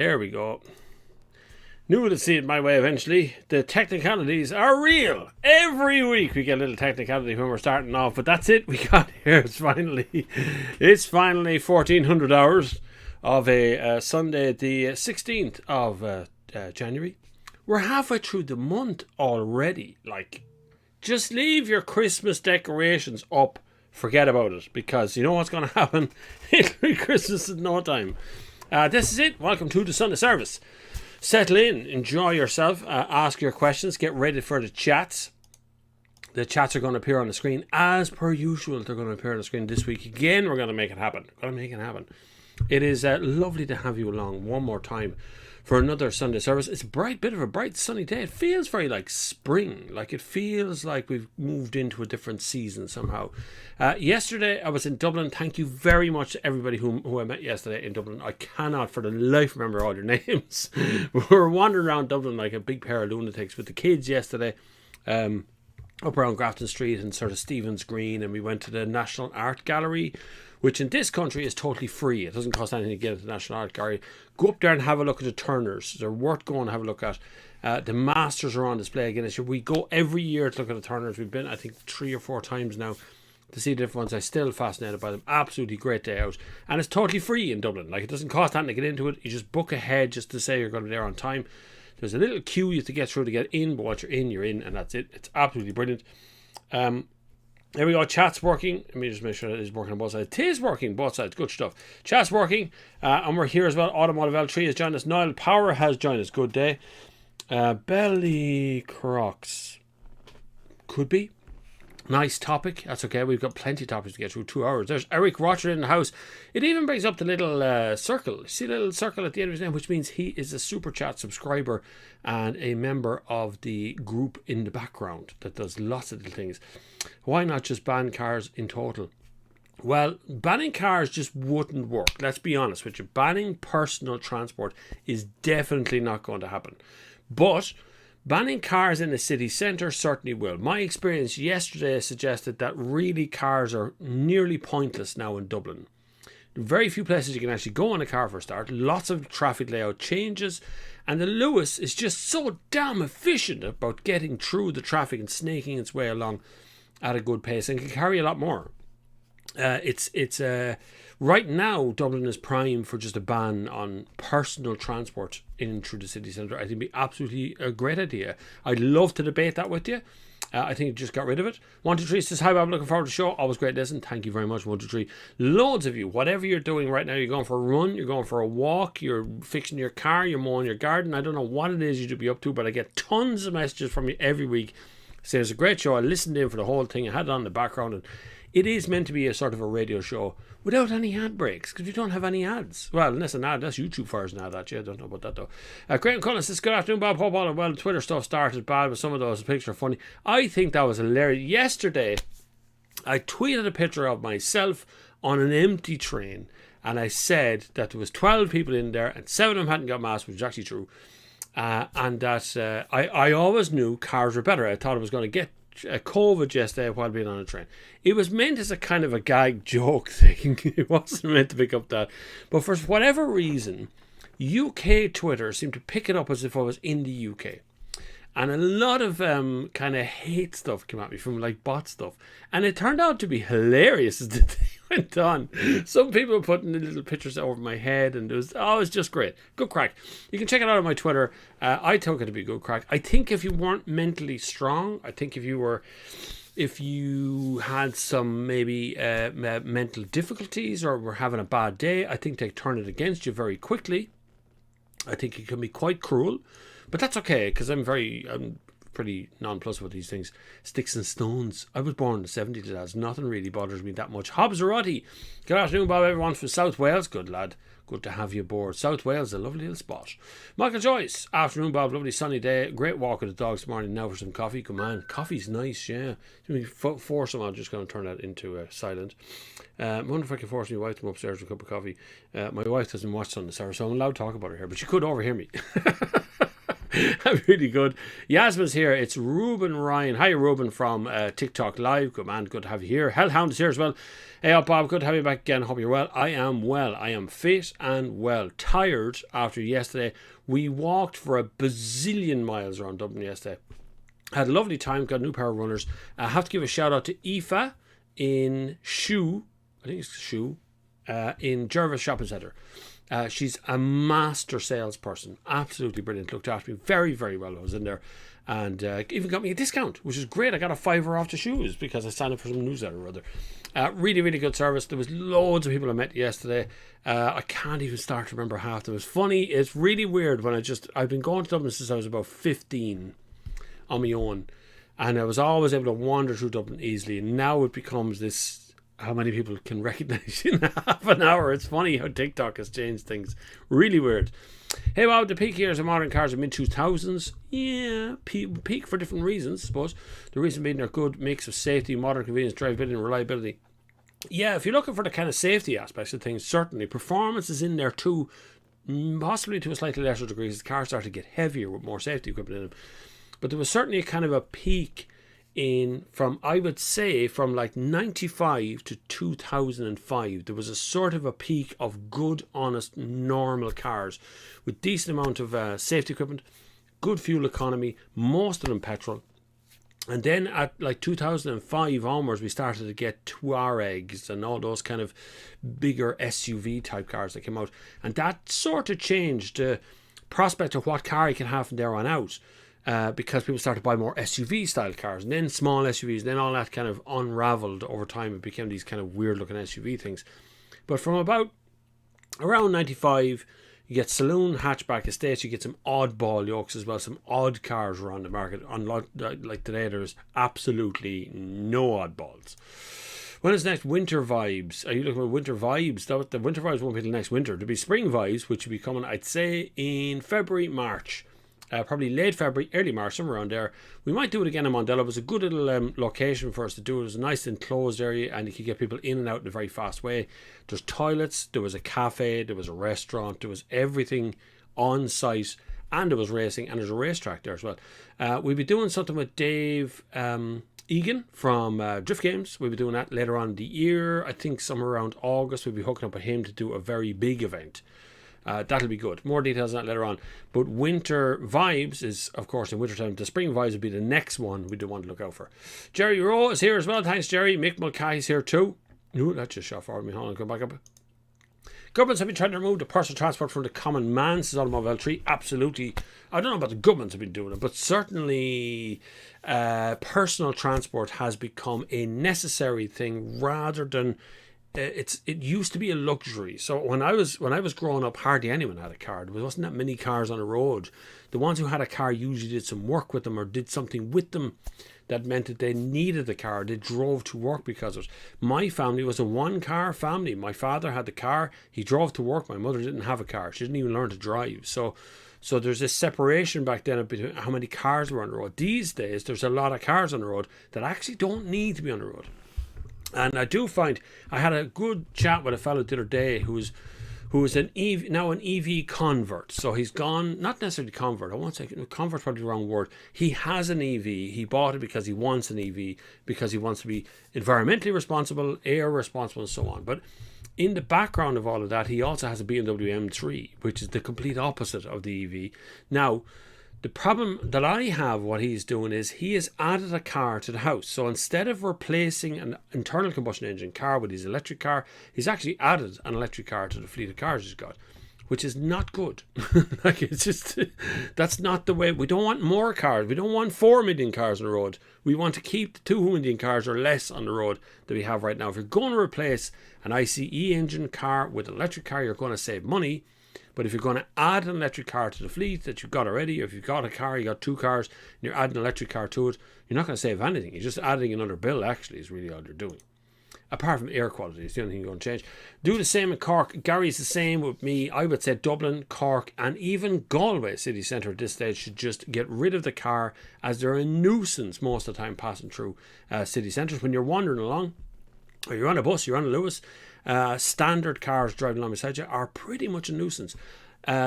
There we go. Knew to see it my way eventually. The technicalities are real. Every week we get a little technicality when we're starting off, but that's it. We got here. It's finally 1400 hours of a Sunday, the 16th of January. We're halfway through the month already. Like, just leave your Christmas decorations up. Forget about it, because you know what's going to happen. It'll be Christmas in no time. This is it. Welcome to the Sunday service. Settle in, enjoy yourself, ask your questions, get ready for the chats. The chats are going to appear on the screen as per usual. They're going to appear on the screen this week again. We're going to make it happen. It is lovely to have you along one more time for another Sunday service. It's a bit of a bright sunny day. It feels very like spring. Like it feels like we've moved into a different season somehow. Yesterday I was in Dublin. Thank you very much to everybody who I met yesterday in Dublin. I cannot for the life remember all your names. We were wandering around Dublin like a big pair of lunatics with the kids yesterday. Up around Grafton Street and sort of Stephen's Green, and we went to the National Art Gallery, which in this country is totally free. It doesn't cost anything to get into the National Art Gallery. Go up there and have a look at the Turners. They're worth going to have a look at. The Masters are on display again this year. We go every year to look at the Turners. We've been, I think, 3 or 4 times now to see the different ones. I'm still fascinated by them. Absolutely great day out. And it's totally free in Dublin. Like, it doesn't cost anything to get into it. You just book ahead just to say you're going to be there on time. There's a little queue you have to get through to get in, but once you're in, and that's it. It's absolutely brilliant. There we go. Chat's working. Let me just make sure it is working on both sides. It is working both sides. Good stuff. Chat's working. And we're here as well. Automotive L3 has joined us. Niall Power has joined us. Good day. Belly Crocs. Could be. Nice topic. That's okay. We've got plenty of topics to get through. 2 hours. There's Eric Roger in the house. It even brings up the little circle. See the little circle at the end of his name, which means he is a super chat subscriber and a member of the group in the background that does lots of little things. Why not just ban cars in total? Well, banning cars just wouldn't work. Let's be honest with you. Banning personal transport is definitely not going to happen. But banning cars in the city centre certainly will. My experience yesterday suggested that really cars are nearly pointless now in Dublin. Very few places you can actually go in a car for a start. Lots of traffic layout changes. And the Lewis is just so damn efficient about getting through the traffic and snaking its way along at a good pace and can carry a lot more. Right now, Dublin is prime for just a ban on personal transport in through the city centre. I think it'd be absolutely a great idea. I'd love to debate that with you. I think you just got rid of it. 123 says, hi, Bob, looking forward to the show. Always great listen. Thank you very much, 123. Loads of you, whatever you're doing right now, you're going for a run, you're going for a walk, you're fixing your car, you're mowing your garden. I don't know what it is you should be up to, but I get tons of messages from you every week saying it's a great show. I listened in for the whole thing. I had it on in the background, and it is meant to be a sort of a radio show without any ad breaks, because we don't have any ads. Well, unless an ad, that's YouTube fires an ad at you. I don't know about that though. Graham Cullen says, good afternoon, Bob. Hope all are well. Twitter stuff started bad, but some of those pictures are funny. I think that was hilarious. Yesterday, I tweeted a picture of myself on an empty train, and I said that there was 12 people in there, and 7 of them hadn't got masks, which is actually true. And that I always knew cars were better. I thought I was going to get COVID yesterday while being on a train. It was meant as a kind of a gag joke thing. It wasn't meant to pick up that. But for whatever reason, UK Twitter seemed to pick it up as if I was in the UK. And a lot of kind of hate stuff came at me from like bot stuff. And it turned out to be hilarious as the day went on. Some people were putting little pictures over my head, and it was just great. Good crack. You can check it out on my Twitter. I took it to be good crack. I think if you weren't mentally strong, I think if you had some maybe mental difficulties or were having a bad day, I think they turn it against you very quickly. I think it can be quite cruel. But that's okay, because I'm pretty nonplussed with these things. Sticks and stones. I was born in the 70s. Lads. Nothing really bothers me that much. Hobbs Roddy. Good afternoon, Bob. Everyone from South Wales. Good lad. Good to have you aboard. South Wales is a lovely little spot. Michael Joyce. Afternoon, Bob. Lovely sunny day. Great walk with the dogs this morning. Now for some coffee. Come on. Coffee's nice, yeah. Force them. I'm just going to turn that into silent. I wonder if I can force my wife to come upstairs with a cup of coffee. My wife doesn't watch Sunday Service, so I'm allowed to talk about her here, but she could overhear me. I'm really good. Yasmin's here. It's Ruben Ryan. Hi, Ruben from TikTok Live. Good man. Good to have you here. Hellhound is here as well. Hey up, Bob. Good to have you back again. Hope you're well. I am well. I am fit and well. Tired after yesterday. We walked for a bazillion miles around Dublin yesterday. Had a lovely time. Got a new pair of runners. I have to give a shout out to Aoife in Shoe. I think it's Shoe. In Jervis Shopping Centre. She's a master salesperson. Absolutely brilliant. Looked after me very, very well. I was in there. And even got me a discount, which is great. I got a $5 off the shoes because I signed up for some newsletter or other. Really, really good service. There was loads of people I met yesterday. I can't even start to remember half of them. It was funny. It's really weird when I've been going to Dublin since I was about 15 on my own. And I was always able to wander through Dublin easily. And now it becomes this... How many people can recognize you in half an hour? It's funny how TikTok has changed things. Really weird. Hey, Bob, the peak years of modern cars are mid-2000s. Yeah, peak for different reasons, I suppose. The reason being they're good mix of safety, modern convenience, drivability and reliability. Yeah, if you're looking for the kind of safety aspects of things, certainly. Performance is in there too, possibly to a slightly lesser degree as the cars start to get heavier with more safety equipment in them. But there was certainly a kind of a peak from like 95 to 2005. There was a sort of a peak of good, honest, normal cars with decent amount of safety equipment, good fuel economy, most of them petrol. And then at like 2005 onwards, we started to get Tuaregs and all those kind of bigger SUV type cars that came out. And that sort of changed the prospect of what car you can have from there on out. Because people started to buy more SUV style cars, and then small SUVs, then all that kind of unraveled over time. It became these kind of weird looking SUV things. But from about around 95, you get saloon hatchback estates, you get some oddball yokes as well, some odd cars around the market. Like today, there's absolutely no oddballs. When is next winter vibes? Are you looking at winter vibes? The winter vibes won't be till next winter. There'll be spring vibes, which will be coming, I'd say, in February, March. Probably late February, early March, somewhere around there. We might do it again in Mondello. It was a good little location for us to do it. It was a nice enclosed area and you could get people in and out in a very fast way. There's toilets, there was a cafe, there was a restaurant, there was everything on site, and there was racing, and there's a racetrack there as well. We'll be doing something with Dave Egan from Drift Games. We'll be doing that later on in the year. I think somewhere around August we'll be hooking up with him to do a very big event. That'll be good. More details on that later on. But winter vibes is, of course, in winter time. The spring vibes will be the next one we do want to look out for. Jerry Rowe is here as well. Thanks, Jerry. Mick Mulcahy is here too. Ooh, that just shot forward me. Hold on, go back up. Governments have been trying to remove the personal transport from the common man, says Automobile 3. Absolutely. I don't know about the governments have been doing it, but certainly personal transport has become a necessary thing rather than... It used to be a luxury. So when I was growing up, hardly anyone had a car. There wasn't that many cars on the road. The ones who had a car usually did some work with them or did something with them that meant that they needed the car. They drove to work because of it. My family was a one-car family. My father had the car. He drove to work. My mother didn't have a car. She didn't even learn to drive. So there's this separation back then between how many cars were on the road. These days, there's a lot of cars on the road that actually don't need to be on the road. And I do find, I had a good chat with a fellow the other day who is an EV convert. So he's gone, not necessarily convert, I won't say convert's probably the wrong word. He has an EV. He bought it because he wants an EV, because he wants to be environmentally responsible, air responsible, and so on. But in the background of all of that, he also has a BMW M3, which is the complete opposite of the EV. Now, the problem that I have, what he's doing is he has added a car to the house. So instead of replacing an internal combustion engine car with his electric car, he's actually added an electric car to the fleet of cars he's got, which is not good. Like, it's just, that's not the way. We don't want more cars. We don't want 4 million cars on the road. We want to keep the 2 million cars or less on the road that we have right now. If you're going to replace an ICE engine car with an electric car, you're going to save money. But if you're going to add an electric car to the fleet that you've got already, or if you've got a car, you got 2 cars, and you're adding an electric car to it, you're not going to save anything. You're just adding another bill, actually, is really all you're doing. Apart from air quality, it's the only thing you're going to change. Do the same in Cork. Gary's the same with me. I would say Dublin, Cork, and even Galway city centre at this stage should just get rid of the car, as they're a nuisance most of the time passing through city centres. When you're wandering along, or you're on a bus, you're on a Lewis, standard cars driving along beside you are pretty much a nuisance.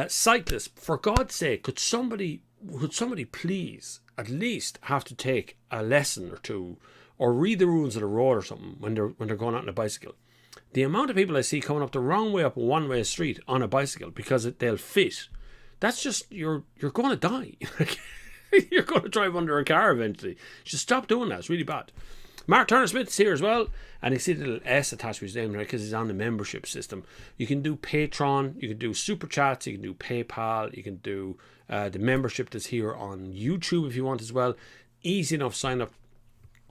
Cyclists, for God's sake, could somebody would somebody please at least have to take a lesson or two, or read the rules of the road or something when they're going out on a bicycle? The amount of people I see coming up the wrong way up a one-way street on a bicycle because they'll fit. That's just, you're going to die. You're going to drive under a car eventually. Just stop doing that. It's really bad. Mark Turner Smith's here as well, and you see the little S attached to his name, right, because he's on the membership system. You can do Patreon, you can do Super Chats, you can do PayPal, you can do the membership that's here on YouTube if you want as well. Easy enough sign up,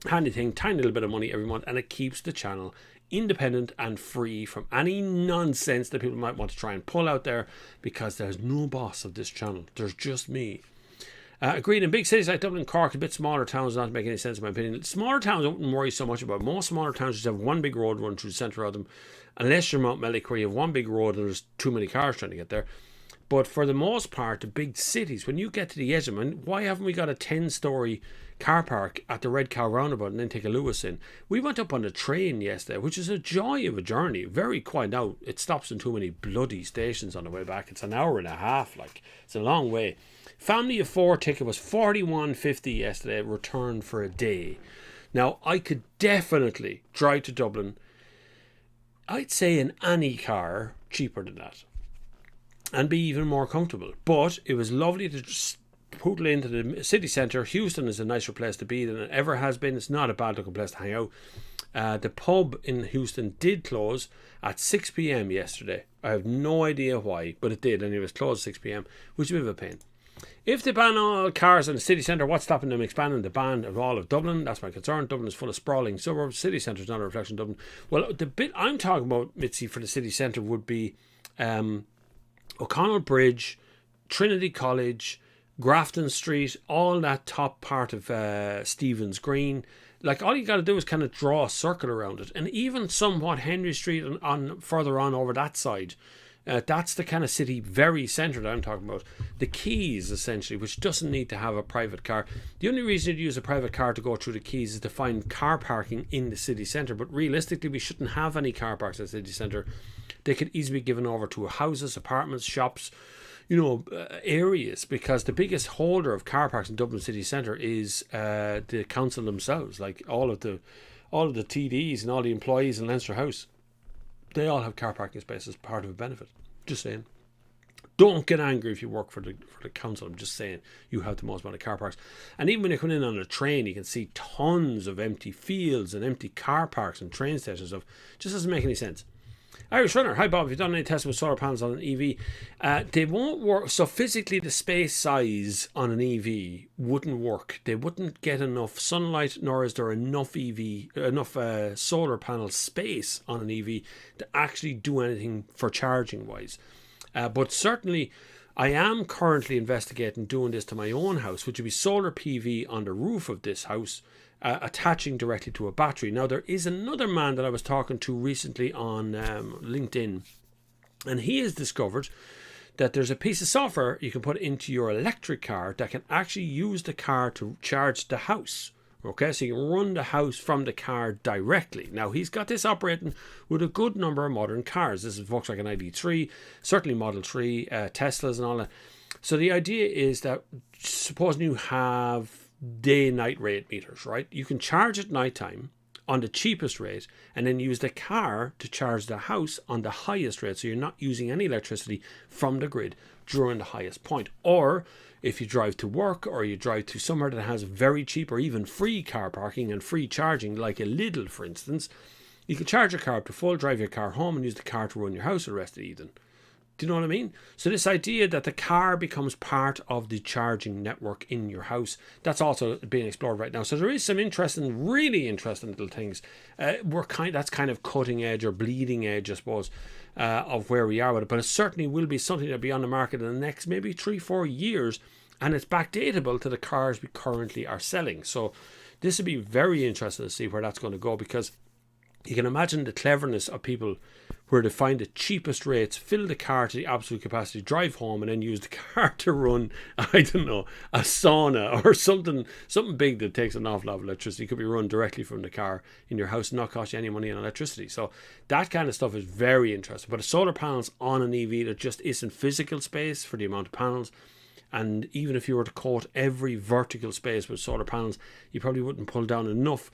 handy thing, tiny little bit of money every month, and it keeps the channel independent and free from any nonsense that people might want to try and pull out there, because there's no boss of this channel. There's just me. Agreed, in big cities like Dublin, Cork, a bit smaller towns, not make any sense in my opinion. Smaller towns I wouldn't worry so much about. Most smaller towns just have one big road run through the centre of them, unless you're Mount Mellick, where you have one big road and there's too many cars trying to get there. But for the most part, the big cities, when you get to the edge of them, why haven't we got a 10-storey car park at the Red Cow roundabout and then take a Lewis in? We went up on the train yesterday, which is a joy of a journey. Very quiet. Now, it stops in too many bloody stations on the way back. It's an hour and a half, it's a long way. Family of 4 ticket was $41.50 yesterday, return for a day. Now, I could definitely drive to Dublin, I'd say in any car, cheaper than that, and be even more comfortable. But it was lovely to just poodle into the city centre. Houston is a nicer place to be than it ever has been. It's not a bad looking place to hang out. The pub in Houston did close at 6 p.m. yesterday. I have no idea why, but it did, and it was closed at 6 p.m, which is a bit of a pain. If they ban all cars in the city centre, what's stopping them expanding the ban of all of Dublin? That's my concern. Dublin is full of sprawling suburbs. City centre is not a reflection of Dublin. Well, the bit I'm talking about, Mitzi, for the city centre would be O'Connell Bridge, Trinity College, Grafton Street, all that top part of Stephen's Green. All you got to do is kind of draw a circle around it. And even somewhat Henry Street and on further on over that side. That's the kind of city, very centre that I'm talking about. The Quays, essentially, which doesn't need to have a private car. The only reason you'd use a private car to go through the Quays is to find car parking in the city centre. But realistically, we shouldn't have any car parks in the city centre. They could easily be given over to houses, apartments, shops, areas, because the biggest holder of car parks in Dublin city centre is the council themselves. All of the TDs and all the employees in Leinster House, they all have car parking spaces, part of a benefit. Just saying. Don't get angry if you work for the council. I'm just saying, you have the most amount of car parks. And even when you come in on a train, you can see tons of empty fields and empty car parks and train stations and stuff. Just doesn't make any sense. Irish Runner, hi Bob, have you done any testing with solar panels on an EV? They won't work. So physically the space size on an EV wouldn't work. They wouldn't get enough sunlight, nor is there enough solar panel space on an EV to actually do anything for charging wise. But certainly I am currently investigating doing this to my own house, which would be solar PV on the roof of this house, attaching directly to a battery. Now, there is another man that I was talking to recently on LinkedIn, and he has discovered that there's a piece of software you can put into your electric car that can actually use the car to charge the house. Okay, so you can run the house from the car directly. Now, he's got this operating with a good number of modern cars. This is Volkswagen ID3, certainly Model 3, Teslas and all that. So the idea is that, supposing you have day-night rate meters, right? You can charge at night time on the cheapest rate and then use the car to charge the house on the highest rate, so you're not using any electricity from the grid during the highest point. Or if you drive to work, or you drive to somewhere that has very cheap or even free car parking and free charging, like a Lidl for instance, you can charge your car up to full, drive your car home and use the car to run your house the rest of the evening. Do you know what I mean? So this idea that the car becomes part of the charging network in your house, that's also being explored right now. So there is some interesting, really interesting little things. That's kind of cutting edge or bleeding edge, I suppose, of where we are with it. But it certainly will be something that'll be on the market in the next maybe 3-4 years, and it's backdatable to the cars we currently are selling. So this would be very interesting to see where that's going to go, because you can imagine the cleverness of people where they find the cheapest rates, fill the car to the absolute capacity, drive home, and then use the car to run, I don't know, a sauna or something big that takes an awful lot of electricity. It could be run directly from the car in your house and not cost you any money on electricity. So that kind of stuff is very interesting. But the solar panels on an EV, there just isn't physical space for the amount of panels. And even if you were to coat every vertical space with solar panels, you probably wouldn't pull down enough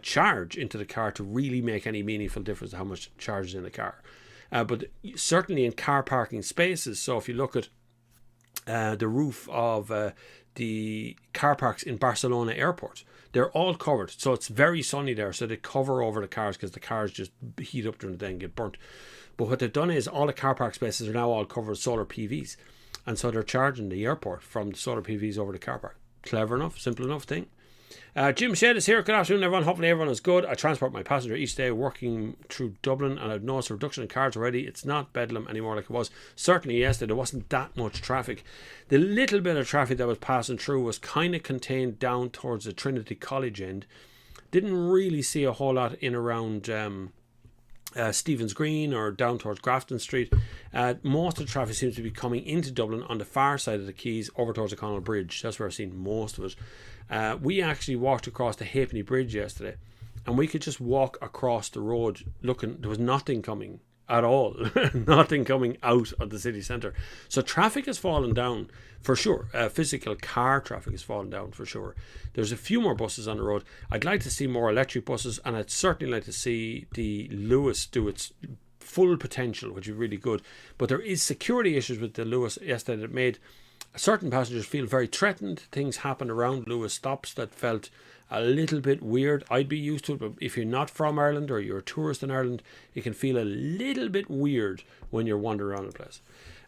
charge into the car to really make any meaningful difference to how much charge is in the car. But certainly in car parking spaces, so if you look at the roof of the car parks in Barcelona airport, they're all covered. So it's very sunny there, so they cover over the cars because the cars just heat up during the day and get burnt. But what they've done is all the car park spaces are now all covered with solar PVs. And so they're charging the airport from the solar PVs over the car park. Clever enough, simple enough thing. Jim Shedd is here. Good afternoon, everyone. Hopefully everyone is good. I transport my passenger each day working through Dublin, and I've noticed a reduction in cars already. It's not bedlam anymore like it was. Certainly yesterday there wasn't that much traffic. The little bit of traffic that was passing through was kind of contained down towards the Trinity College end. Didn't really see a whole lot in around Stephen's Green or down towards Grafton Street. Most of the traffic seems to be coming into Dublin on the far side of the quays over towards the Connell Bridge. That's where I've seen most of it. We actually walked across the Halfpenny Bridge yesterday, and we could just walk across the road looking. There was nothing coming at all. Nothing coming out of the city centre. So traffic has fallen down for sure. Physical car traffic has fallen down for sure. There's a few more buses on the road. I'd like to see more electric buses, and I'd certainly like to see the Lewis do its full potential, which is really good. But there is security issues with the Lewis yesterday that made certain passengers feel very threatened. Things happened around Lewis stops that felt a little bit weird. I'd be used to it, but if you're not from Ireland or you're a tourist in Ireland, it can feel a little bit weird when you're wandering around the place.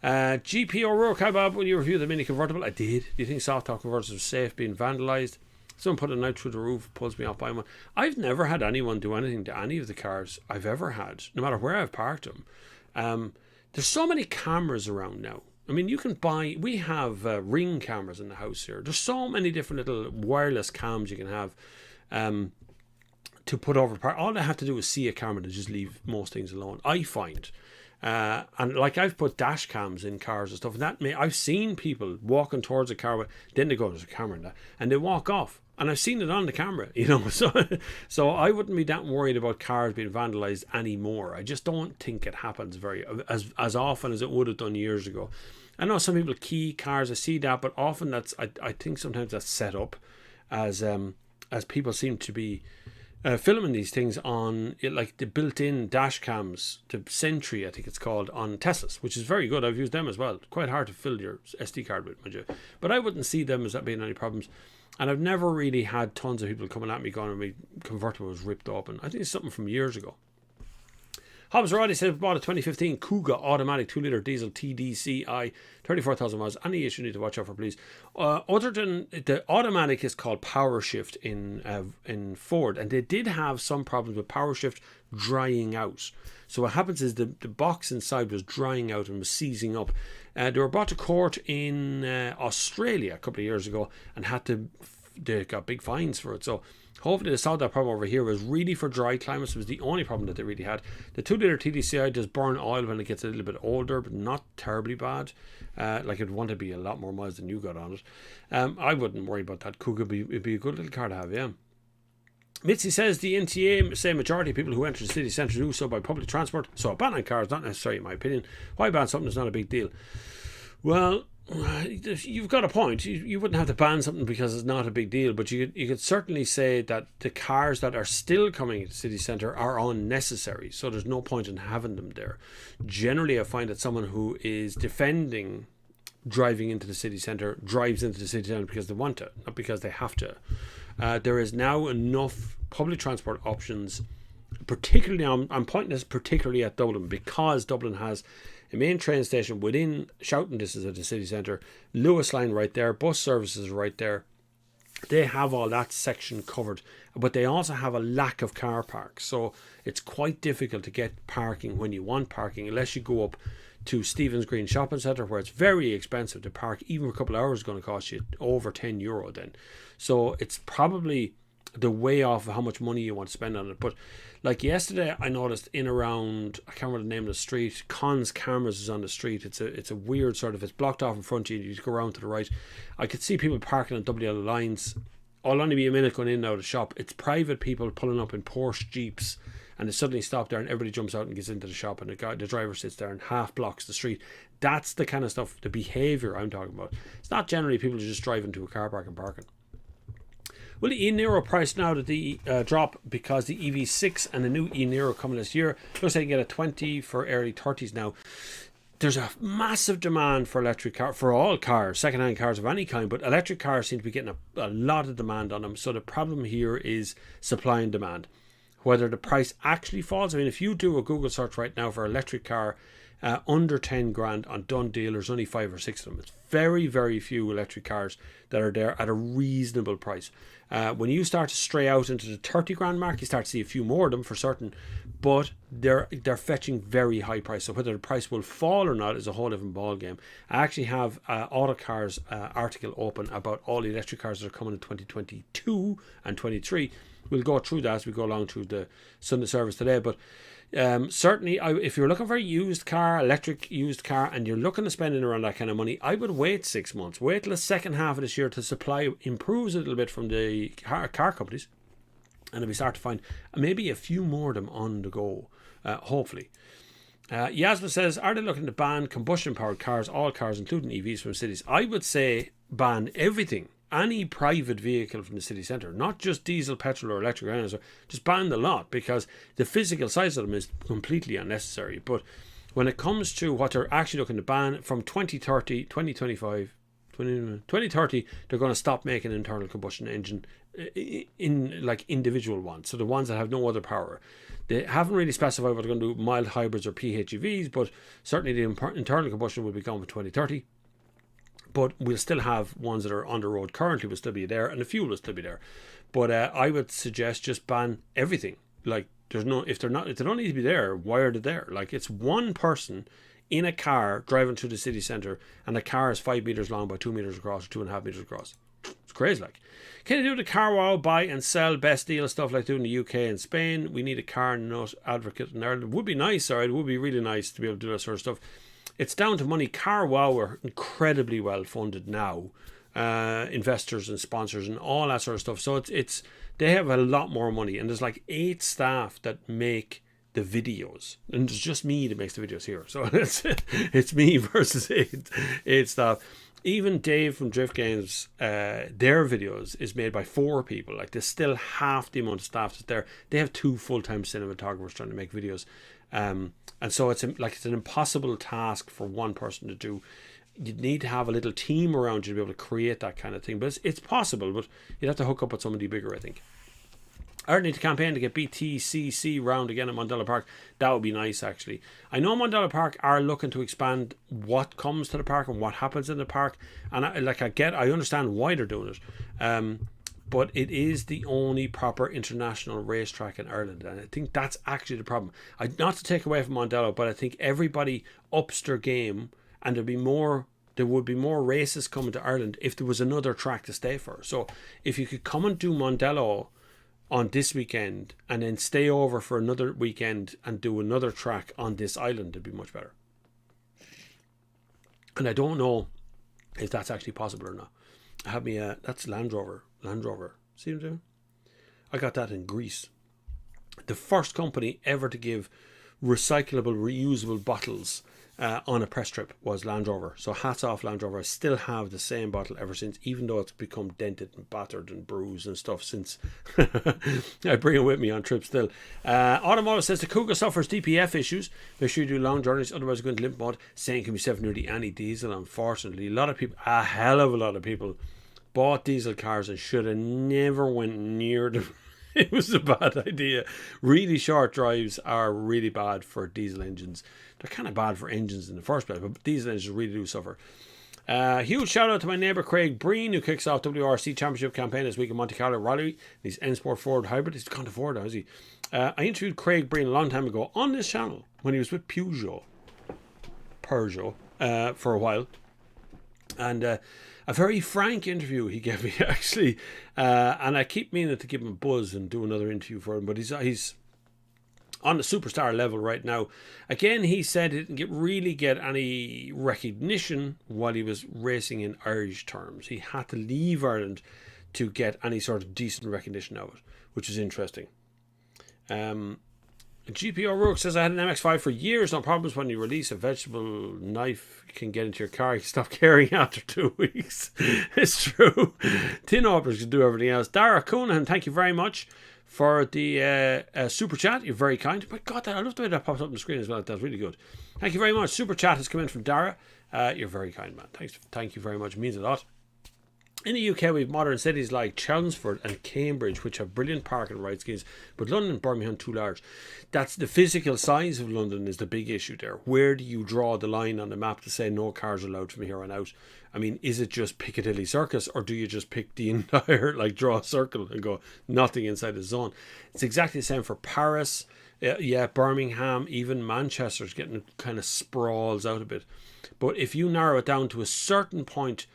GP O'Rourke, hi Bob, will you review the Mini convertible? I did. Do you think soft top converters are safe being vandalised? Someone put a knife through the roof, pulls me off buying one. I've never had anyone do anything to any of the cars I've ever had, no matter where I've parked them. There's so many cameras around now. I mean, you can buy, we have Ring cameras in the house here. There's so many different little wireless cams you can have to put over the park. All I have to do is see a camera to just leave most things alone, I find. And like I've put dash cams in cars and stuff, and I've seen people walking towards a car, then they go, there's a camera in that, and they walk off. And I've seen it on the camera, you know, so I wouldn't be that worried about cars being vandalised anymore. I just don't think it happens as often as it would have done years ago. I know some people key cars, I see that, but often I think sometimes that's set up as people seem to be filming these things on like the built-in dash cams, the Sentry I think it's called, on Teslas, which is very good. I've used them as well. Quite hard to fill your SD card with, mind you. But I wouldn't see them as that being any problems. And I've never really had tons of people coming at me going, my convertible was ripped open. I think it's something from years ago. Hobbs Roddy said, bought a 2015 Kuga automatic 2-litre diesel TDCi, 34,000 miles. Any issue you need to watch out for, please. Other than the automatic is called Power Shift in Ford, and they did have some problems with Power Shift drying out. So what happens is the box inside was drying out and was seizing up. They were brought to court in Australia a couple of years ago and they got big fines for it. So hopefully they solved that problem over here. It was really for dry climates. It was the only problem that they really had. The 2-litre TDCi does burn oil when it gets a little bit older, but not terribly bad. Like it'd want to be a lot more miles than you got on it. I wouldn't worry about that. Kuga would be a good little car to have, yeah. Mitzi says the NTA say majority of people who enter the city centre do so by public transport, so a ban on cars not necessary in my opinion. Why ban something that's not a big deal? Well, you've got a point. You wouldn't have to ban something because it's not a big deal, but you could certainly say that the cars that are still coming into the city centre are unnecessary, so there's no point in having them there. Generally I find that someone who is defending driving into the city centre drives into the city centre because they want to, not because they have to. There is now enough public transport options, particularly I'm pointing this particularly at Dublin, because Dublin has a main train station within shouting distance of the city centre, Lewis line right there, bus services right there. They have all that section covered, but they also have a lack of car parks, so it's quite difficult to get parking when you want parking, unless you go up to Stephen's Green Shopping Centre, where it's very expensive to park. Even for a couple of hours is going to cost you over €10 then. So it's probably the way off of how much money you want to spend on it. But like yesterday I noticed in around, I can't remember the name of the street, Cons Cameras is on the street. It's a weird sort of, it's blocked off in front of you, you go around to the right. I could see people parking on double yellow lines. I'll only be a minute going in and out of the shop. It's private people pulling up in Porsche Jeeps, and they suddenly stop there and everybody jumps out and gets into the shop, and the driver sits there and half blocks the street. That's the kind of stuff, the behaviour I'm talking about. It's not generally people just driving to a car park and parking. Will the e-Niro price now that the drop because the EV6 and the new e-Niro coming this year? Looks like you can get a 20 for early 30s now. There's a massive demand for electric cars, for all cars, second-hand cars of any kind, but electric cars seem to be getting a lot of demand on them. So the problem here is supply and demand. Whether the price actually falls. I mean, if you do a Google search right now for electric car under 10 grand on done deal, there's only 5 or 6 of them. It's very, very few electric cars that are there at a reasonable price. When you start to stray out into the 30 grand mark, you start to see a few more of them for certain, but they're fetching very high price. So whether the price will fall or not is a whole different ball game. I actually have Autocar's article open about all the electric cars that are coming in 2022 and 23. We'll go through that as we go along through the Sunday service today, but certainly if you're looking for a used car, electric used car, and you're looking to spend around that kind of money, I would wait 6 months. Wait till the second half of this year till supply improves a little bit from the car companies, and if we start to find maybe a few more of them on the go, hopefully. Yasmin says, are they looking to ban combustion powered cars, all cars including EVs from cities? I would say ban everything. Any private vehicle from the city centre, not just diesel, petrol or electric or anything, just ban the lot, because the physical size of them is completely unnecessary. But when it comes to what they're actually looking to ban, from 2030, 2025, 2030, they're going to stop making internal combustion engine in like individual ones. So the ones that have no other power. They haven't really specified what they're going to do, mild hybrids or PHEVs, but certainly the internal combustion will be gone by 2030. But we'll still have ones that are on the road currently will still be there, and the fuel will still be there. But I would suggest just ban everything. Like, there's no, if they don't need to be there, why are they there? Like, it's one person in a car driving through the city centre, and the car is 5 metres long by 2 metres across or 2.5 metres across. It's crazy. Like, can you do the car wow, buy and sell, best deal stuff like do in the UK and Spain? We need a car nut advocate in Ireland. It would be nice, alright. It would be really nice to be able to do that sort of stuff. It's down to money. Car wow are incredibly well funded now, investors and sponsors and all that sort of stuff. So it's they have a lot more money, and there's like 8 staff that make the videos, and it's just me that makes the videos here. So it's me versus eight staff. Even Dave from Drift Games, their videos is made by 4 people. Like, there's still half the amount of staff that's there. They have 2 full-time cinematographers trying to make videos. And so it's an impossible task for one person to do. You'd need to have a little team around you to be able to create that kind of thing. But it's possible, but you'd have to hook up with somebody bigger, I think. I need to campaign to get BTCC round again at Mondella Park. That would be nice, actually. I know Mondella Park are looking to expand what comes to the park and what happens in the park. And I understand why they're doing it. But it is the only proper international racetrack in Ireland, and I think that's actually the problem. Not to take away from Mondello, but I think everybody ups their game, and there would be more races coming to Ireland if there was another track to stay for. So if you could come and do Mondello on this weekend and then stay over for another weekend and do another track on this island, it'd be much better. And I don't know if that's actually possible or not. I have me that's Land Rover. See what I'm doing? I got that in Greece. The first company ever to give recyclable, reusable bottles on a press trip was Land Rover. So hats off Land Rover. I still have the same bottle ever since, even though it's become dented and battered and bruised and stuff since. I bring it with me on trips still. Automotive says the Cougar suffers DPF issues. Make sure you do long journeys, otherwise you're going to limp mud. Same can be said for nearly any diesel, unfortunately. A hell of a lot of people bought diesel cars and should have never went near them. It was a bad idea. Really short drives are really bad for diesel engines. They're kind of bad for engines in the first place, but diesel engines really do suffer. Huge shout out to my neighbour Craig Breen, who kicks off WRC Championship campaign this week in Monte Carlo Rally. He's N Sport Ford Hybrid. He's gone to Ford now, has he? I interviewed Craig Breen a long time ago on this channel when he was with Peugeot for a while. And a very frank interview he gave me, actually. And I keep meaning to give him a buzz and do another interview for him. But he's on the superstar level right now. Again, he said he didn't really get any recognition while he was racing in Irish terms. He had to leave Ireland to get any sort of decent recognition of it, which is interesting. GPO Rook says, I had an MX-5 for years, no problems. When you release a vegetable knife, you can get into your car. You can stop caring after 2 weeks. It's true. Tin openers can do everything else. Dara Coonan, thank you very much for the super chat. You're very kind. My God, I love the way that pops up on the screen as well. That's really good. Thank you very much. Super chat has come in from Dara. You're very kind, man. Thank you very much. It means a lot. In the UK, we have modern cities like Chelmsford and Cambridge, which have brilliant parking right schemes, but London and Birmingham too large. That's the physical size of London is the big issue there. Where do you draw the line on the map to say no cars are allowed from here on out? I mean, is it just Piccadilly Circus, or do you just pick the entire, like, draw a circle and go nothing inside the zone? It's exactly the same for Paris. Yeah, Birmingham, even Manchester's getting kind of sprawls out a bit. But if you narrow it down to a certain point,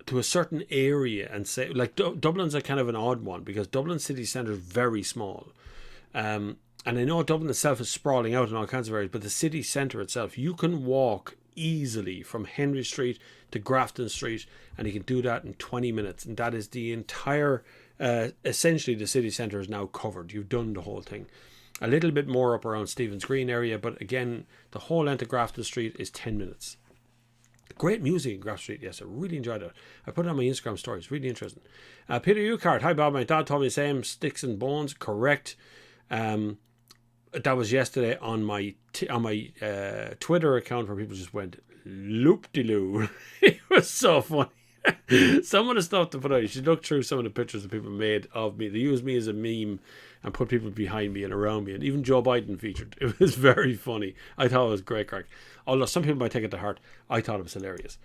to a certain area, and say, like, Dublin's a kind of an odd one, because Dublin city centre is very small. And I know Dublin itself is sprawling out in all kinds of areas, but the city centre itself, you can walk easily from Henry Street to Grafton Street, and you can do that in 20 minutes. And that is the entire, essentially the city centre is now covered. You've done the whole thing. A little bit more up around Stephen's Green area, but again, the whole length of Grafton Street is 10 minutes. Great music in Grafton Street, yes, I really enjoyed it. I put it on my Instagram stories, really interesting. Peter Ucart, hi Bob, my dad told me the same, sticks and bones, correct. That was yesterday on my Twitter account, where people just went loop-de-loo. It was so funny. Some of the stuff to put out, you should look through some of the pictures that people made of me. They used me as a meme and put people behind me and around me, and even Joe Biden featured. It was very funny. I thought it was great crack. Although some people might take it to heart, I thought it was hilarious.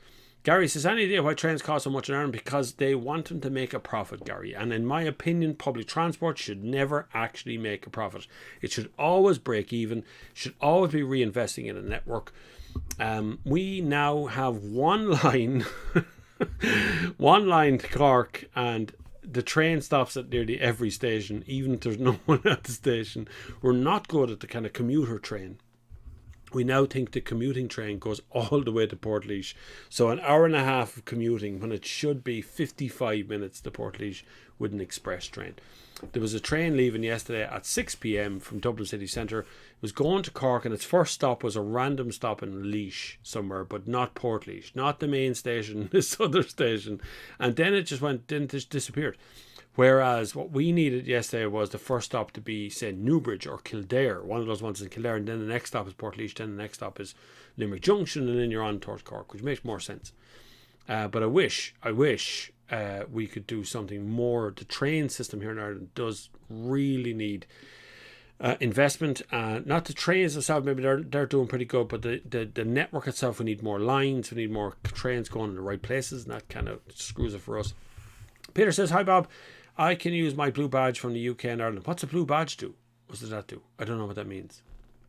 Gary says, any idea why trains cost so much an hour? Because they want them to make a profit, Gary. And in my opinion, public transport should never actually make a profit. It should always break even, should always be reinvesting in a network. We now have one line, one line to Cork, and the train stops at nearly every station, even if there's no one at the station. We're not good at the kind of commuter train. We now think the commuting train goes all the way to Portlaoise. So an hour and a half of commuting when it should be 55 minutes to Portlaoise with an express train. There was a train leaving yesterday at 6 p.m. from Dublin city centre. It was going to Cork, and its first stop was a random stop in Laois somewhere, but not Portlaoise, not the main station, this other station. And then it just disappeared. Whereas what we needed yesterday was the first stop to be, say, Newbridge or Kildare, one of those ones in Kildare, and then the next stop is Portlaoise, then the next stop is Limerick Junction, and then you're on towards Cork, which makes more sense. But I wish we could do something more. The train system here in Ireland does really need investment. Not the trains themselves, maybe they're doing pretty good, but the network itself, we need more lines, we need more trains going in the right places, and that kind of screws it for us. Peter says, hi Bob, I can use my blue badge from the UK and Ireland. What's a blue badge do? What does that do? I don't know what that means.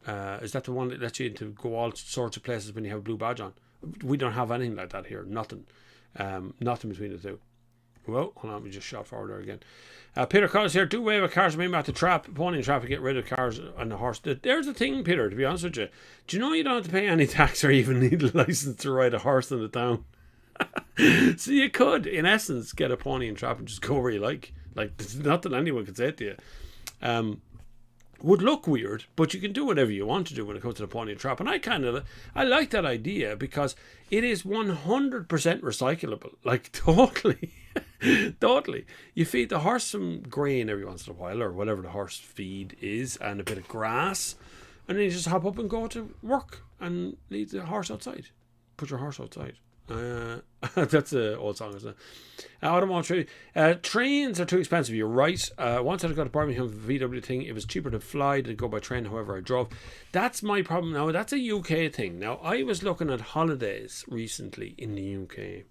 Is that the one that lets you to go all sorts of places when you have a blue badge on? We don't have anything like that here. Nothing. Nothing between the two. Well, hold on, we just shot forward there again. Peter Collins here. Do away with cars, maybe at the trap, pony and trap, and get rid of cars and the horse. There's the thing, Peter, to be honest with you. Do you know you don't have to pay any tax or even need a license to ride a horse in the town? So you could, in essence, get a pony and trap and just go where you like. Like, there's nothing anyone can say to you. Would look weird, but you can do whatever you want to do when it comes to the pony and trap. And I like that idea because it is 100% recyclable. Like, totally. Totally. You feed the horse some grain every once in a while, or whatever the horse feed is, and a bit of grass, and then you just hop up and go to work and leave the horse outside. Put your horse outside. That's an old song, isn't it? Trains are too expensive. You're right. Once I got to Birmingham VW thing, it was cheaper to fly than go by train. However, I drove. That's my problem now. That's a UK thing. Now, I was looking at holidays recently in the UK,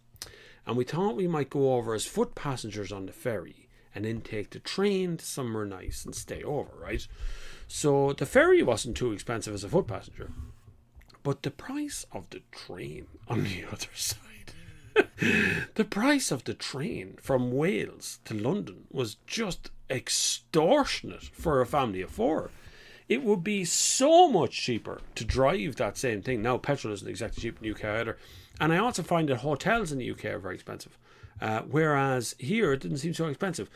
and we thought we might go over as foot passengers on the ferry and then take the train to somewhere nice and stay over, right? So the ferry wasn't too expensive as a foot passenger. But the price of the train on the other side, the price of the train from Wales to London was just extortionate for a family of four. It would be so much cheaper to drive that same thing. Now, petrol isn't exactly cheap in the UK either. And I also find that hotels in the UK are very expensive. Whereas here, it didn't seem so expensive.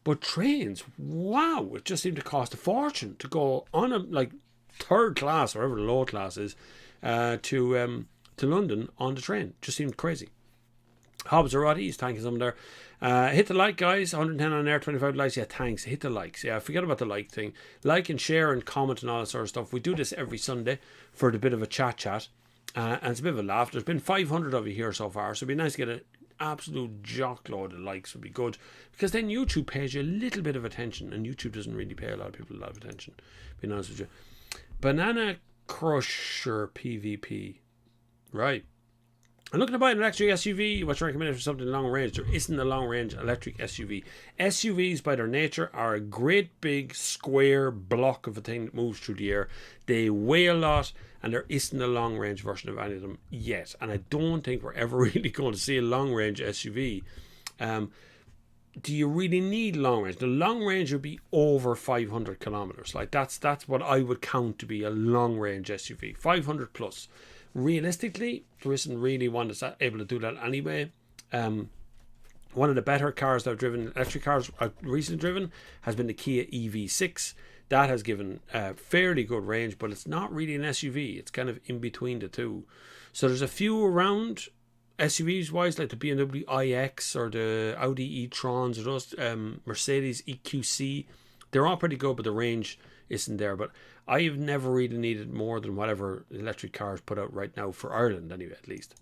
But trains, wow, it just seemed to cost a fortune to go on a like third class, or whatever the low class is, to London on the train. Just seemed crazy. Hobbs or Roddy, he's thanking someone there. Hit the like, guys. 110 on air, 25 likes. Yeah, thanks. Hit the likes. Yeah, forget about the like thing. Like and share and comment and all that sort of stuff. We do this every Sunday for a bit of a chat. And it's a bit of a laugh. There's been 500 of you here so far, so it'd be nice to get an absolute jock load of likes. Would be good, because then YouTube pays you a little bit of attention, and YouTube doesn't really pay a lot of people a lot of attention, being honest with you. Banana Crusher PvP. Right. I'm looking to buy an electric SUV. What's recommended for something long range? There isn't a long range electric SUV. SUVs, by their nature, are a great big square block of a thing that moves through the air. They weigh a lot, and there isn't a long range version of any of them yet. And I don't think we're ever really going to see a long range SUV. Do you really need long range? The long range would be over 500 kilometers. Like that's what I would count to be a long range SUV. 500 plus. Realistically, there isn't really one that's able to do that anyway. One of the better cars that I've driven, electric cars I've recently driven, has been the Kia EV6. That has given fairly good range, but it's not really an SUV. It's kind of in between the two. So there's a few around SUVs wise, like the BMW iX or the Audi e-trons or those Mercedes EQC. They're all pretty good, but the range isn't there. But I've never really needed more than whatever electric cars put out right now for Ireland, anyway, at least.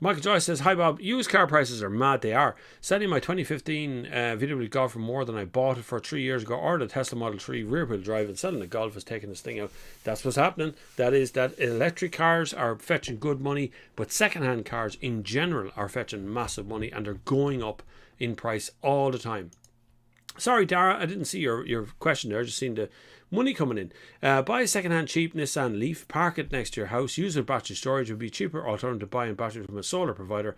Michael Joyce says, hi Bob, used car prices are mad. They are. Selling my 2015 VW Golf for more than I bought it for 3 years ago, ordered a Tesla Model 3 rear wheel drive, and selling the Golf is taking this thing out. That's what's happening. That is that electric cars are fetching good money, but second-hand cars in general are fetching massive money, and they're going up in price all the time. Sorry, Dara, I didn't see your question there. I just seen the money coming in. Buy a second-hand cheap Nissan Leaf, park it next to your house, use it battery storage. Would be a cheaper alternative to buying battery from a solar provider.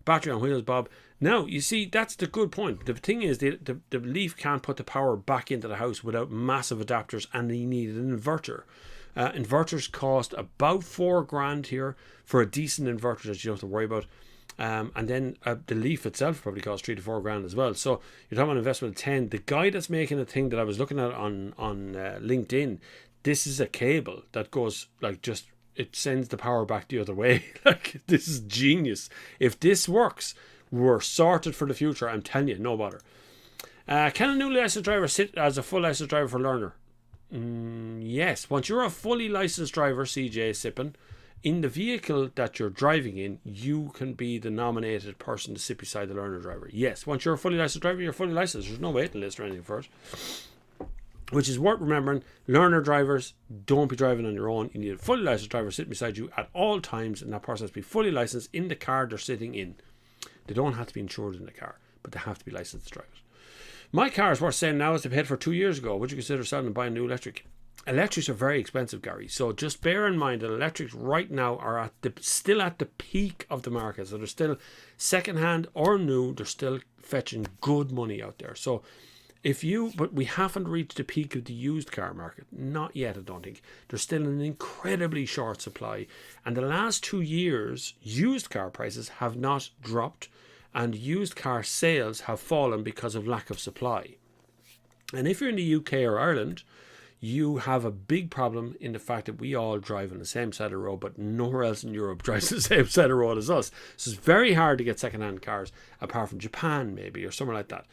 Battery on wheels, Bob. Now, you see, that's the good point. The thing is, the Leaf can't put the power back into the house without massive adapters, and you need an inverter. Inverters cost about $4,000 here for a decent inverter that you don't have to worry about. And then the Leaf itself probably costs $3,000 to $4,000 as well. So you're talking about an investment of 10. The guy that's making a thing that I was looking at on LinkedIn, this is a cable that goes like it sends the power back the other way. Like, this is genius. If this works, we're sorted for the future. I'm telling you, no bother. Can a new licensed driver sit as a full licensed driver for learner? Yes. Once you're a fully licensed driver, CJ Sippin, in the vehicle that you're driving in, you can be the nominated person to sit beside the learner driver. Yes, once you're a fully licensed driver, you're fully licensed. There's no waiting list or anything for it. Which is worth remembering. Learner drivers, don't be driving on your own. You need a fully licensed driver sitting beside you at all times, and that person has to be fully licensed in the car they're sitting in. They don't have to be insured in the car, but they have to be licensed to drive it. My car is worth saying now as they paid for 2 years ago. Would you consider selling and buying a new electric? Electrics are very expensive, Gary. So just bear in mind that electrics right now are still at the peak of the market. So they're still second-hand or new. They're still fetching good money out there. So but we haven't reached the peak of the used car market. Not yet, I don't think. There's still an incredibly short supply. And the last 2 years, used car prices have not dropped, and used car sales have fallen because of lack of supply. And if you're in the UK or Ireland, you have a big problem in the fact that we all drive on the same side of the road, but nowhere else in Europe drives the same side of the road as us. So it's very hard to get second-hand cars, apart from Japan maybe, or somewhere like that.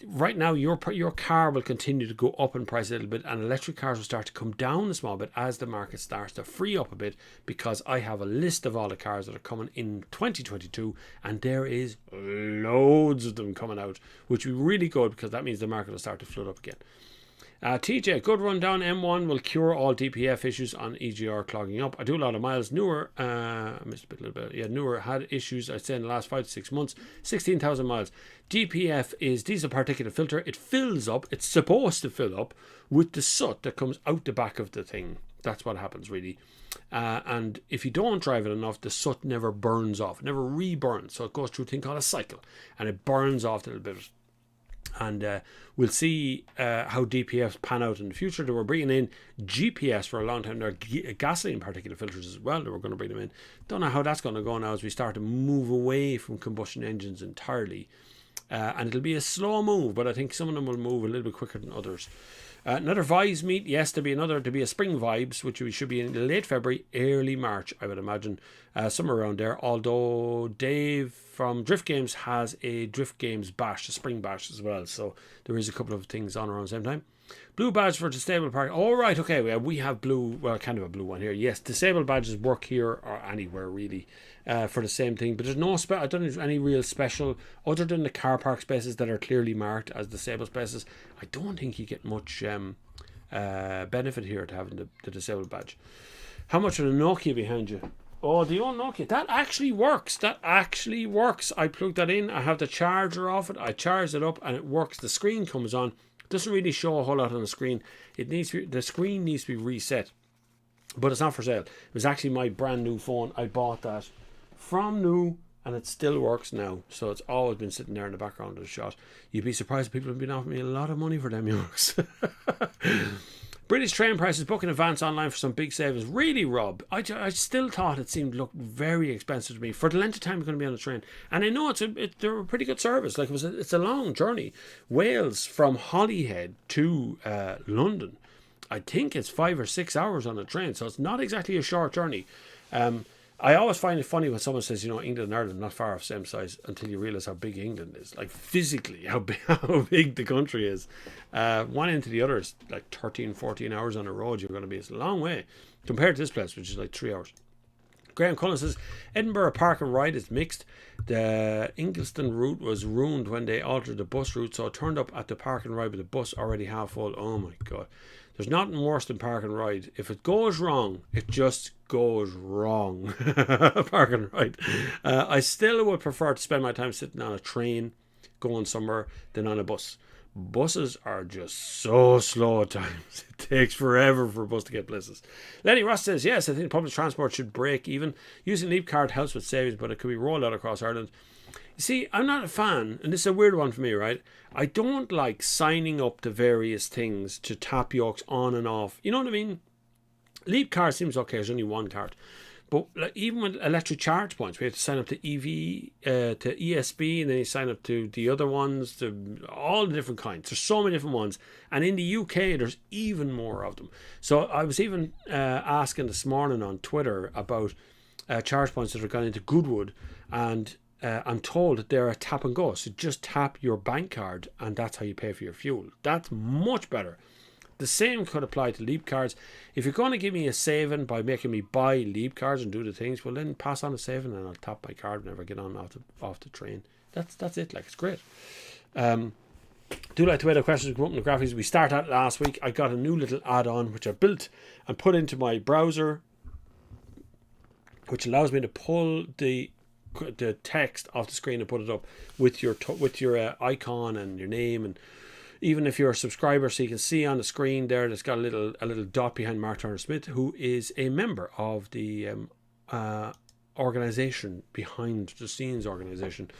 Right now, your car will continue to go up in price a little bit, and electric cars will start to come down a small bit as the market starts to free up a bit, because I have a list of all the cars that are coming in 2022, and there is loads of them coming out, which will be really good, because that means the market will start to flood up again. TJ, good rundown. M1 will cure all DPF issues on EGR clogging up. I do a lot of miles. Newer, I missed a little bit. Yeah, Newer had issues, I'd say, in the last 5 to 6 months. 16,000 miles. DPF is diesel particulate filter. It fills up. It's supposed to fill up with the soot that comes out the back of the thing. That's what happens, really. And if you don't drive it enough, the soot never burns off. It never reburns. So it goes through a thing called a cycle, and it burns off a little bit. And we'll see how DPFs pan out in the future. They were bringing in GPS for a long time. There are gasoline particulate filters as well. They were going to bring them in. Don't know how that's going to go now as we start to move away from combustion engines entirely. and it'll be a slow move, but I think some of them will move a little bit quicker than others. Another Vibes meet, yes, to be a spring Vibes, which we should be in late February, early March, I would imagine, somewhere around there. Although Dave from Drift Games has a Drift Games bash, a spring bash as well, so there is a couple of things on around the same time. Blue badge for disabled park. All right, okay, we have blue, well, kind of a blue one here. Yes, disabled badges work here or anywhere really for the same thing, but there's no I don't think there's any real special other than the car park spaces that are clearly marked as disabled spaces. I don't think you get much benefit here to having the disabled badge. How much of the Nokia behind you? Oh, the old Nokia. That actually works. I plug that in. I have the charger off it. I charge it up and it works. The screen comes on. It doesn't really show a whole lot on the screen. The screen needs to be reset. But it's not for sale. It was actually my brand new phone. I bought that from new and it still works now. So it's always been sitting there in the background of the shot. You'd be surprised people have been offering me a lot of money for them yokes. British train prices, book in advance online for some big savings. Really, Rob? I still thought it seemed to look very expensive to me for the length of time you're going to be on the train. And I know they're a pretty good service. Like it's a long journey. Wales from Holyhead to London. I think it's 5 or 6 hours on a train, so it's not exactly a short journey. I always find it funny when someone says, England and Ireland not far off same size until you realise how big England is. Like physically, how big the country is. One into the other is like 13, 14 hours on a road. You're going to be, it's a long way compared to this place, which is like 3 hours. Graham Cullen says, Edinburgh Park and Ride is mixed. The Ingleston route was ruined when they altered the bus route, so it turned up at the Park and Ride with the bus already half full. Oh my God. There's nothing worse than Park and Ride. If it goes wrong, it just goes wrong. Park and Ride. I still would prefer to spend my time sitting on a train going somewhere than on a bus. Buses are just so slow at times. It takes forever for a bus to get places. Lenny Ross says, yes, I think public transport should break even. Using Leap Card helps with savings, but it could be rolled out across Ireland. You see, I'm not a fan, and this is a weird one for me, right? I don't like signing up to various things to tap yokes on and off. You know what I mean? Leap Card seems okay, there's only one card. But even with electric charge points, we have to sign up to EV, to ESB, and then you sign up to the other ones, to all the different kinds. There's so many different ones. And in the UK, there's even more of them. So I was even asking this morning on Twitter about charge points that have gone into Goodwood, and I'm told that they're a tap and go. So just tap your bank card, and that's how you pay for your fuel. That's much better. The same could apply to Leap Cards. If you're going to give me a saving by making me buy Leap Cards and do the things, well then pass on a saving and I'll tap my card whenever I get on off the train. That's it. Like, it's great. Do like the way the questions come up in the graphics. We started out last week. I got a new little add-on which I built and put into my browser, which allows me to pull the text off the screen and put it up with your icon and your name, and even if you're a subscriber, so you can see on the screen there, there's got a little dot behind Mark Turner Smith, who is a member of the organisation behind the scenes organisation.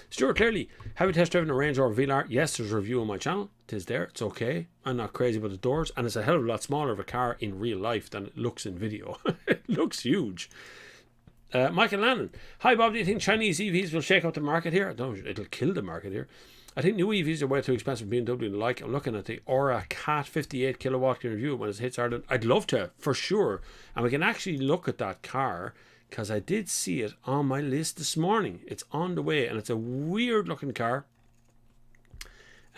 Stuart Clearly, have you test driven a Range Rover VLR? Yes, there's a review on my channel. It is there. It's okay. I'm not crazy about the doors, and it's a hell of a lot smaller of a car in real life than it looks in video. It looks huge. Michael Lannon, hi Bob, do you think Chinese EVs will shake up the market here? No, it'll kill the market here. I think new EVs are way too expensive for BMW and the like. I'm looking at the Aura Cat 58 kilowatt. Can review it when it hits Ireland. I'd love to, for sure. And we can actually look at that car, because I did see it on my list this morning. It's on the way, and it's a weird looking car.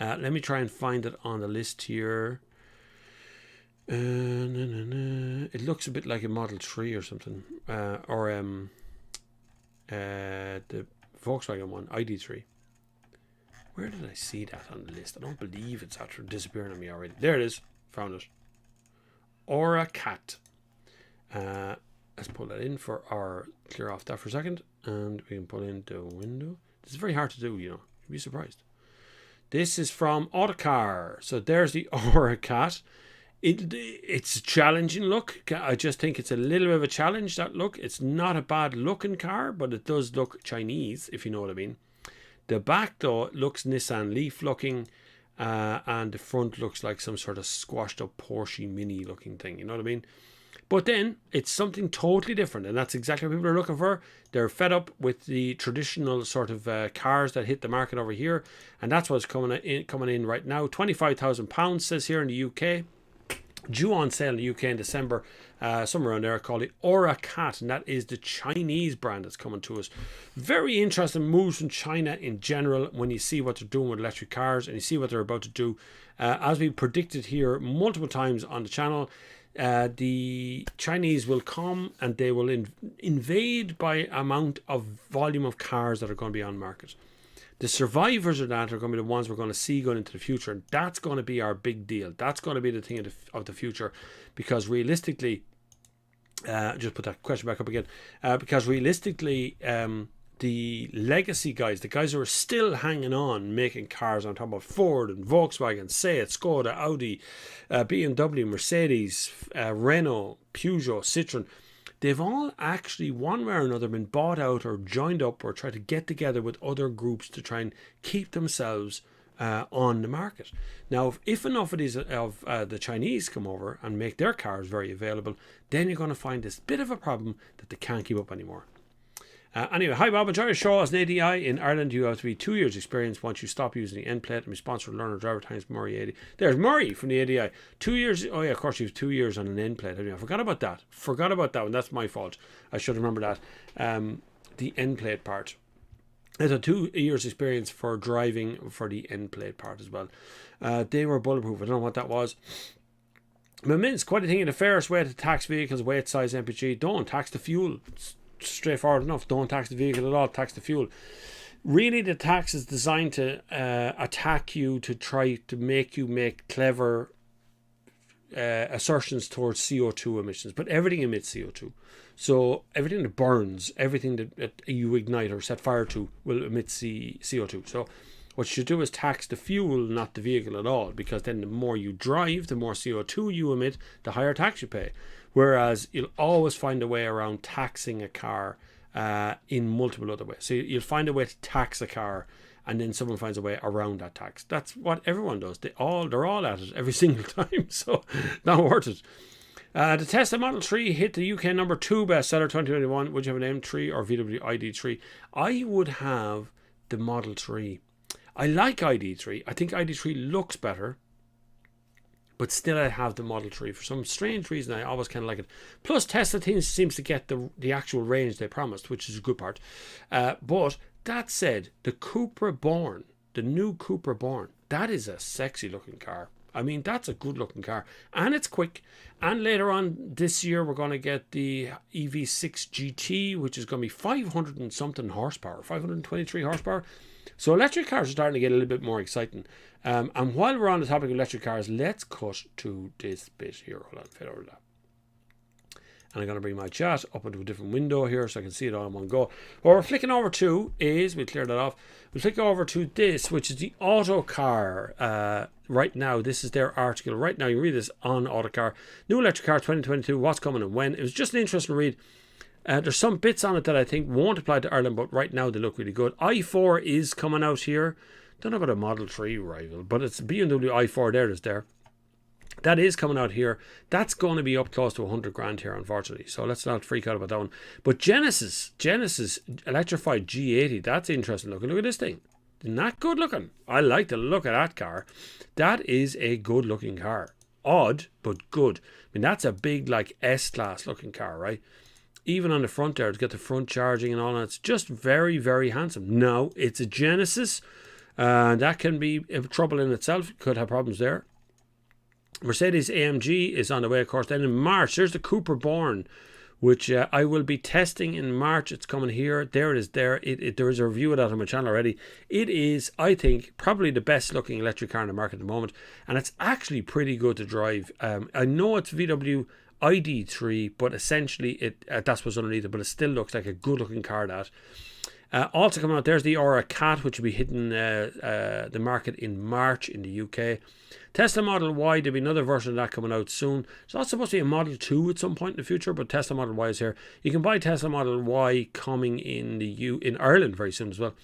Let me try and find it on the list here. It looks a bit like a Model 3 or something. Or the Volkswagen one, ID3. Where did I see that on the list? I don't believe it's after disappearing on me already. There it is. Found it. Aura Cat. Let's pull that in for our... Clear off that for a second. And we can pull in the window. This is very hard to do, You'd be surprised. This is from Autocar. So there's the Aura Cat. It's a challenging look. I just think it's a little bit of a challenge, that look. It's not a bad looking car, but it does look Chinese, if you know what I mean. The back, though, looks Nissan Leaf looking, and the front looks like some sort of squashed up Porsche Mini looking thing. You know what I mean? But then it's something totally different, and that's exactly what people are looking for. They're fed up with the traditional sort of cars that hit the market over here, and that's what's coming in right now. £25,000 says here in the UK. Due on sale in the UK in December, somewhere around there, called the Aura Cat, and that is the Chinese brand that's coming to us. Very interesting moves from China in general when you see what they're doing with electric cars and you see what they're about to do. As we predicted here multiple times on the channel, the Chinese will come and they will invade by amount of volume of cars that are going to be on market. The survivors of that are going to be the ones we're going to see going into the future, and that's going to be our big deal. That's going to be the thing of the future, because realistically, just put that question back up again, because realistically, the legacy guys, the guys who are still hanging on making cars, on top of Ford and Volkswagen, Seat, Skoda, Audi, BMW, Mercedes, Renault, Peugeot, Citroen, they've all actually, one way or another, been bought out or joined up or tried to get together with other groups to try and keep themselves on the market. Now, if enough of these the Chinese come over and make their cars very available, then you're going to find this bit of a problem that they can't keep up anymore. Anyway, hi Bob, enjoy your show. As an ADI in Ireland, you have to be 2 years experience once you stop using the end plate and be sponsored learner driver times Murray 80. There's Murray from the ADI. 2 years, oh yeah, of course you have 2 years on an end plate. I forgot about that. Forgot about that one. That's my fault. I should remember that. The end plate part. There's a 2 years experience for driving for the end plate part as well. They were bulletproof. I don't know what that was. But it's quite a thing. The fairest way to tax vehicles, weight, size, MPG. Don't tax the fuel. It's straightforward enough. Don't tax the vehicle at all, tax the fuel. Really, the tax is designed to attack you, to try to make you make clever assertions towards CO2 emissions, but everything emits CO2. So everything that burns, everything that you ignite or set fire to will emit CO2. So what you should do is tax the fuel, not the vehicle at all, because then the more you drive, the more CO2 you emit, the higher tax you pay. Whereas you'll always find a way around taxing a car in multiple other ways. So you'll find a way to tax a car, and then someone finds a way around that tax. That's what everyone does. They're all at it every single time. So not worth it. The Tesla Model 3 hit the UK number 2 bestseller 2021. Would you have an M3 or VW ID3? I would have the Model 3. I like ID3. I think ID3 looks better. But still I have the Model 3. For some strange reason, I always kind of like it. Plus, Tesla seems to get the actual range they promised, which is a good part. But that said, the Cupra Born, the new Cupra Born, that is a sexy looking car. I mean, that's a good looking car. And it's quick. And later on this year, we're going to get the EV6 GT, which is going to be 500 and something horsepower, 523 horsepower. So electric cars are starting to get a little bit more exciting. And while we're on the topic of electric cars, let's cut to this bit here. Hold on, fade over that. And I'm going to bring my chat up into a different window here so I can see it all in one go. What we're flicking over to is, we'll clear that off, we'll flick over to this, which is the Autocar. Right now, this is their article. Right now, you read this on Autocar. New electric car 2022, what's coming and when. It was just an interesting read. There's some bits on it that I think won't apply to Ireland, but right now they look really good. i4 is coming out here. Don't know about a Model 3 rival, but it's BMW i4 there is there. That is coming out here. That's going to be up close to 100 grand here, unfortunately. So let's not freak out about that one. But Genesis electrified G80, that's interesting looking. Look at this thing. Not good looking. I like the look of that car. That is a good looking car. Odd, but good. I mean, that's a big, like, S-Class looking car, right? Even on the front there, to get the front charging and all that. It's just very, very handsome. Now, it's a Genesis. That can be trouble in itself. Could have problems there. Mercedes AMG is on the way, of course. Then in March, there's the Cupra Born, which I will be testing in March. It's coming here. There it is there. There is a review of that on my channel already. It is, I think, probably the best looking electric car in the market at the moment. And it's actually pretty good to drive. I know it's VW ID3, but essentially that's what's underneath it. But it still looks like a good looking car, that. Also coming out, there's the Aura Cat, which will be hitting the market in March in the UK. Tesla Model Y, there'll be another version of that coming out soon. It's also supposed to be a Model 2 at some point in the future, but Tesla Model Y is here. You can buy Tesla Model Y coming in Ireland very soon as well.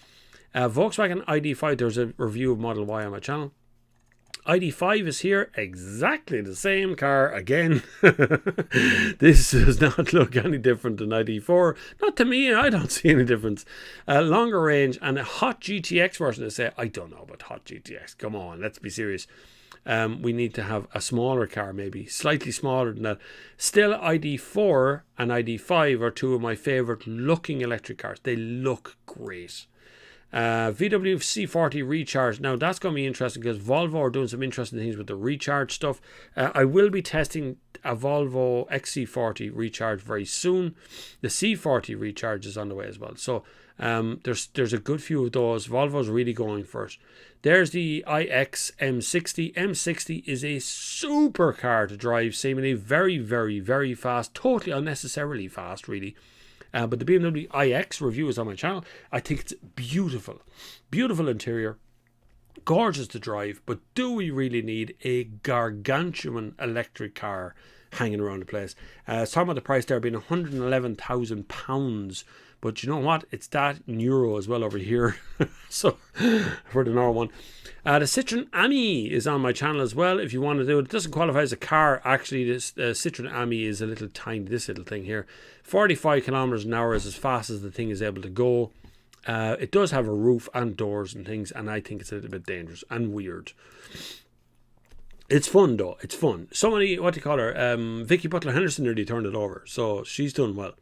Volkswagen ID5, there's a review of Model Y on my channel. ID5 is here, exactly the same car again. This does not look any different than ID4. Not to me, I don't see any difference. Longer range and a hot GTX version. They say, I don't know about hot GTX. Come on, let's be serious. We need to have a smaller car, maybe slightly smaller than that. Still, ID4 and ID5 are two of my favourite looking electric cars. They look great. VW C40 recharge. Now that's going to be interesting because Volvo are doing some interesting things with the recharge stuff. I will be testing a Volvo XC40 recharge very soon. The C40 recharge is on the way as well. So there's a good few of those. Volvo's really going first. There's the iX M60. M60 is a super car to drive, seemingly very, very, very fast. Totally unnecessarily fast, really. But the BMW iX review is on my channel. I think it's beautiful. Beautiful interior. Gorgeous to drive. But do we really need a gargantuan electric car hanging around the place? Talking about the price there being £111,000. But you know what? It's that in euro as well over here. So, for the normal one. The Citroen Ami is on my channel as well. If you want to do it, it doesn't qualify as a car. Actually, this Citroen Ami is a little tiny, this little thing here. 45 kilometers an hour is as fast as the thing is able to go. It does have a roof and doors and things, and I think it's a little bit dangerous and weird. It's fun though. It's fun. Somebody, what do you call her? Vicky Butler Henderson nearly turned it over, so she's done well.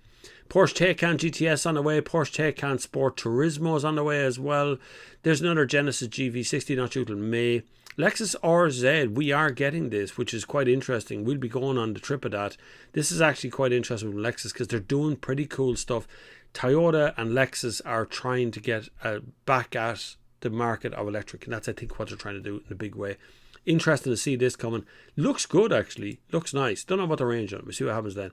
Porsche Taycan GTS on the way. Porsche Taycan Sport Turismo is on the way as well. There's another Genesis GV60 not due till May. Lexus RZ, we are getting this, which is quite interesting. We'll be going on the trip of that. This is actually quite interesting with Lexus because they're doing pretty cool stuff. Toyota and Lexus are trying to get back at the market of electric, and that's, I think, what they're trying to do in a big way. Interesting to see this coming. Looks good, actually. Looks nice. Don't know about the range on it. We'll see what happens then.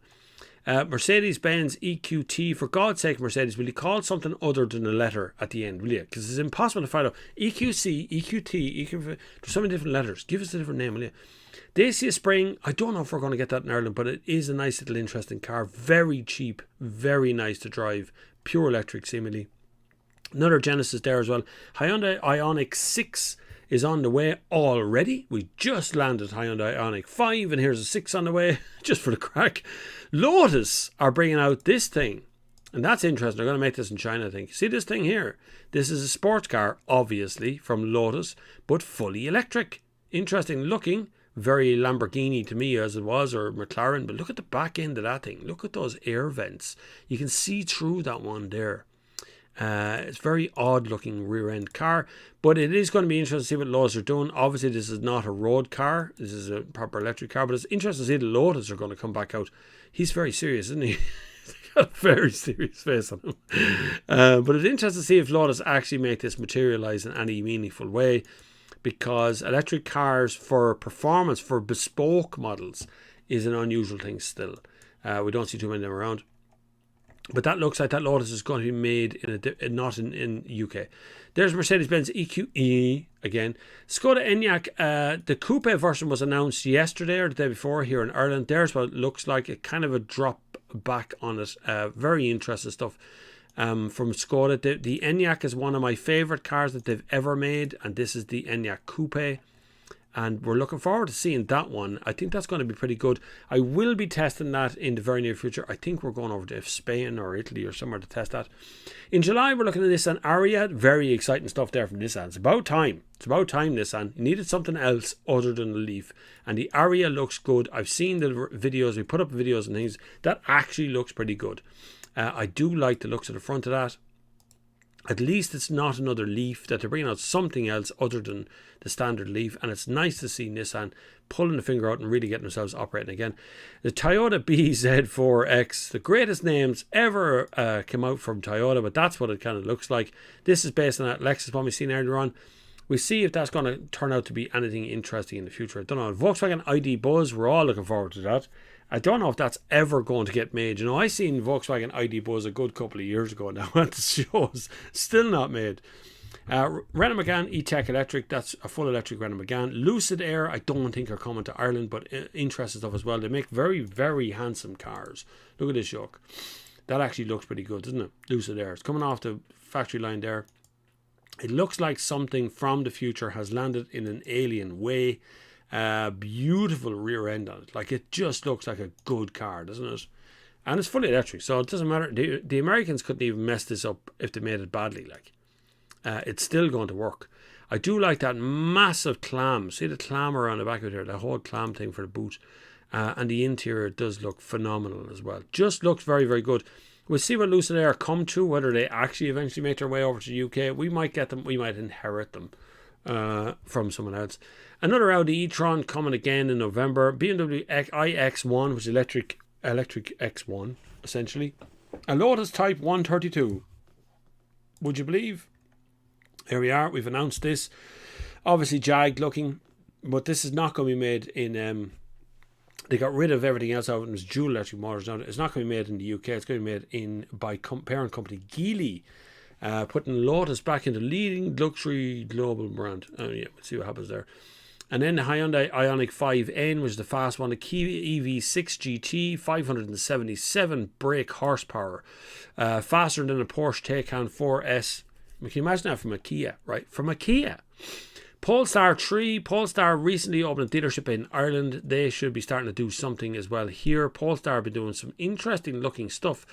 Mercedes-Benz EQT. For God's sake, Mercedes, will you call something other than a letter at the end, will you? Because it's impossible to find out. EQC, EQT, there's so many different letters. Give us a different name, will you? Dacia Spring, I don't know if we're going to get that in Ireland, but it is a nice little interesting car. Very cheap, very nice to drive. Pure electric, seemingly. Another Genesis there as well. Hyundai Ioniq 6 is on the way already. We just landed Hyundai Ioniq 5 and here's a 6 on the way, just for the crack. Lotus are bringing out this thing, and that's interesting. They're going to make this in China, I think. See this thing here? This is a sports car, obviously, from Lotus, but fully electric. Interesting looking. Very Lamborghini to me as it was, or McLaren, but look at the back end of that thing. Look at those air vents. You can see through that one there. It's very odd looking rear end car, but it is going to be interesting to see what Lotus are doing. Obviously this is not a road car, this is a proper electric car, but it's interesting to see the Lotus are going to come back out. He's very serious, isn't he? He's got a very serious face on him. But it's interesting to see if Lotus actually make this materialize in any meaningful way, because electric cars for performance, for bespoke models, is an unusual thing still. We don't see too many of them around. But that looks like that Lotus is going to be made in not in UK. There's Mercedes-Benz EQE again. Skoda Enyaq, the coupe version was announced yesterday or the day before here in Ireland. There's what it looks like, a kind of a drop back on it. Very interesting stuff from Skoda. The Enyaq is one of my favourite cars that they've ever made, and this is the Enyaq coupe. And we're looking forward to seeing that one. I think that's going to be pretty good. I will be testing that in the very near future. I think we're going over to Spain or Italy or somewhere to test that. In July, we're looking at Nissan Ariya. Very exciting stuff there from Nissan. It's about time. It's about time, Nissan. You needed something else other than the Leaf. And the Ariya looks good. I've seen the videos. We put up videos and things. That actually looks pretty good. I do like the looks of the front of that. At least it's not another Leaf, that they're bringing out something else other than the standard Leaf. And it's nice to see Nissan pulling the finger out and really getting themselves operating again. The Toyota BZ4X, the greatest names ever came out from Toyota, but that's what it kind of looks like. This is based on that Lexus one we seen earlier on. We see if that's going to turn out to be anything interesting in the future. I don't know. Volkswagen ID Buzz, we're all looking forward to that. I don't know if that's ever going to get made. You know, I seen Volkswagen ID Buzz a good couple of years ago now at the shows. Still not made. Renault Megane E-Tech Electric, that's a full electric Renault Megane. Lucid Air, I don't think are coming to Ireland, but interesting stuff as well. They make very, very handsome cars. Look at this yoke. That actually looks pretty good, doesn't it? Lucid Air. It's coming off the factory line there. It looks like something from the future has landed in an alien way. Beautiful rear end on it. Like, it just looks like a good car, doesn't it? And it's fully electric, so it doesn't matter. The Americans couldn't even mess this up if they made it badly. Like, it's still going to work. I do like that massive clam. See the clam around the back of it here, the whole clam thing for the boot. And the interior does look phenomenal as well. Just looks very, very good. We'll see what Lucid Air come to, whether they actually eventually make their way over to the UK. We might get them, we might inherit them from someone else. Another Audi e-tron coming again in November. BMW iX1, which is electric X1, essentially. A Lotus Type 132. Would you believe? Here we are. We've announced this. Obviously jagged looking, but this is not going to be made in... they got rid of everything else out. It was dual electric motors. Now, it's not going to be made in the UK. It's going to be made by parent company Geely, putting Lotus back into leading luxury global brand. Yeah, we'll see what happens there. And then the Hyundai Ioniq 5N, which is the fast one, the Kia EV6 GT, 577 brake horsepower, faster than a Porsche Taycan 4S. Can you imagine that from a Kia, right? From a Kia. Polestar 3. Polestar recently opened a dealership in Ireland. They should be starting to do something as well here. Polestar have been doing some interesting looking stuff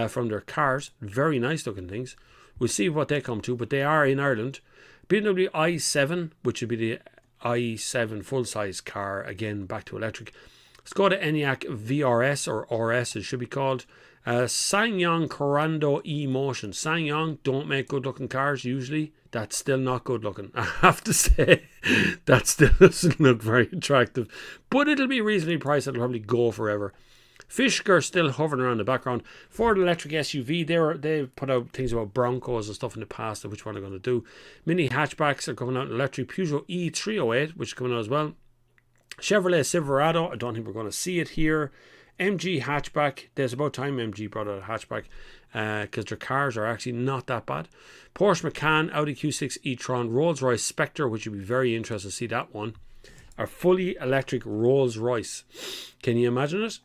from their cars. Very nice looking things. We'll see what they come to, but they are in Ireland. BMW i7, which would be the i7 full-size car, again back to electric. Skoda Enyaq VRS, or RS it should be called. SsangYong Corando E-Motion. SsangYong don't make good looking cars usually. That's still not good looking, I have to say. That still doesn't look very attractive, but it'll be reasonably priced. It'll probably go forever. Fisker still hovering around the background. Ford electric SUV, they put out things about Broncos and stuff in the past of which one they're going to do. Mini hatchbacks are coming out electric. Peugeot E308, which is coming out as well. Chevrolet Silverado, I don't think we're going to see it here. MG hatchback, there's about time MG brought out a hatchback because their cars are actually not that bad. Porsche Macan, Audi Q6 e-tron, Rolls-Royce Spectre, which would be very interesting to see that one. A fully electric Rolls-Royce. Can you imagine it?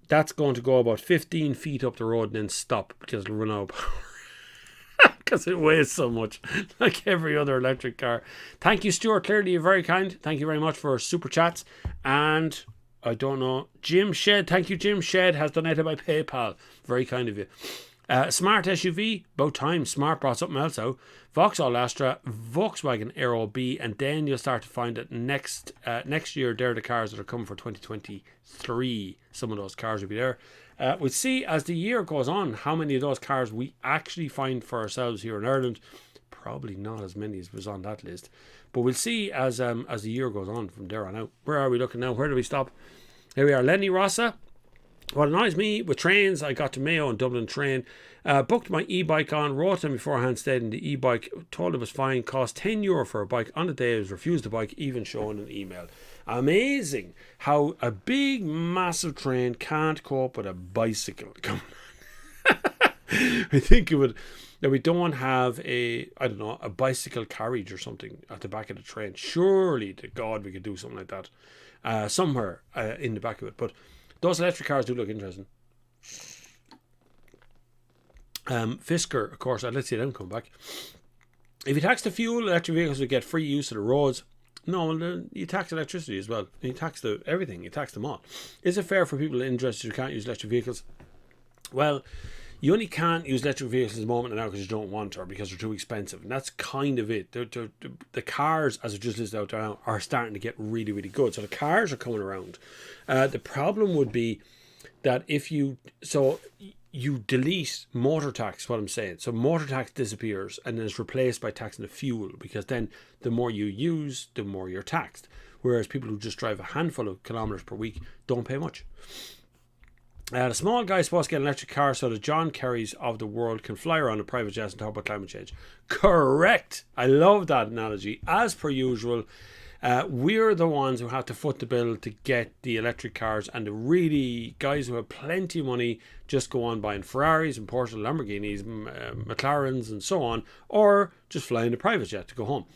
That's going to go about 15 feet up the road and then stop because it'll run out of power. Because it weighs so much, like every other electric car. Thank you, Stuart. Clearly, you're very kind. Thank you very much for super chats. And I don't know, Jim Shed. Thank you, Jim Shed has donated by PayPal. Very kind of you. Smart SUV, about time. Smart brought something else out. Vauxhall Astra, Volkswagen Aero B, and then you'll start to find that next year they're the cars that are coming for 2023. Some of those cars will be there. We'll see as the year goes on how many of those cars we actually find for ourselves here in Ireland. Probably not as many as was on that list, but we'll see as the year goes on from there on out. Where are we looking now? Where do we stop? Here we are. Lenny Rossa. What annoys me with trains, I got to Mayo and Dublin train, booked my e-bike on, wrote them beforehand, stayed in the e-bike, told it was fine, cost €10 for a bike. On the day I was refused the bike, even showing an email. Amazing how a big massive train can't cope with a bicycle. Come on. I think it would, that we don't have a bicycle carriage or something at the back of the train. Surely to God we could do something like that somewhere in the back of it. But those electric cars do look interesting. Fisker, of course, let's see them come back. If you tax the fuel, electric vehicles will get free use of the roads. No, well, you tax electricity as well. You tax everything. You tax them all. Is it fair for people interested who can't use electric vehicles? Well, you only can't use electric vehicles at the moment now because you don't want to, or because they're too expensive. And that's kind of it. The cars, as I just listed out there now, are starting to get really, really good. So the cars are coming around. The problem would be that if you delete motor tax, what I'm saying. So motor tax disappears and then is replaced by taxing the fuel, because then the more you use, the more you're taxed. Whereas people who just drive a handful of kilometres per week don't pay much. The small guy is supposed to get an electric car so the John Kerrys of the world can fly around in private jets and talk about climate change. Correct. I love that analogy. As per usual, we're the ones who have to foot the bill to get the electric cars, and the really guys who have plenty of money just go on buying Ferraris and Porsche, Lamborghinis, McLarens and so on, or just fly in a private jet to go home.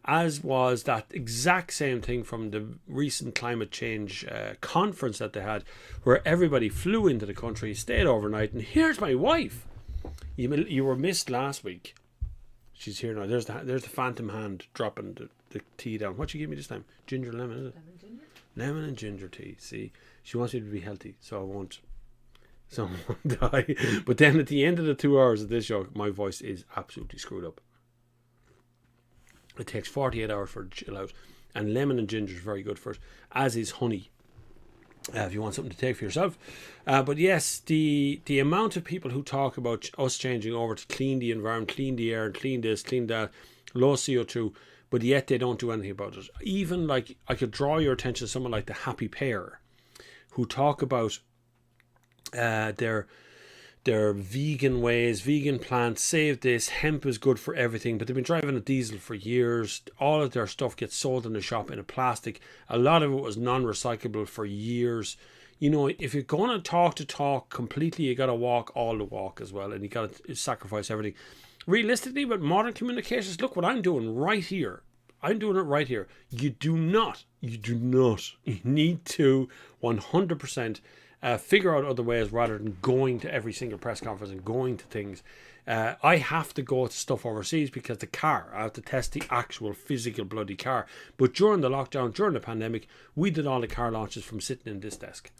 As was that exact same thing from the recent climate change conference that they had, where everybody flew into the country, stayed overnight, and here's my wife. You were missed last week. She's here now. There's the phantom hand dropping the tea down. What you give me this time? Ginger lemon, is it? Lemon ginger. Lemon and ginger tea. See, she wants me to be healthy, so I won't die. But then at the end of the 2 hours of this show, my voice is absolutely screwed up. It takes 48 hours for it to chill out. And lemon and ginger is very good for it, as is honey, if you want something to take for yourself. But yes, the amount of people who talk about us changing over to clean the environment, clean the air, clean this, clean that, low CO2, but yet they don't do anything about it. Even like, I could draw your attention to someone like the Happy Pear, who talk about their vegan ways, vegan plants, save this, hemp is good for everything, but they've been driving a diesel for years. All of their stuff gets sold in the shop in a plastic. A lot of it was non-recyclable for years. You know, if you're going to talk completely, you got to walk all the walk as well, and you got to sacrifice everything. Realistically, with modern communications, look what I'm doing right here. I'm doing it right here. You need to 100% figure out other ways rather than going to every single press conference and going to things. I have to go to stuff overseas because I have to test the actual physical bloody car. But during the lockdown, during the pandemic, we did all the car launches from sitting in this desk.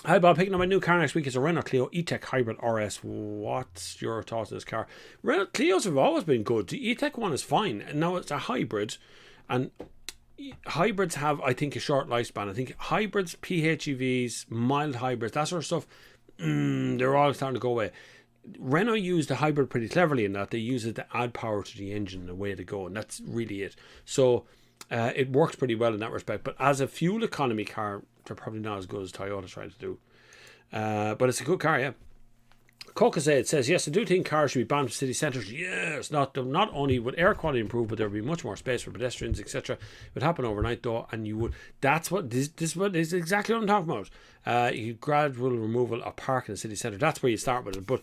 Hi Bob, picking up my new car next week is a Renault Clio E-Tech Hybrid RS. What's your thoughts on this car? Renault Clios have always been good. The E-Tech one is fine. And now it's a hybrid, and hybrids have, I think, a short lifespan. I think hybrids, PHEVs, mild hybrids, that sort of stuff, they're all starting to go away. Renault used the hybrid pretty cleverly in that they use it to add power to the engine, the way to go, and that's really it. So it works pretty well in that respect. But as a fuel economy car, they're probably not as good as Toyota's trying to do. But it's a good car, yeah. Caucasade says, yes, I do think cars should be banned from city centres. Yes, not only would air quality improve, but there would be much more space for pedestrians, etc. It would happen overnight, though, and you would. That's what this is exactly what I'm talking about. Gradual removal of parking in the city centre. That's where you start with it, but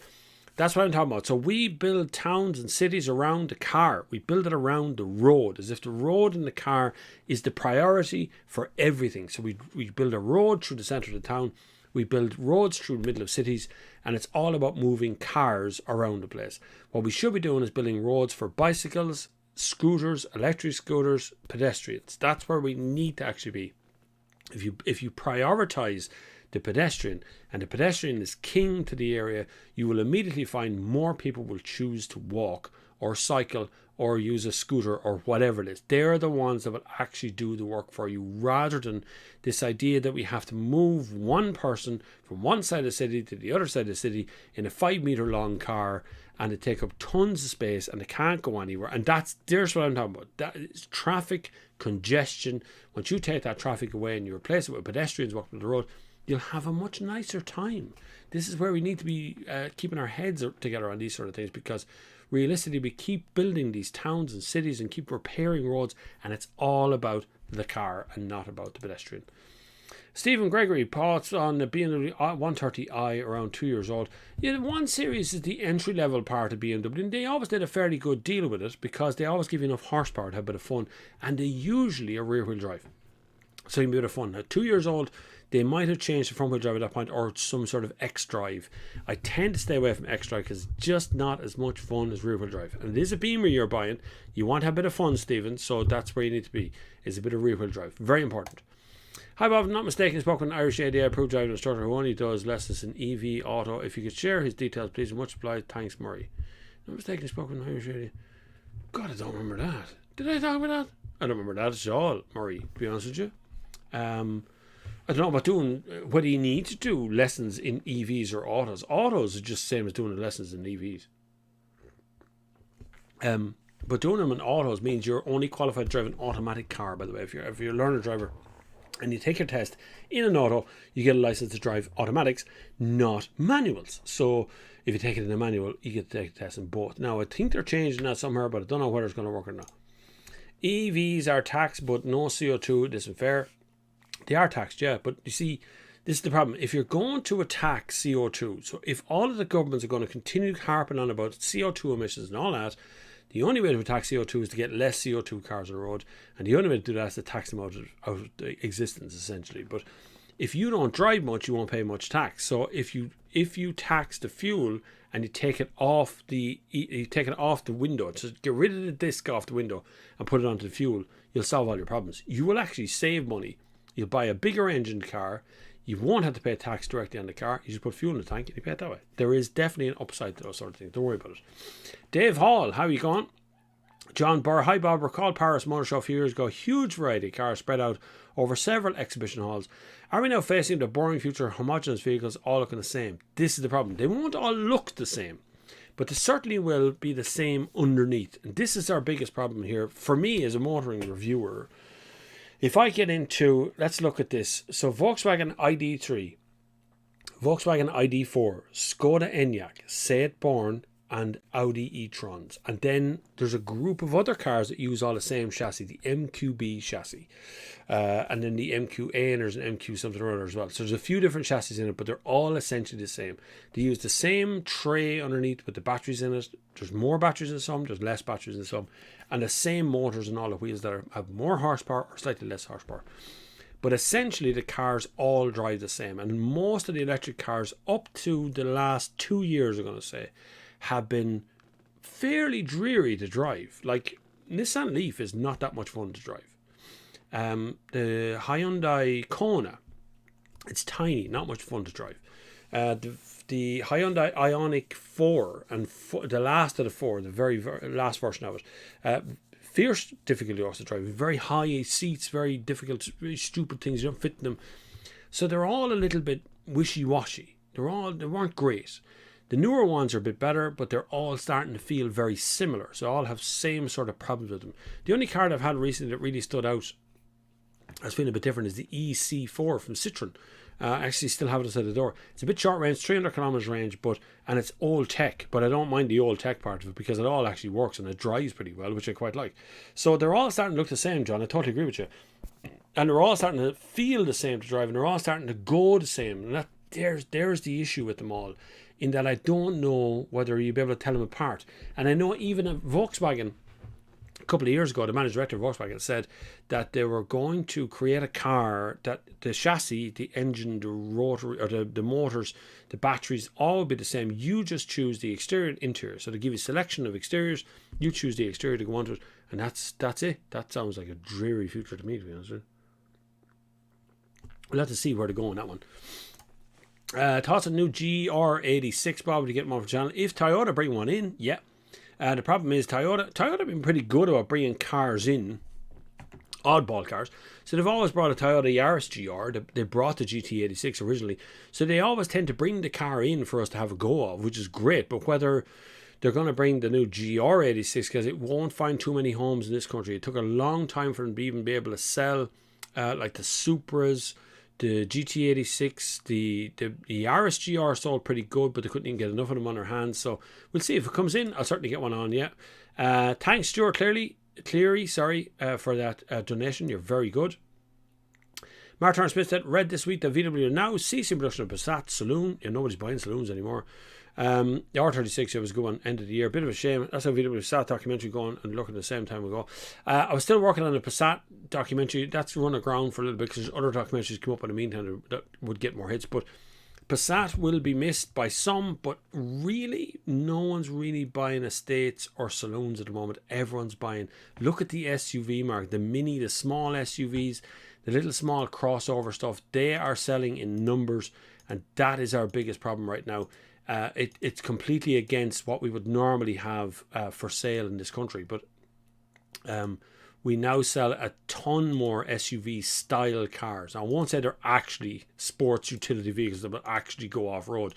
that's what I'm talking about. So we build towns and cities around the car. We build it around the road, as if the road and the car is the priority for everything. So we build a road through the centre of the town. We build roads through the middle of cities, and it's all about moving cars around the place. What we should be doing is building roads for bicycles, scooters, electric scooters, pedestrians. That's where we need to actually be. If you prioritise the pedestrian, and the pedestrian is king to the area, you will immediately find more people will choose to walk or cycle or use a scooter or whatever it is. They're the ones that will actually do the work for you, rather than this idea that we have to move one person from one side of the city to the other side of the city in a 5 metre long car, and it take up tons of space and it can't go anywhere. And there's what I'm talking about. That is traffic congestion. Once you take that traffic away and you replace it with pedestrians walking the road, you'll have a much nicer time. This is where we need to be keeping our heads together on these sort of things, because realistically we keep building these towns and cities and keep repairing roads, and it's all about the car and not about the pedestrian. Stephen Gregory, thoughts on the BMW 130i, around 2 years old. Yeah, the 1 Series is the entry level part of BMW, and they always did a fairly good deal with it because they always give you enough horsepower to have a bit of fun, and they usually are rear wheel drive, so you can be a bit of fun. Now, 2 years old, they might have changed the front wheel drive at that point, or some sort of X-Drive. I tend to stay away from X-Drive because it's just not as much fun as rear wheel drive. And it is a Beamer you're buying. You want to have a bit of fun, Stephen, so that's where you need to be, is a bit of rear wheel drive. Very important. Hi Bob, not mistaken, spoke with an Irish ADI approved driving instructor who only does lessons in EV auto. If you could share his details, please. Much obliged. Thanks, Murray. Not mistaken, spoke with an Irish ADI. God, I don't remember that. Did I talk about that? I don't remember that at all, Murray, to be honest with you. I don't know about doing, whether you need to do lessons in EVs or autos. Autos are just the same as doing the lessons in EVs. But doing them in autos means you're only qualified to drive an automatic car, by the way. If you're a learner driver and you take your test in an auto, you get a license to drive automatics, not manuals. So if you take it in a manual, you get to take the test in both. Now, I think they're changing that somewhere, but I don't know whether it's going to work or not. EVs are taxed, but no CO2. This is fair. They are taxed, yeah, but you see, this is the problem. If you're going to attack CO2, so if all of the governments are going to continue harping on about CO2 emissions and all that, the only way to attack CO2 is to get less CO2 cars on the road, and the only way to do that is to tax them out of existence, essentially. But if you don't drive much, you won't pay much tax. So if you tax the fuel and you take it off the window, so get rid of the disc off the window and put it onto the fuel, you'll solve all your problems. You will actually save money. You'll buy a bigger engined car. You won't have to pay tax directly on the car. You just put fuel in the tank and you pay it that way. There is definitely an upside to those sort of things. Don't worry about it. Dave Hall, how are you going? John Burr, hi Bob, recall Paris Motor Show a few years ago, huge variety of cars spread out over several exhibition halls. Are we now facing the boring future of homogeneous vehicles all looking the same? This is the problem. They won't all look the same, but they certainly will be the same underneath. And this is our biggest problem here. For me as a motoring reviewer, if I get into, let's look at this. So Volkswagen ID3, Volkswagen ID4, Skoda Enyaq, Seat Born, and Audi e-trons. And then there's a group of other cars that use all the same chassis, the MQB chassis. And then the MQA, and there's an MQ something or other as well. So there's a few different chassis in it, but they're all essentially the same. They use the same tray underneath with the batteries in it. There's more batteries in some, there's less batteries in some. And the same motors and all the wheels that have more horsepower or slightly less horsepower. But essentially the cars all drive the same. And most of the electric cars up to the last 2 years, I'm going to say, have been fairly dreary to drive. Like Nissan Leaf is not that much fun to drive. The Hyundai Kona, it's tiny, not much fun to drive. The Hyundai Ioniq 4 and the last of the 4, the very last version of it, fierce difficulty also to drive. Very high seats, very difficult, very stupid things. You don't fit in them. So they're all a little bit wishy-washy. They weren't great. The newer ones are a bit better, but they're all starting to feel very similar. So all have same sort of problems with them. The only car that I've had recently that really stood out as feeling a bit different is the EC4 from Citroen. I actually still have it outside the door. It's a bit short range, 300 kilometers range, and it's old tech, but I don't mind the old tech part of it because it all actually works and it drives pretty well, which I quite like. So they're all starting to look the same, John. I totally agree with you. And they're all starting to feel the same to drive, and they're all starting to go the same. And there's the issue with them all, in that I don't know whether you'll be able to tell them apart. And I know even a Volkswagen, a couple of years ago, the managing director of Volkswagen said that they were going to create a car that the chassis, the engine, the rotary, or the motors, the batteries, all will be the same. You just choose the exterior and interior. So they give you a selection of exteriors. You choose the exterior to go onto it, and that's it. That sounds like a dreary future to me, to be honest with you. We'll have to see where to go on that one. Thoughts on new GR86, Bob, to get them off the channel. If Toyota bring one in, yeah. The problem is Toyota have been pretty good about bringing cars in, oddball cars. So they've always brought a Toyota Yaris GR. They brought the GT86 originally. So they always tend to bring the car in for us to have a go of, which is great. But whether they're going to bring the new GR86, because it won't find too many homes in this country. It took a long time for them to even be able to sell like the Supras, the GT86, the Yaris GR sold pretty good, but they couldn't even get enough of them on their hands. So we'll see if it comes in. I'll certainly get one on, yeah. Thanks, Stuart Cleary, for that donation. You're very good. Martin Smith said, read this week that VW are now ceasing production of Passat Saloon. Yeah, nobody's buying saloons anymore. The R36, it was a good one, end of the year. Bit of a shame. That's how VW Passat documentary going and looking at the same time ago. I was still working on a Passat documentary. That's run aground for a little bit because other documentaries come up in the meantime that would get more hits. But Passat will be missed by some, but really, no one's really buying estates or saloons at the moment. Everyone's buying. Look at the SUV market, the mini, the small SUVs, the little small crossover stuff. They are selling in numbers, and that is our biggest problem right now. It's completely against what we would normally have for sale in this country, but we now sell a ton more SUV style cars. I won't say they're actually sports utility vehicles that will actually go off-road,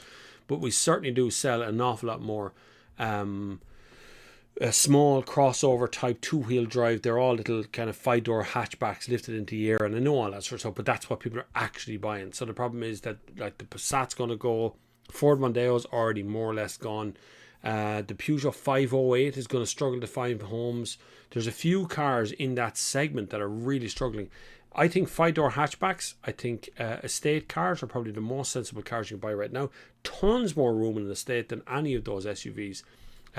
but we certainly do sell an awful lot more a small crossover type 2-wheel drive. They're all little kind of 5-door hatchbacks lifted into the air, and I know all that sort of stuff, but that's what people are actually buying. So the problem is that like the Passat's going to go, Ford Mondeo's already more or less gone. The Peugeot 508 is going to struggle to find homes. There's a few cars in that segment that are really struggling. I think 5-door hatchbacks, I think estate cars are probably the most sensible cars you can buy right now. Tons more room in an estate than any of those SUVs.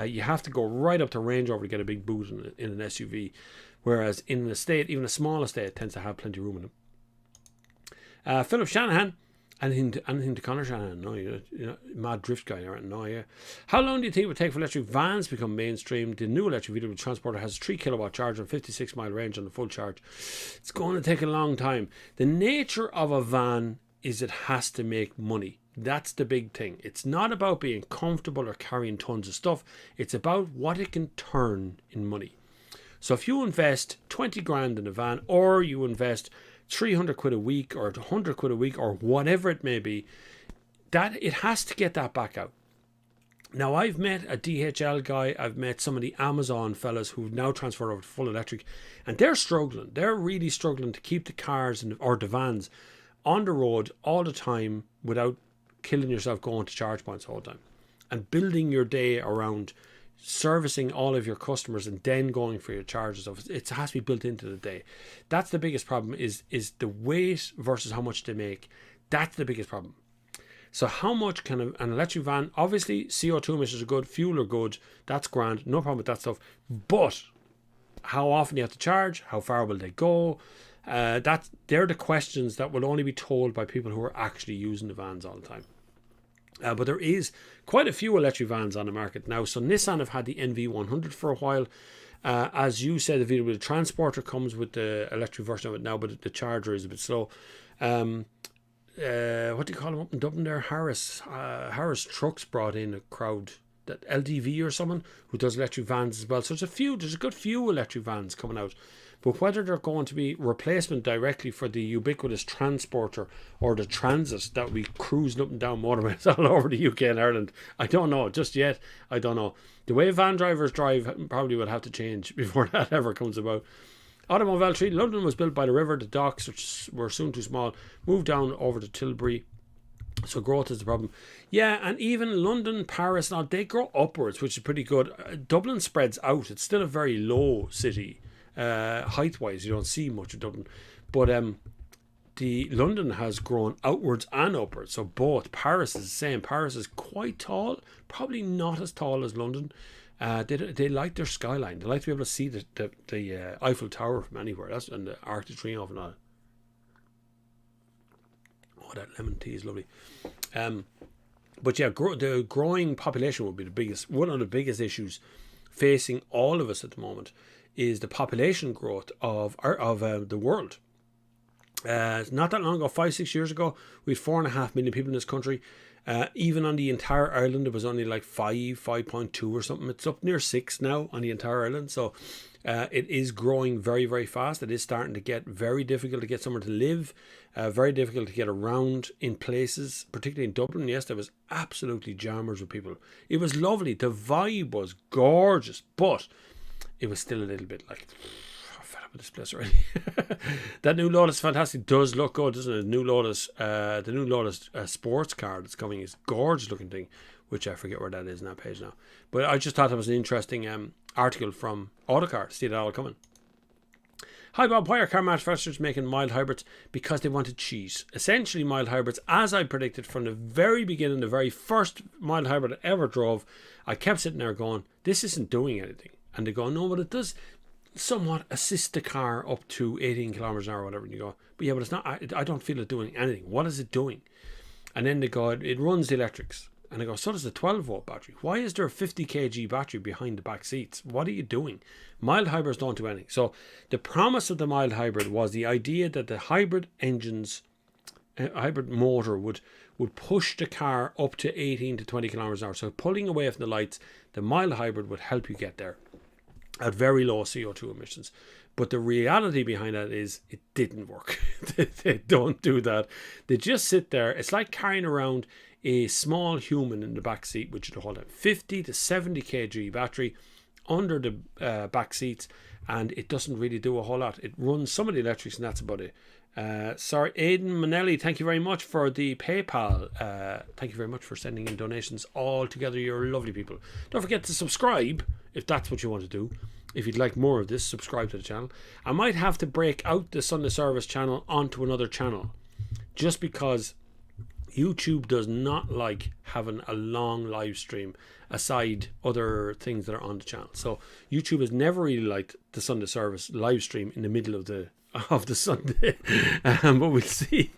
You have to go right up to Range Rover to get a big boot in an SUV. Whereas in an estate, even a small estate, tends to have plenty of room in them. Philip Shanahan. Anything to Connor Shanahan? No, you know, mad drift guy. No, yeah. How long do you think it would take for electric vans to become mainstream? The new electric vehicle transporter has a 3 kilowatt charger and 56 mile range on the full charge. It's going to take a long time. The nature of a van is it has to make money. That's the big thing. It's not about being comfortable or carrying tons of stuff. It's about what it can turn in money. So if you invest 20 grand in a van, or you invest 300 quid a week or 100 quid a week or whatever it may be, that it has to get that back out. Now, I've met a DHL guy, I've met some of the Amazon fellas who've now transferred over to full electric, and they're struggling. They're really struggling to keep the cars or the vans on the road all the time without killing yourself going to charge points all the time, and building your day around servicing all of your customers and then going for your charges. It has to be built into the day. That's the biggest problem, is the weight versus how much they make. That's the biggest problem. So how much can an electric van, obviously CO2 emissions are good, fuel are good, that's grand, no problem with that stuff, but how often you have to charge, how far will they go, they're the questions that will only be told by people who are actually using the vans all the time. But there is quite a few electric vans on the market now. So Nissan have had the NV100 for a while. As you said, the VW Transporter comes with the electric version of it now, but the charger is a bit slow. What do you call them up in Dublin there? Harris Trucks brought in a crowd, that LDV or someone, who does electric vans as well. So there's a good few electric vans coming out. But whether they're going to be replacement directly for the ubiquitous Transporter or the Transit that will be cruising up and down motorways all over the UK and Ireland, I don't know. Just yet, I don't know. The way van drivers drive probably will have to change before that ever comes about. Automobile 3, London was built by the river. The docks, which were soon too small, moved down over to Tilbury. So growth is the problem. Yeah, and even London, Paris, now they grow upwards, which is pretty good. Dublin spreads out. It's still a very low city. Height-wise, you don't see much of Dublin. But the London has grown outwards and upwards. So both. Paris is the same. Paris is quite tall. Probably not as tall as London. They like their skyline. They like to be able to see the Eiffel Tower from anywhere. That's, and the Arc de Triomphe and all. Oh, that lemon tea is lovely. But yeah, the growing population will be one of the biggest issues facing all of us at the moment, is the population growth of the world. Not that long ago, 5-6 years ago, we had 4.5 million people in this country. Even on the entire island, it was only like 5.2 or something. It's up near 6 now on the entire island. So it is growing very, very fast. It is starting to get very difficult to get somewhere to live, very difficult to get around in places, particularly in Dublin. Yes, there was absolutely jammers with people. It was lovely. The vibe was gorgeous, but it was still a little bit like, I'm fed up with this place already. That new Lotus Fantastic does look good, doesn't it? The new Lotus sports car that's coming is a gorgeous looking thing, which I forget where that is on that page now. But I just thought it was an interesting article from Autocar to see that all coming. Hi Bob, why are car manufacturers making mild hybrids? Because they want to cheat. Essentially, mild hybrids, as I predicted from the very beginning, the very first mild hybrid I ever drove, I kept sitting there going, this isn't doing anything. And they go, no, but it does somewhat assist the car up to 18 kilometers an hour or whatever. And you go, but yeah, but it's not, I don't feel it doing anything. What is it doing? And then they go, it runs the electrics. And I go, so does the 12 volt battery. Why is there a 50 kg battery behind the back seats? What are you doing? Mild hybrids don't do anything. So the promise of the mild hybrid was the idea that the hybrid engines, hybrid motor would push the car up to 18 to 20 kilometers an hour. So pulling away from the lights, the mild hybrid would help you get there at very low CO2 emissions. But the reality behind that is it didn't work. They don't do that. They just sit there. It's like carrying around a small human in the back seat, which would hold a 50 to 70 kg battery under the back seats, and it doesn't really do a whole lot. It runs some of the electrics, and that's about it. Sorry, Aidan Manelli, thank you very much for the PayPal. Thank you very much for sending in donations all together. You're lovely people. Don't forget to subscribe if that's what you want to do. If you'd like more of this, subscribe to the channel. I might have to break out the Sunday Service channel onto another channel, just because YouTube does not like having a long live stream aside other things that are on the channel. So YouTube has never really liked the Sunday Service live stream in the middle of the of the Sunday. But we'll see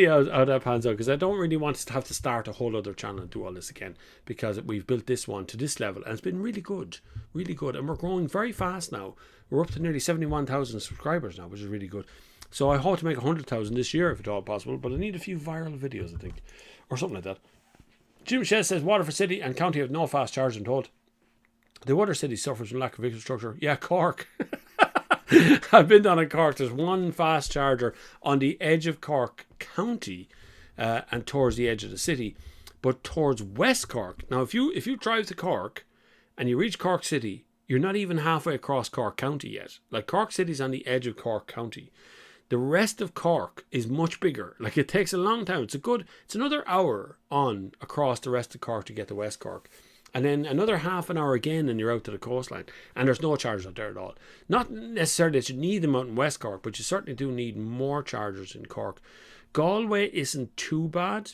how that pans out, because I don't really want to have to start a whole other channel and do all this again, because we've built this one to this level and it's been really good, and we're growing very fast now. We're up to nearly 71,000 subscribers now, which is really good. So I hope to make 100,000 this year if at all possible, but I need a few viral videos, I think, or something like that. Jim Shez says Waterford City and County have no fast charge, I'm told. The other city suffers from lack of infrastructure. Yeah, Cork. I've been down in Cork. There's one fast charger on the edge of Cork County and towards the edge of the city, but towards West Cork. Now, if you drive to Cork and you reach Cork City, you're not even halfway across Cork County yet. Like, Cork City's on the edge of Cork County. The rest of Cork is much bigger. Like, it takes a long time. It's another hour on across the rest of Cork to get to West Cork. And then another half an hour again and you're out to the coastline. And there's no chargers out there at all. Not necessarily that you need them out in West Cork, but you certainly do need more chargers in Cork. Galway isn't too bad.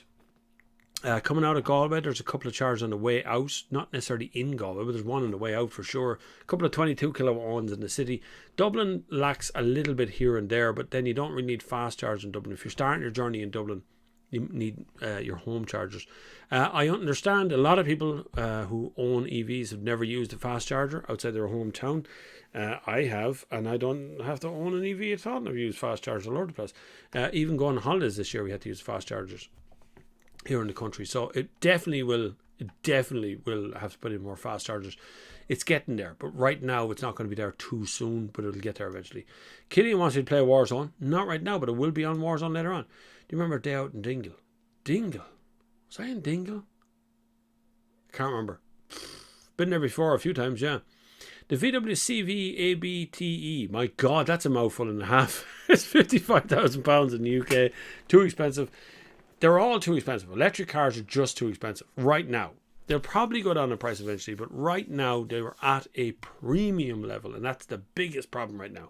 Coming out of Galway, there's a couple of chargers on the way out. Not necessarily in Galway, but there's one on the way out for sure. A couple of 22 kilowatt ones in the city. Dublin lacks a little bit here and there, but then you don't really need fast chargers in Dublin. If you're starting your journey in Dublin, you need your home chargers. I understand a lot of people who own EVs have never used a fast charger outside their hometown. I have, and I don't have to own an EV at all. And I've used fast chargers all over the place. Even going on holidays this year, we had to use fast chargers here in the country. So it definitely will have to put in more fast chargers. It's getting there, but right now it's not going to be there too soon, but it'll get there eventually. Killian wants you to play Warzone. Not right now, but it will be on Warzone later on. Do you remember a day out in Dingle? Dingle? Was I in Dingle? Can't remember. Been there before a few times, yeah. The VW CV ABTE. My God, that's a mouthful and a half. It's £55,000 in the UK. Too expensive. They're all too expensive. Electric cars are just too expensive right now. They'll probably go down in price eventually, but right now they were at a premium level, and that's the biggest problem right now.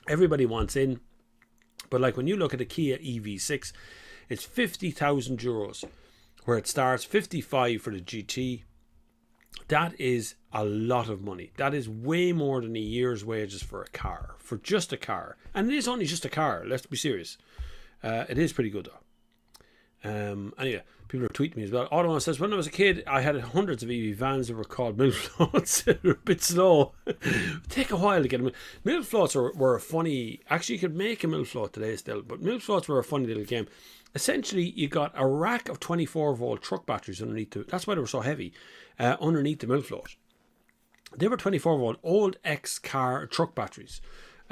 Everybody wants in, but like when you look at a Kia EV6, it's €50,000 where it starts, 55 for the GT. That is a lot of money. That is way more than a year's wages for a car, for just a car. And it is only just a car, let's be serious. It is pretty good though. Anyway, people are tweeting me as well. Otto says, when I was a kid, I had hundreds of EV vans that were called milk floats. They were a bit slow. It'd take a while to get them. Milk floats were a funny... Actually, you could make a milk float today still, but milk floats were a funny little game. Essentially, you got a rack of 24-volt truck batteries underneath it. That's why they were so heavy, underneath the milk float. They were 24-volt old ex-car truck batteries.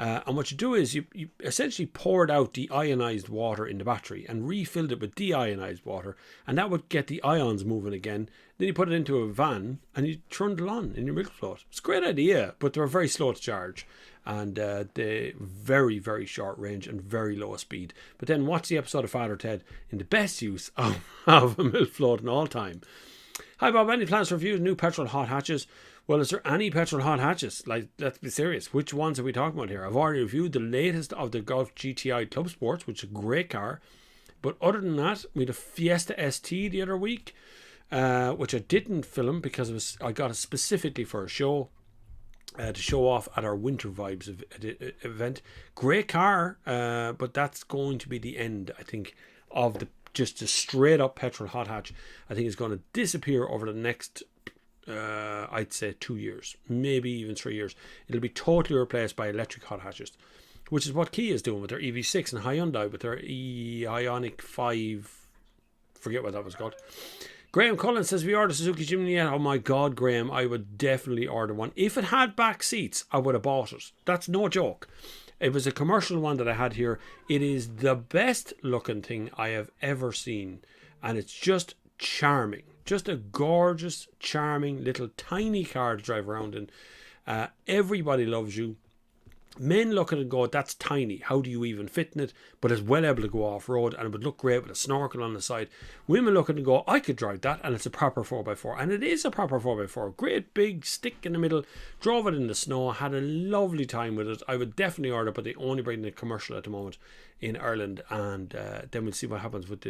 And what you do is you essentially poured out the ionized water in the battery and refilled it with deionized water, and that would get the ions moving again. Then you put it into a van and you turned it on in your milk float. It's a great idea, but they were very slow to charge, and they very, very short range and very low speed. But then watch the episode of Father Ted in the best use of a milk float in all time. Hi Bob, any plans to review new petrol hot hatches? Well, is there any petrol hot hatches? Like, let's be serious. Which ones are we talking about here? I've already reviewed the latest of the Golf GTI Club Sports, which is a great car. But other than that, we had a Fiesta ST the other week, which I didn't film because I got it specifically for a show, to show off at our Winter Vibes event. Great car, but that's going to be the end, I think, of just a straight up petrol hot hatch. I think it's going to disappear over the next... I'd say 2 years, maybe even 3 years. It'll be totally replaced by electric hot hatches, which is what Kia is doing with their EV6, and Hyundai with their Ioniq 5. Forget what that was called. Graham Cullen says, we ordered Suzuki Jimny yet? Oh my God, Graham, I would definitely order one. If it had back seats, I would have bought it. That's no joke. It was a commercial one that I had here. It is the best looking thing I have ever seen, and it's just charming. Just a gorgeous, charming, little tiny car to drive around in. Everybody loves you. Men look at it and go, that's tiny. How do you even fit in it? But it's well able to go off-road, and it would look great with a snorkel on the side. Women look at it and go, I could drive that, and it's a proper 4x4. And it is a proper 4x4. Great big stick in the middle. Drove it in the snow. Had a lovely time with it. I would definitely order it, but they only bring the commercial at the moment in Ireland, and then we'll see what happens with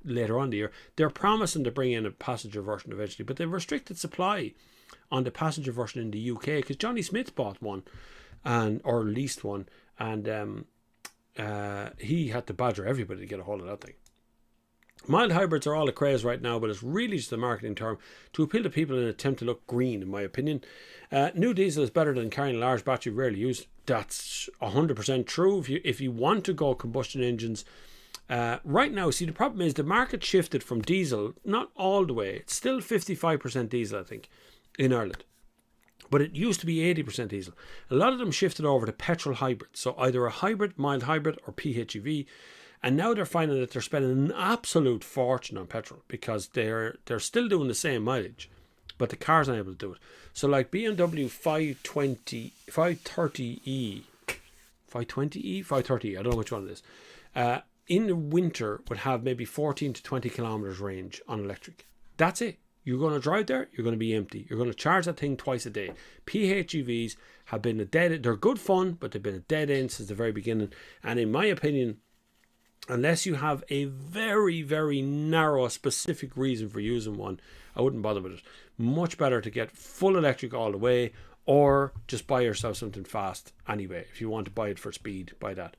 later on the year. They're promising to bring in a passenger version eventually, but they've restricted supply on the passenger version in the UK because Johnny Smith bought one. and or leased one, and he had to badger everybody to get a hold of that thing. Mild hybrids are all a craze right now, but it's really just a marketing term to appeal to people in an attempt to look green, in my opinion. New diesel is better than carrying a large battery rarely used. That's 100% true. If you want to go combustion engines, right now, see, the problem is the market shifted from diesel, not all the way. It's still 55% diesel, I think, in Ireland. But it used to be 80% diesel. A lot of them shifted over to petrol hybrids. So either a hybrid, mild hybrid, or PHEV. And now they're finding that they're spending an absolute fortune on petrol because they're still doing the same mileage, but the car's not able to do it. So like BMW 530e, I don't know which one it is, in the winter would have maybe 14 to 20 kilometers range on electric. That's it. You're going to drive there, you're going to be empty. You're going to charge that thing twice a day. PHEVs have been they're good fun, but they've been a dead end since the very beginning. And in my opinion, unless you have a very, very narrow, specific reason for using one, I wouldn't bother with it. Much better to get full electric all the way, or just buy yourself something fast anyway. If you want to buy it for speed, buy that.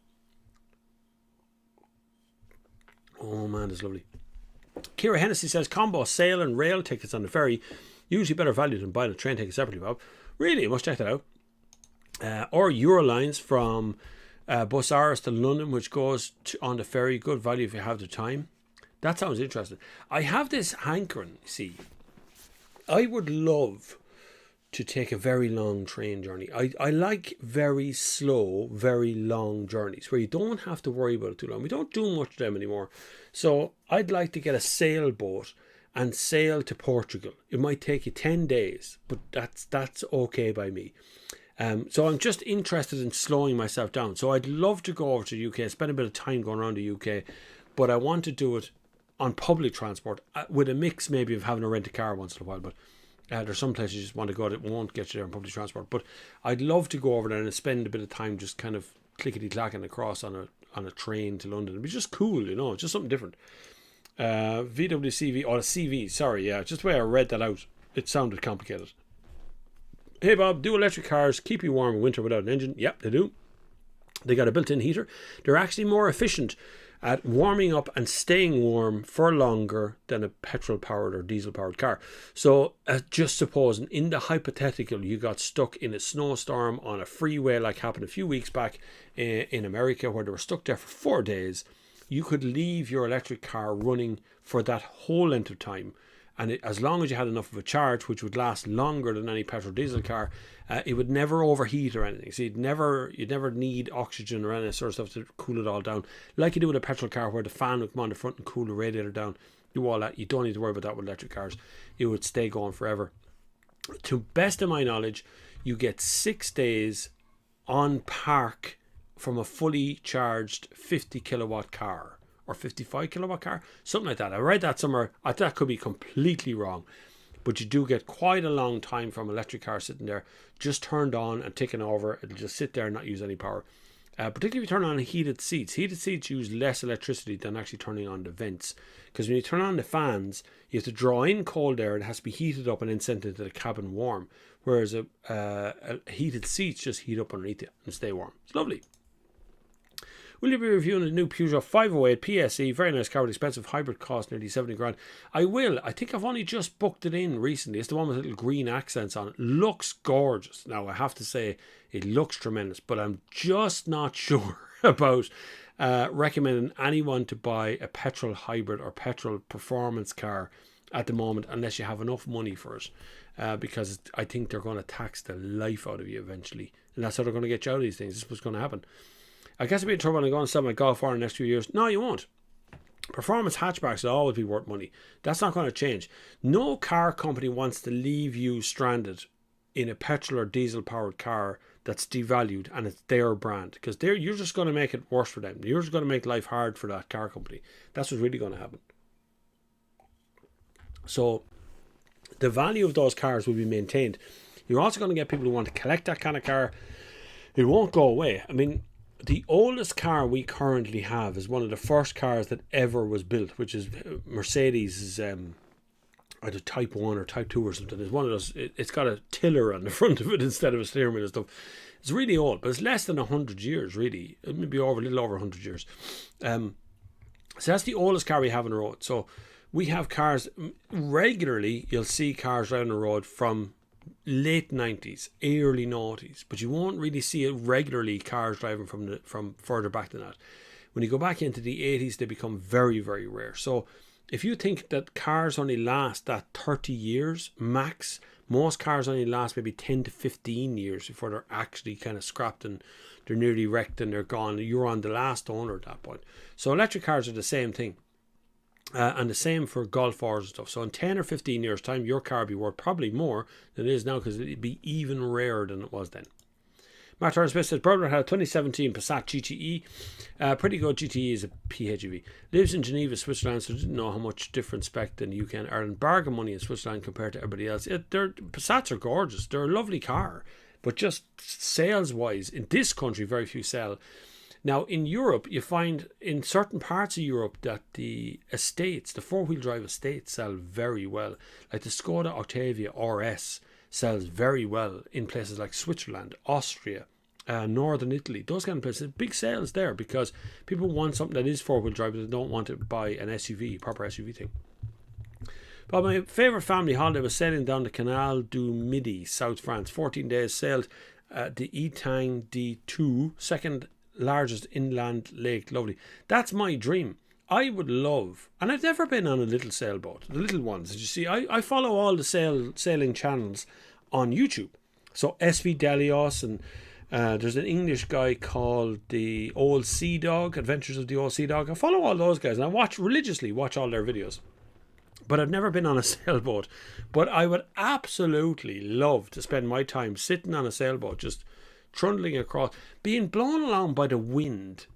Oh man, it's lovely. Kira Hennessy says, combo sail and rail tickets on the ferry, usually better value than buying a train ticket separately, Bob. Really, you must check that out. Or Eurolines from Bus Aris to London, which goes on the ferry. Good value if you have the time. That sounds interesting. I have this hankering, see. I would love to take a very long train journey. I like very slow, very long journeys where you don't have to worry about it too long. We don't do much of them anymore. So I'd like to get a sailboat and sail to Portugal. It might take you 10 days, but that's okay by me. So I'm just interested in slowing myself down. So I'd love to go over to the UK, spend a bit of time going around the UK, but I want to do it on public transport with a mix maybe of having to rent a car once in a while. But there's some places you just want to go that won't get you there on public transport. But I'd love to go over there and spend a bit of time just kind of clickety-clacking across on a train to London. It'd be just cool, you know, just something different. VWCV, or CV, sorry, yeah, just the way I read that out, it sounded complicated. Hey Bob, do electric cars keep you warm in winter without an engine? Yep, they do. They got a built-in heater. They're actually more efficient at warming up and staying warm for longer than a petrol-powered or diesel-powered car. So just supposing in the hypothetical you got stuck in a snowstorm on a freeway like happened a few weeks back in America where they were stuck there for 4 days, you could leave your electric car running for that whole length of time. And as long as you had enough of a charge, which would last longer than any petrol diesel car, it would never overheat or anything. So you'd never need oxygen or any sort of stuff to cool it all down, like you do with a petrol car, where the fan would come on the front and cool the radiator down. Do all that. You don't need to worry about that with electric cars. It would stay going forever. To best of my knowledge, you get 6 days on park from a fully charged 50 kilowatt car. Or 55 kilowatt car, something like that. I read that somewhere. That could be completely wrong, but you do get quite a long time from electric car sitting there, just turned on and ticking over. It'll just sit there and not use any power. Particularly if you turn on heated seats. Heated seats use less electricity than actually turning on the vents, because when you turn on the fans, you have to draw in cold air. It has to be heated up and then sent into the cabin warm. Whereas a heated seats just heat up underneath it and stay warm. It's lovely. Will you be reviewing the new Peugeot 508 PSE? Very nice car, but expensive. Hybrid cost nearly 70 grand. I will. I think I've only just booked it in recently. It's the one with little green accents on it. Looks gorgeous. Now, I have to say, it looks tremendous, but I'm just not sure about recommending anyone to buy a petrol hybrid or petrol performance car at the moment, unless you have enough money for it. Because I think they're going to tax the life out of you eventually. And that's how they're going to get you out of these things. This is what's going to happen. I guess I'll be in trouble when I go and sell my Golf R in the next few years. No, you won't. Performance hatchbacks will always be worth money. That's not going to change. No car company wants to leave you stranded in a petrol or diesel powered car that's devalued and it's their brand, because you're just going to make it worse for them. You're just going to make life hard for that car company. That's what's really going to happen. So the value of those cars will be maintained. You're also going to get people who want to collect that kind of car. It won't go away. I mean, the oldest car we currently have is one of the first cars that ever was built, which is Mercedes' either Type 1 or Type 2 or something. It's one of those, it's got a tiller on the front of it instead of a steering wheel and stuff. It's really old, but it's less than 100 years, really. It may be a little over 100 years. So that's the oldest car we have on the road. So we have cars, regularly you'll see cars driving the road from late 90s, early 90s, but you won't really see it regularly, cars driving from further back than that. When you go back into the 80s, they become very, very rare. So if you think that cars only last that 30 years max, most cars only last maybe 10 to 15 years before they're actually kind of scrapped and they're nearly wrecked and they're gone. You're on the last owner at that point. So electric cars are the same thing. And the same for Golf 4s and stuff. So in 10 or 15 years time, your car will be worth probably more than it is now, because it'd be even rarer than it was then. Matt Turner Smith says, brother had a 2017 Passat GTE. Pretty good. GTE is a PHEV. Lives in Geneva, Switzerland, so didn't know how much different spec than UK and Ireland. Bargain money in Switzerland compared to everybody else. Passats are gorgeous. They're a lovely car. But just sales-wise, in this country, very few sell. Now, in Europe, you find in certain parts of Europe that the estates, the four-wheel drive estates, sell very well. Like the Skoda Octavia RS sells very well in places like Switzerland, Austria, northern Italy, those kind of places. Big sales there because people want something that is four-wheel drive, but they don't want to buy an SUV, proper SUV thing. But my favourite family holiday was sailing down the Canal du Midi, South France. 14 days, sailed the Etang D2, second largest inland lake. Lovely. That's my dream. I would love, and I've never been on a little sailboat, the little ones. As you see, I follow all the sailing channels on YouTube. So SV Delios, and there's an English guy called the Old Sea Dog, Adventures of the Old Sea Dog. I follow all those guys, and I religiously watch all their videos. But I've never been on a sailboat. But I would absolutely love to spend my time sitting on a sailboat, just trundling across, being blown along by the wind.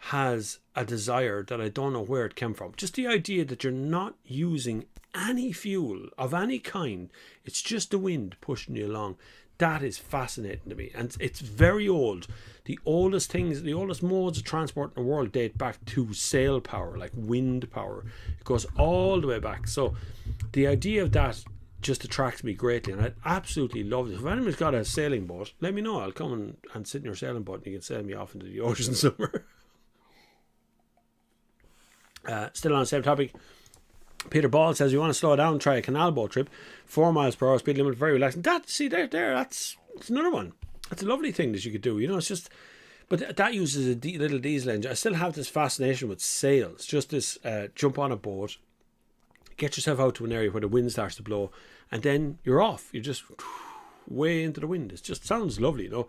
Has a desire that I don't know where it came from. Just the idea that you're not using any fuel of any kind. It's just the wind pushing you along. That is fascinating to me. And it's very old. The oldest modes of transport in the world date back to sail power, like wind power. It goes all the way back. So the idea of that just attracts me greatly, and I absolutely love it. If anyone's got a sailing boat, let me know. I'll come and sit in your sailing boat and you can sail me off into the ocean somewhere. Still on the same topic, Peter Ball says, you want to slow down, try a canal boat trip, 4 miles per hour speed limit, very relaxing. That's another one. That's a lovely thing that you could do. You know, it's just, but that uses a little diesel engine. I still have this fascination with sails. Just this, jump on a boat, get yourself out to an area where the wind starts to blow, and then you're off. You're just way into the wind. It just sounds lovely, you know.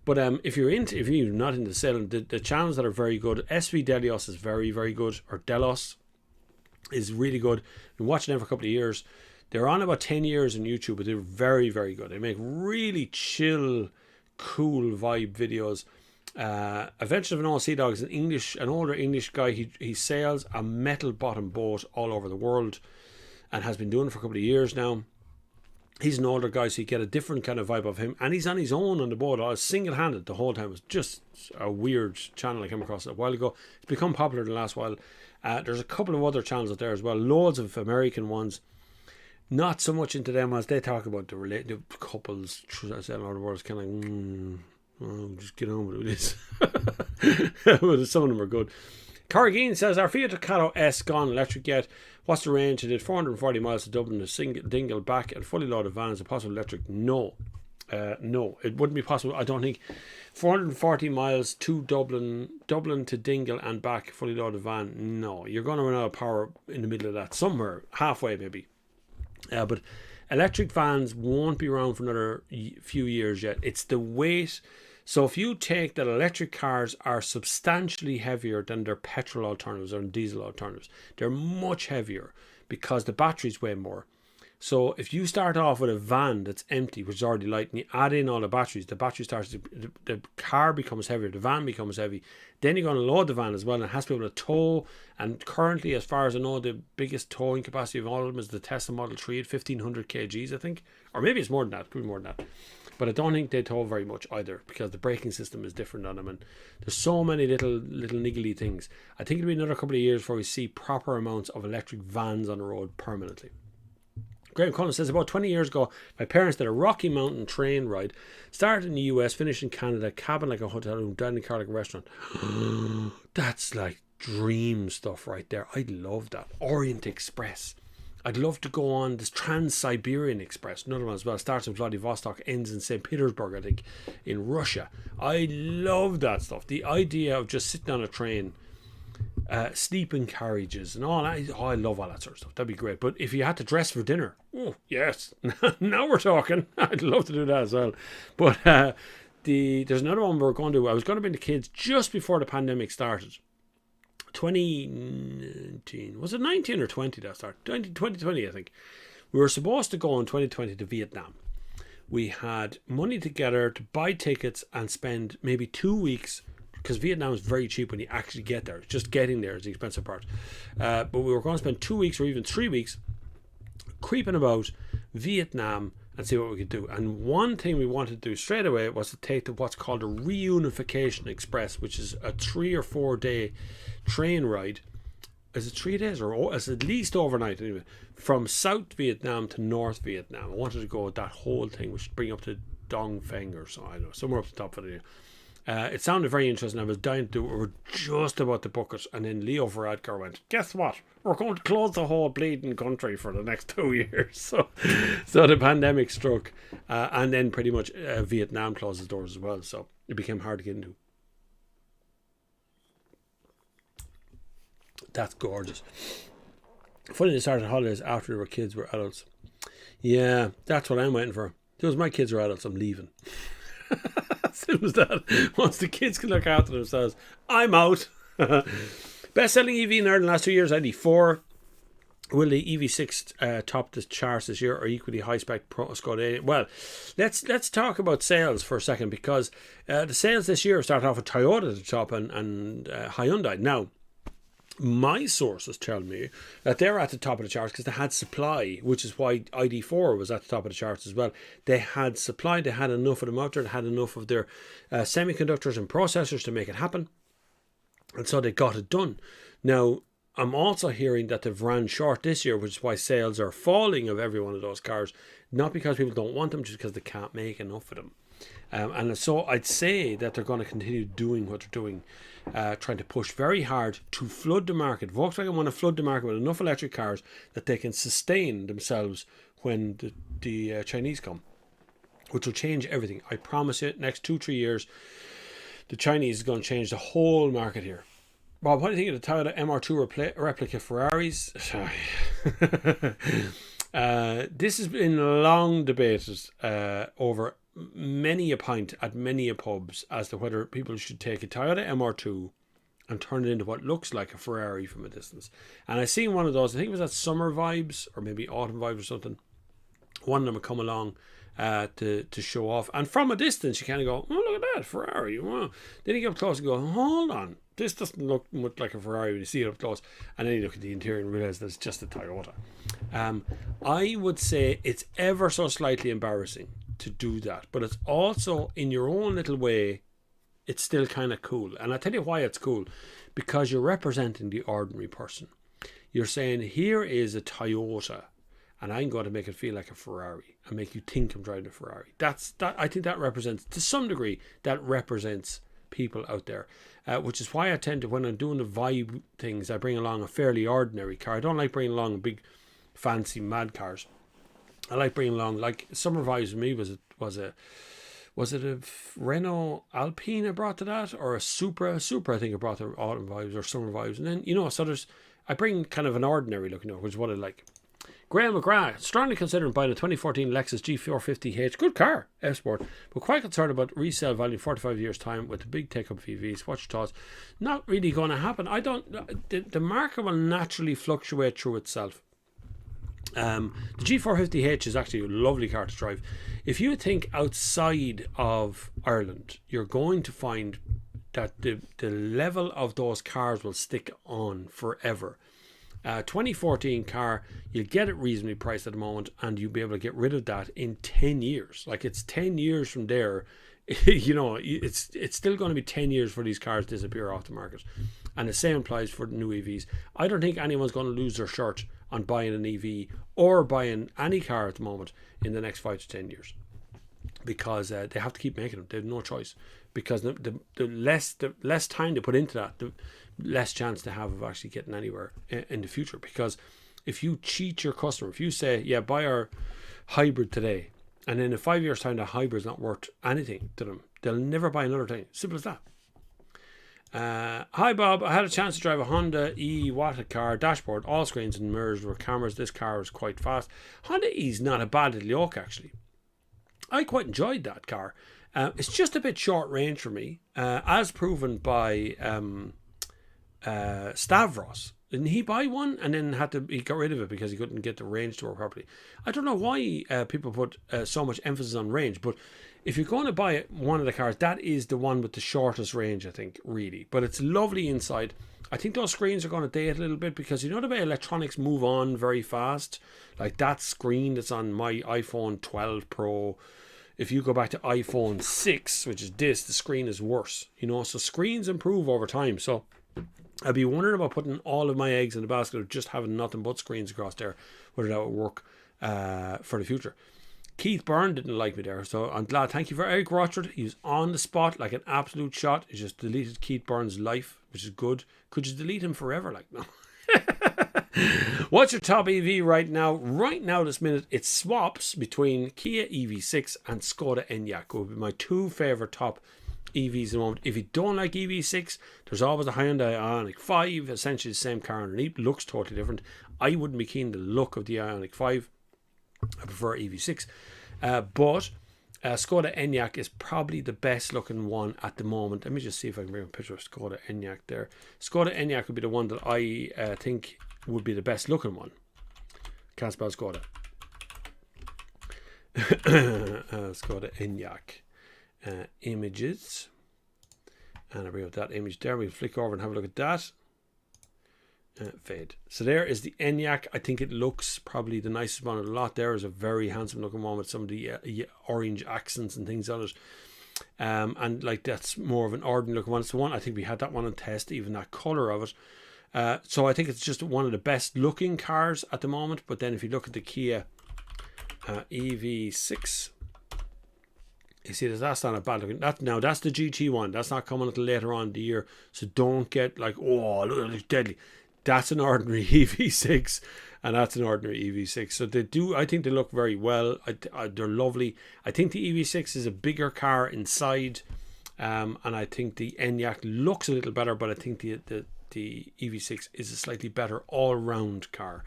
But if you're not into sailing, the channels that are very good, SV Delios is very, very good, or Delos is really good. I've been watching them for a couple of years. They're on about 10 years on YouTube, but they're very, very good. They make really chill, cool vibe videos. Adventures of an Old Sea Dog is an older English guy. He sails a metal bottom boat all over the world and has been doing it for a couple of years now. He's an older guy, so you get a different kind of vibe of him. And he's on his own on the boat, single-handed the whole time. It was just a weird channel I came across a while ago. It's become popular in the last while. There's a couple of other channels out there as well. Loads of American ones. Not so much into them as they talk about the couples sailing all over the world. It's kind of like, just get on with this. But some of them are good. Carrageen says, our Fiat Ducato S gone electric yet? What's the range? It did 440 miles to Dublin, a single dingle back and fully loaded van. Is it possible electric? No, it wouldn't be possible. I don't think 440 miles to Dublin to Dingle and back, fully loaded van. No, you're going to run out of power in the middle of that, somewhere halfway maybe. But electric vans won't be around for another few years yet. It's the weight. So if you take that electric cars are substantially heavier than their petrol alternatives or diesel alternatives, they're much heavier because the batteries weigh more. So if you start off with a van that's empty, which is already light, and you add in all the battery starts to, the car becomes heavier, the van becomes heavy. Then you're going to load the van as well, and it has to be able to tow. And currently, as far as I know, the biggest towing capacity of all of them is the Tesla Model 3 at 1500 kgs, I think. Or maybe it's more than that, could be more than that. But I don't think they tow very much either, because the braking system is different on them, and there's so many little niggly things. I think it'll be another couple of years before we see proper amounts of electric vans on the road permanently. Graham Cullen says, about 20 years ago, my parents did a Rocky Mountain train ride. Started in the US, finished in Canada, cabin like a hotel room, down in the car like a restaurant. That's like dream stuff right there. I'd love that. Orient Express. I'd love to go on this Trans-Siberian Express, another one as well. Starts in Vladivostok, ends in St. Petersburg, I think, in Russia. I love that stuff. The idea of just sitting on a train, sleeping carriages and all that. Oh, I love all that sort of stuff. That'd be great. But if you had to dress for dinner, oh, yes. Now we're talking. I'd love to do that as well. But there's another one we're going to do. I was going to bring the kids just before the pandemic started. 2019, was it 19 or 20 that started? 2020, I think. We were supposed to go in 2020 to Vietnam. We had money together to buy tickets and spend maybe 2 weeks, because Vietnam is very cheap when you actually get there. Just getting there is the expensive part. But we were going to spend 2 weeks or even 3 weeks creeping about Vietnam and see what we could do. And one thing we wanted to do straight away was to take what's called a Reunification Express, which is a 3 or 4 day train ride. Is it 3 days or it's at least overnight anyway, from South Vietnam to North Vietnam. I wanted to go with that whole thing, which would bring up to Dong Feng or so, I don't know, somewhere up the top of it. It sounded very interesting. I was dying to do it. We were just about to book it, and then Leo Varadkar went, guess what? We're going to close the whole bleeding country for the next 2 years. So the pandemic struck, and then pretty much Vietnam closed its doors as well. So it became hard to get into. That's gorgeous. Funny they started holidays after they were kids, were adults. Yeah, that's what I'm waiting for. Those my kids are adults, I'm leaving. As soon as that, once the kids can look after themselves, I'm out. Best-selling EV in Ireland last 2 years, ID4. Will the EV6 top the charts this year, or equally high-spec Skoda 80? Well, let's talk about sales for a second, because the sales this year started off with Toyota at the top and Hyundai. Now, my sources tell me that they're at the top of the charts because they had supply, which is why ID4 was at the top of the charts as well. They had supply, they had enough of them out there, they had enough of their semiconductors and processors to make it happen, and so they got it done. Now, I'm also hearing that they've ran short this year, which is why sales are falling of every one of those cars, not because people don't want them, just because they can't make enough of them. And so I'd say that they're going to continue doing what they're doing, trying to push very hard to flood the market. Volkswagen want to flood the market with enough electric cars that they can sustain themselves when the Chinese come, which will change everything. I promise you, next 2-3 years, the Chinese is going to change the whole market here. Bob, what do you think of the Toyota MR2 replica Ferraris? Sorry. This has been long debated over many a pint at many a pubs as to whether people should take a Toyota MR2 and turn it into what looks like a Ferrari from a distance. And I seen one of those, I think it was at Summer Vibes or maybe Autumn Vibes or something. One of them would come along to show off, and from a distance you kind of go, oh, look at that Ferrari. Wow. Then you get up close and go, hold on, this doesn't look much like a Ferrari when you see it up close. And then you look at the interior and realize that it's just a Toyota. I would say it's ever so slightly embarrassing to do that, but it's also, in your own little way, it's still kind of cool. And I'll tell you why it's cool, because you're representing the ordinary person. You're saying, here is a Toyota, and I'm going to make it feel like a Ferrari and make you think I'm driving a Ferrari. I think that represents, to some degree, that represents people out there, which is why I tend to, when I'm doing the vibe things, I bring along a fairly ordinary car. I don't like bringing along big fancy mad cars. I like bringing along, like Summer Vibes with me was it a Renault Alpine I brought to that, or a Supra I think I brought to Autumn Vibes or Summer Vibes. And then, so I bring kind of an ordinary looking, which is what I like. Graham McGrath, strongly considering buying a 2014 Lexus G450H, good car, F-Sport, but quite concerned about resale value in 45 years time with the big take-up of EVs. What's your thoughts? Not really going to happen. The market will naturally fluctuate through itself. The G450H is actually a lovely car to drive. If you think outside of Ireland, you're going to find that the level of those cars will stick on forever. 2014 car, you'll get it reasonably priced at the moment, and you'll be able to get rid of that in 10 years. Like, it's 10 years from there. It's still going to be 10 years for these cars disappear off the market. And the same applies for the new EVs. I don't think anyone's going to lose their shirt on buying an EV or buying any car at the moment in the next 5 to 10 years, because they have to keep making them. They have no choice, because the less time they put into that, the less chance they have of actually getting anywhere in the future. Because if you cheat your customer, if you say, yeah, buy our hybrid today, and then in 5 years time the hybrid's not worth anything to them, they'll never buy another thing. Simple as that. Hi Bob, I had a chance to drive a Honda E Watted car, dashboard, all screens and mirrors with cameras. This car was quite fast. Honda E is not a bad little yoke actually. I quite enjoyed that car. It's just a bit short range for me, as proven by Stavros. Didn't he buy one and then he got rid of it because he couldn't get the range to work properly? I don't know why people put so much emphasis on range, but if you're going to buy one of the cars, that is the one with the shortest range, I think, really. But it's lovely inside. I think those screens are going to date a little bit, because you know the way electronics move on very fast. Like that screen that's on my iPhone 12 Pro, if you go back to iPhone 6, which is this, the screen is worse. You know, so screens improve over time. So I'd be wondering about putting all of my eggs in the basket of just having nothing but screens across there, whether that would work for the future. Keith Byrne didn't like me there, so I'm glad. Thank you for Eric Rochford. He was on the spot like an absolute shot. He just deleted Keith Byrne's life, which is good. Could you delete him forever? Like, no. What's your top EV right now? Right now, this minute, it swaps between Kia EV6 and Skoda Enyaq. Would be my two favourite top EVs at the moment. If you don't like EV6, there's always a Hyundai Ioniq 5, essentially the same car underneath, looks totally different. I wouldn't be keen on the look of the Ioniq 5. I prefer EV6, but Skoda Enyaq is probably the best looking one at the moment. Let me just see if I can bring a picture of Skoda Enyaq there. Skoda Enyaq would be the one that I think would be the best looking one. Can't spell Skoda. Skoda Enyaq images, and I bring up that image there. We can flick over and have a look at that. Fade. So there is the Enyaq. I think it looks probably the nicest one of the lot. There is a very handsome looking one with some of the orange accents and things on it, and like that's more of an ordinary looking one. It's the one, I think we had that one on test, even that colour of it. So I think it's just one of the best looking cars at the moment. But then if you look at the Kia EV6, you see that's not a bad looking. Now that's the GT one. That's not coming until later on in the year. So don't get like, oh, look, it looks deadly. That's an ordinary EV6, and that's an ordinary EV6. So they do, I think they look very well. They're lovely. I think the EV6 is a bigger car inside, and I think the Enyaq looks a little better, but I think the EV6 is a slightly better all-round car.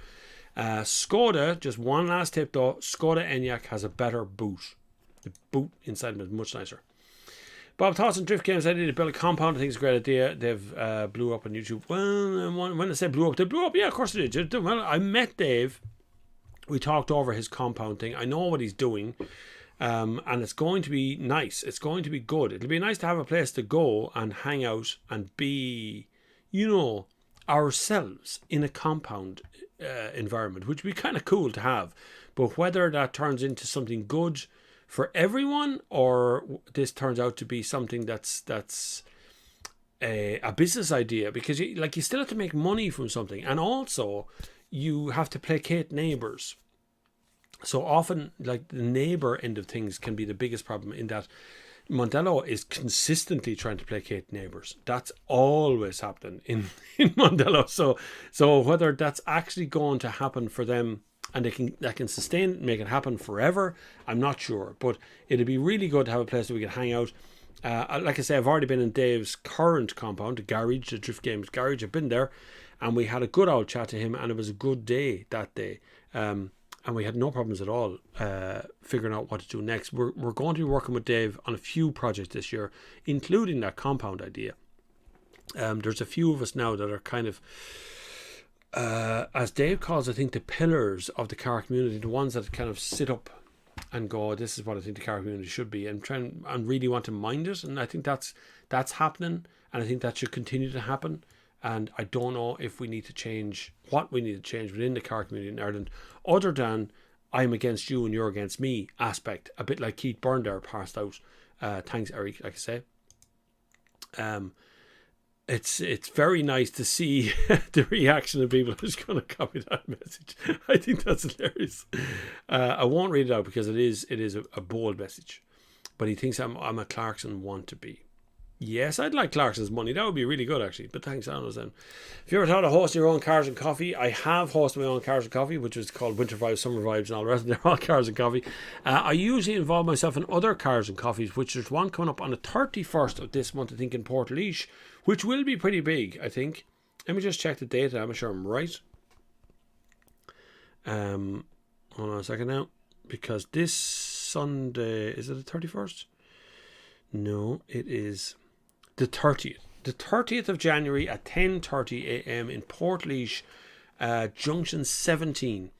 Skoda, just one last tip though, Skoda Enyaq has a better boot. The boot inside of it is much nicer. Bob, thoughts on drift games? I need to build a compound. I think it's a great idea. They've blew up on YouTube. Well, when I say blew up, they blew up. Yeah, of course they did. Well, I met Dave. We talked over his compound thing. I know what he's doing. And it's going to be nice. It's going to be good. It'll be nice to have a place to go and hang out and be, you know, ourselves in a compound environment, which would be kind of cool to have. But whether that turns into something good for everyone, or this turns out to be something that's a business idea, because you still have to make money from something, and also you have to placate neighbours. So often, like, the neighbour end of things can be the biggest problem, in that Mondello is consistently trying to placate neighbours. That's always happening in Mondello. So whether that's actually going to happen for them, and that can sustain, make it happen forever, I'm not sure. But it'd be really good to have a place where we could hang out. Like I say, I've already been in Dave's current compound, the garage, the Drift Games garage. I've been there, and we had a good old chat to him, and it was a good day that day. And we had no problems at all figuring out what to do next. We're going to be working with Dave on a few projects this year, including that compound idea. There's a few of us now that are kind of, as Dave calls, I think, the pillars of the car community, the ones that kind of sit up and go, this is what I think the car community should be, and really want to mind it. And I think that's happening, and I think that should continue to happen. And I don't know if we need to change, what we need to change within the car community in Ireland, other than I'm against you and you're against me aspect, a bit like Keith Byrne there passed out. Thanks, Eric, like I say. it's very nice to see the reaction of people who's going to copy that message. I think that's hilarious. I won't read it out because it is a bold message. But he thinks I'm a Clarkson want to be. Yes, I'd like Clarkson's money. That would be really good, actually. But thanks, Anna. Then, if you ever thought of hosting your own Cars and Coffee, I have hosted my own Cars and Coffee, which is called Winter Vibes, Summer Vibes, and all the rest. They're all Cars and Coffee. I usually involve myself in other Cars and Coffees, which there's one coming up on the 31st of this month, I think, in Portlaoise, which will be pretty big, I think. Let me just check the date. I'm sure I'm right. Hold on a second now, because this Sunday, is it the 31st? No, it is the 30th. The 30th of January at 10:30 a.m. in Portlaoise, Junction 17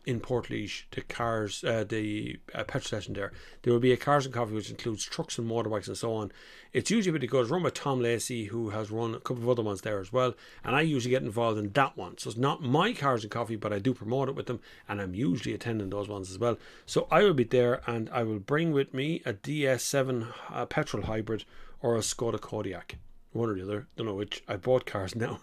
in Portlaoise. The petrol station there. There will be a Cars and Coffee which includes trucks and motorbikes and so on. It's usually pretty good. It's run by Tom Lacey, who has run a couple of other ones there as well. And I usually get involved in that one. So it's not my Cars and Coffee, but I do promote it with them. And I'm usually attending those ones as well. So I will be there, and I will bring with me a DS7 petrol hybrid or a Skoda Kodiaq. One or the other. Don't know which. I bought cars now.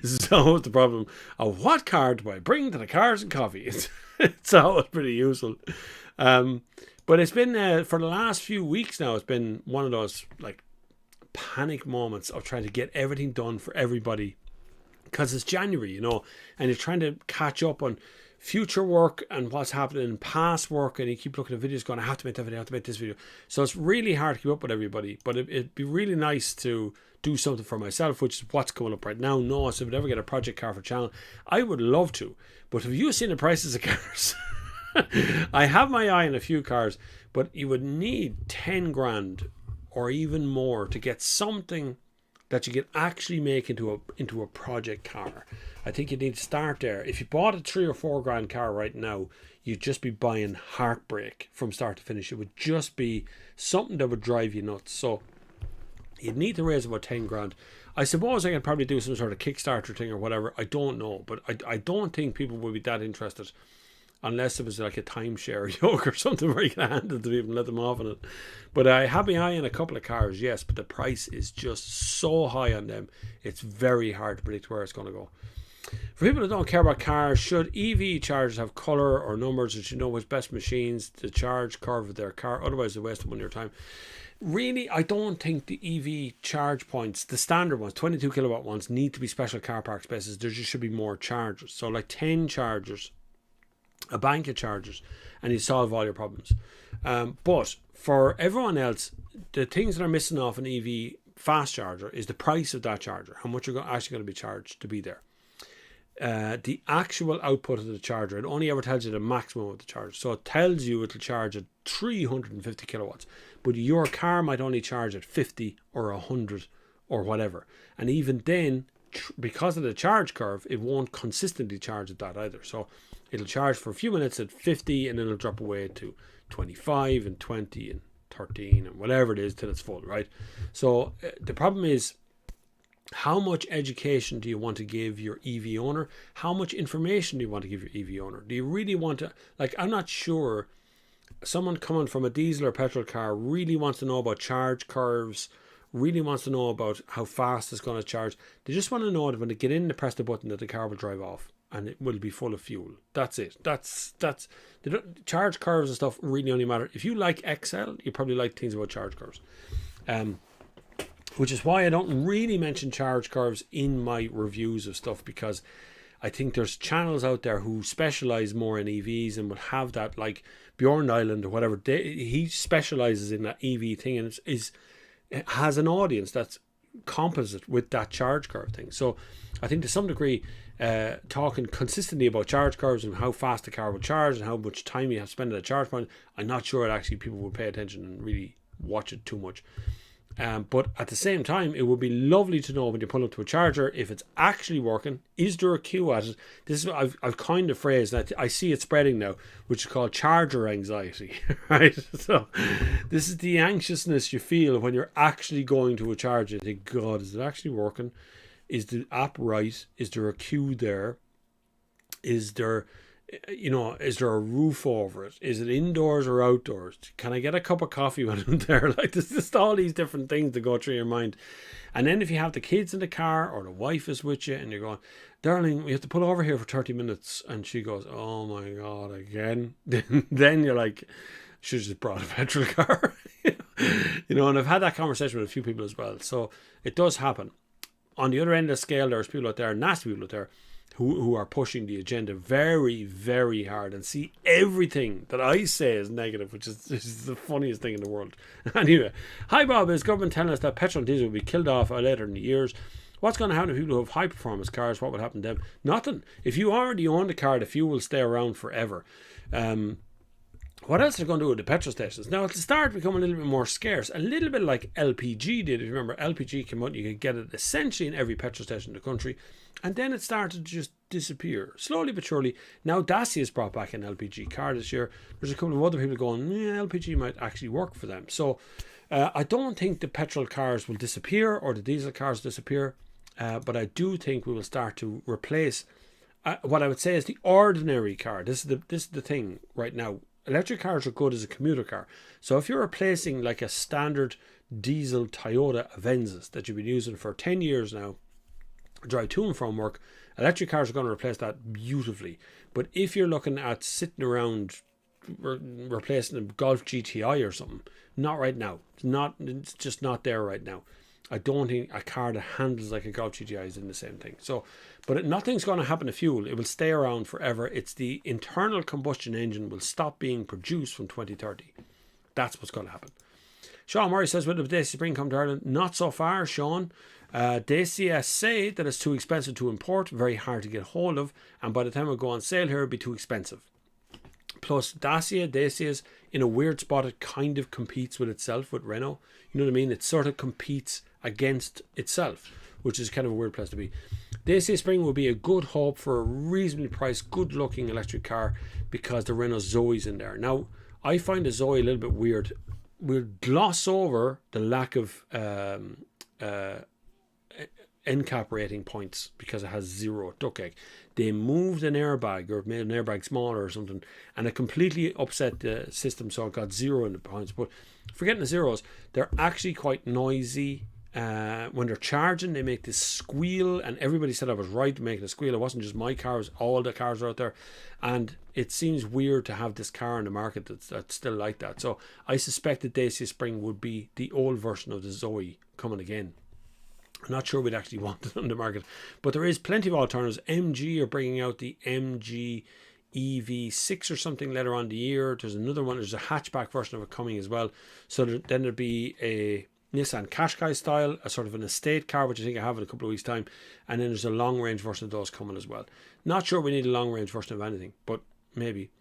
So the problem of what car do I bring to the Cars and Coffee? It's always pretty useful. But it's been for the last few weeks now, it's been one of those like panic moments of trying to get everything done for everybody, because it's January, you know, and you're trying to catch up on future work and what's happening in past work, and you keep looking at videos going, I have to make that video, I have to make this video. So it's really hard to keep up with everybody, but it'd be really nice to do something for myself, which is what's coming up right now. No, so if I ever get a project car for channel, I would love to. But have you seen the prices of cars? I have my eye on a few cars, but you would need 10 grand or even more to get something that you can actually make into a project car. I think you need to start there. If you bought a 3 or 4 grand car right now, you'd just be buying heartbreak from start to finish. It would just be something that would drive you nuts. So you'd need to raise about 10 grand. I suppose I can probably do some sort of Kickstarter thing or whatever. I don't know, but I don't think people would be that interested unless it was like a timeshare yoke or something where you can hand it to people and let them off on it. But I have my eye on a couple of cars, yes, but the price is just so high on them. It's very hard to predict where it's going to go. For people that don't care about cars, should EV chargers have colour or numbers that you know which best machines to charge curve of their car? Otherwise, it's a waste of money or time. Really, I don't think the EV charge points, the standard ones, 22 kilowatt ones, need to be special car park spaces. There just should be more chargers. So like 10 chargers, a bank of chargers, and you solve all your problems. But for everyone else, the things that are missing off an EV fast charger is the price of that charger, how much you're actually going to be charged to be there. The actual output of the charger, it only ever tells you the maximum of the charge. So it tells you it'll charge at 350 kilowatts, but your car might only charge at 50 or 100 or whatever. And even then, because of the charge curve, it won't consistently charge at that either. So it'll charge for a few minutes at 50 and then it'll drop away to 25 and 20 and 13 and whatever it is till it's full, right? So the problem is, how much education do you want to give your EV owner? How much information do you want to give your EV owner? Do you really want to, like, I'm not sure someone coming from a diesel or petrol car really wants to know about charge curves, really wants to know about how fast it's going to charge. They just want to know that when they get in, they press the button, that the car will drive off and it will be full of fuel. That's it. That's charge curves and stuff really only matter. If you like XL, you probably like things about charge curves. Which is why I don't really mention charge curves in my reviews of stuff, because I think there's channels out there who specialize more in EVs and would have that, like Bjorn Island or whatever. He specializes in that EV thing and has an audience that's composite with that charge curve thing. So I think to some degree, talking consistently about charge curves and how fast the car will charge and how much time you have to spend at a charge point, I'm not sure that actually people would pay attention and really watch it too much. But at the same time, it would be lovely to know when you pull up to a charger if it's actually working. Is there a queue at it? This is what I've coined a phrase, and I see it spreading now, which is called charger anxiety, right? So this is the anxiousness you feel when you're actually going to a charger. You think, God, is it actually working? Is the app right? Is there a queue there? Is there You know, is there a roof over it? Is it indoors or outdoors? Can I get a cup of coffee when I'm there? Like, there's just all these different things to go through your mind. And then if you have the kids in the car or the wife is with you and you're going, darling, we have to pull over here for 30 minutes. And she goes, oh my God, again. Then you're like, should have just brought a petrol car. You know, and I've had that conversation with a few people as well. So it does happen. On the other end of the scale, there's people out there, nasty people out there, who are pushing the agenda very, very hard and see everything that I say as negative, which is the funniest thing in the world. Anyway, hi Bob, is government telling us that petrol and diesel will be killed off later in the years? What's going to happen to people who have high performance cars? What would happen to them? Nothing. If you already own the car, the fuel will stay around forever. What else are they going to do with the petrol stations? Now, it'll start to become a little bit more scarce. A little bit like LPG did. If you remember, LPG came out, you could get it essentially in every petrol station in the country. And then it started to just disappear. Slowly but surely. Now, Dacia has brought back an LPG car this year. There's a couple of other people going, yeah, LPG might actually work for them. So, I don't think the petrol cars will disappear or the diesel cars disappear. But I do think we will start to replace what I would say is the ordinary car. This is the thing right now. Electric cars are good as a commuter car. So if you're replacing like a standard diesel Toyota Avensis that you've been using for 10 years now, drive to and from work, electric cars are going to replace that beautifully. But if you're looking at sitting around replacing a Golf GTI or something, not right now. It's just not there right now. I don't think a car that handles like a Golf GTI is in the same thing. So, but nothing's going to happen to fuel. It will stay around forever. It's the internal combustion engine will stop being produced from 2030. That's what's going to happen. Sean Murray says, will the Dacia Spring come to Ireland? Not so far, Sean. Dacia say that it's too expensive to import, very hard to get hold of, and by the time it go on sale here, it'll be too expensive. Plus, Dacia's in a weird spot. It kind of competes with itself, with Renault. You know what I mean? It sort of competes against itself, which is kind of a weird place to be. Dacia Spring will be a good hope for a reasonably priced, good-looking electric car because the Renault Zoe's in there. Now, I find the Zoe a little bit weird. We'll gloss over the lack of NCAP rating points because it has 0 duck egg. They moved an airbag or made an airbag smaller or something, and it completely upset the system, so it got 0 in the points. But forgetting the zeros, they're actually quite noisy. When they're charging, they make this squeal, and everybody said I was right making a squeal. It wasn't just my cars, all the cars are out there, and it seems weird to have this car in the market that's still like that. So I suspect that Dacia Spring would be the old version of the Zoe coming again. I'm not sure we'd actually want it on the market, but there is plenty of alternatives. MG are bringing out the MG EV6 or something later on the year. There's another one, there's a hatchback version of it coming as well. So then there'd be a Nissan Qashqai style, a sort of an estate car, which I think I have in a couple of weeks' time, and then there's a long range version of those coming as well. Not sure we need a long range version of anything, but maybe.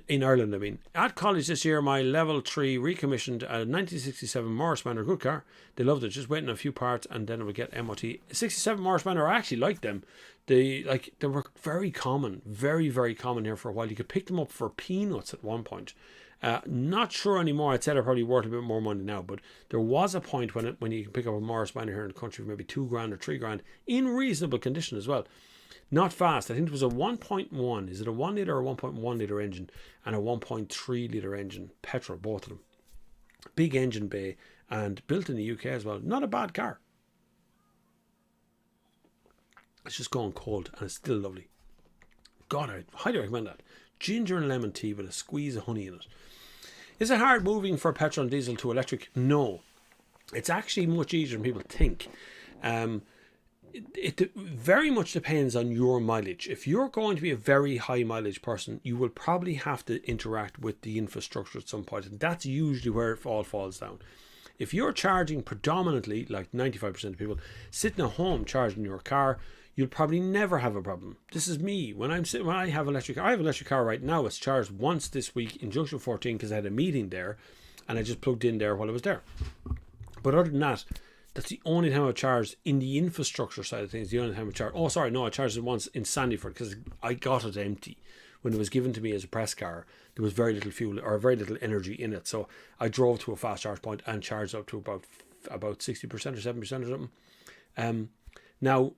In Ireland, I mean. At college this year, my level 3 recommissioned a 1967 Morris Minor, good car. They loved it, just waiting on a few parts and then it would get MOT. 67 Morris Minor, I actually liked them. They were very common, very, very common here for a while. You could pick them up for peanuts at one point. Not sure anymore. I'd say they're probably worth a bit more money now, but there was a point when you can pick up a Morris Minor here in the country for maybe $2,000 or $3,000 in reasonable condition as well. Not fast. I think it was a 1.1. Is it a 1 litre or 1.1 litre engine and a 1.3 litre engine? Petrol, both of them. Big engine bay and built in the UK as well. Not a bad car. It's just going cold and it's still lovely. God, I highly recommend that. Ginger and lemon tea with a squeeze of honey in it. Is it hard moving for petrol and diesel to electric? No. It's actually much easier than people think. It very much depends on your mileage. If you're going to be a very high mileage person, you will probably have to interact with the infrastructure at some point, and that's usually where it all falls down. If you're charging predominantly, like 95% of people, sitting at home charging your car, you'll probably never have a problem. This is me. When I have electric car, I have an electric car right now. It's charged once this week in Junction 14 because I had a meeting there, and I just plugged in there while I was there. But other than that, that's the only time I've charged in the infrastructure side of things. The only time I charged. Oh, sorry, no, I charged it once in Sandyford because I got it empty. When it was given to me as a press car, there was very little fuel or very little energy in it. So I drove to a fast charge point and charged up to about 60% or 70% or something. Now,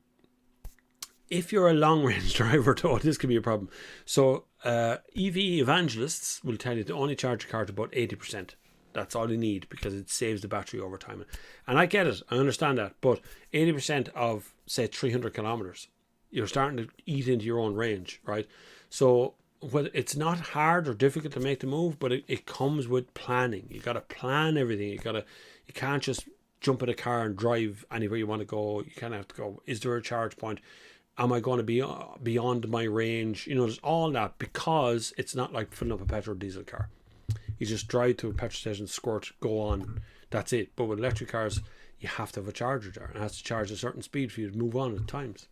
If you're a long range driver, though, this could be a problem. So EV evangelists will tell you to only charge your car to about 80%. That's all you need, because it saves the battery over time. And I get it, I understand that, but 80% of, say, 300 kilometers, you're starting to eat into your own range, right? So it's not hard or difficult to make the move, but it comes with planning. You got to plan everything. You can't just jump in a car and drive anywhere you want to go. You kind of have to go, is there a charge point? Am I going to be beyond my range? You know, there's all that, because it's not like filling up a petrol or diesel car. You just drive to a petrol station, squirt, go on. That's it. But with electric cars, you have to have a charger there. And it has to charge a certain speed for you to move on at times.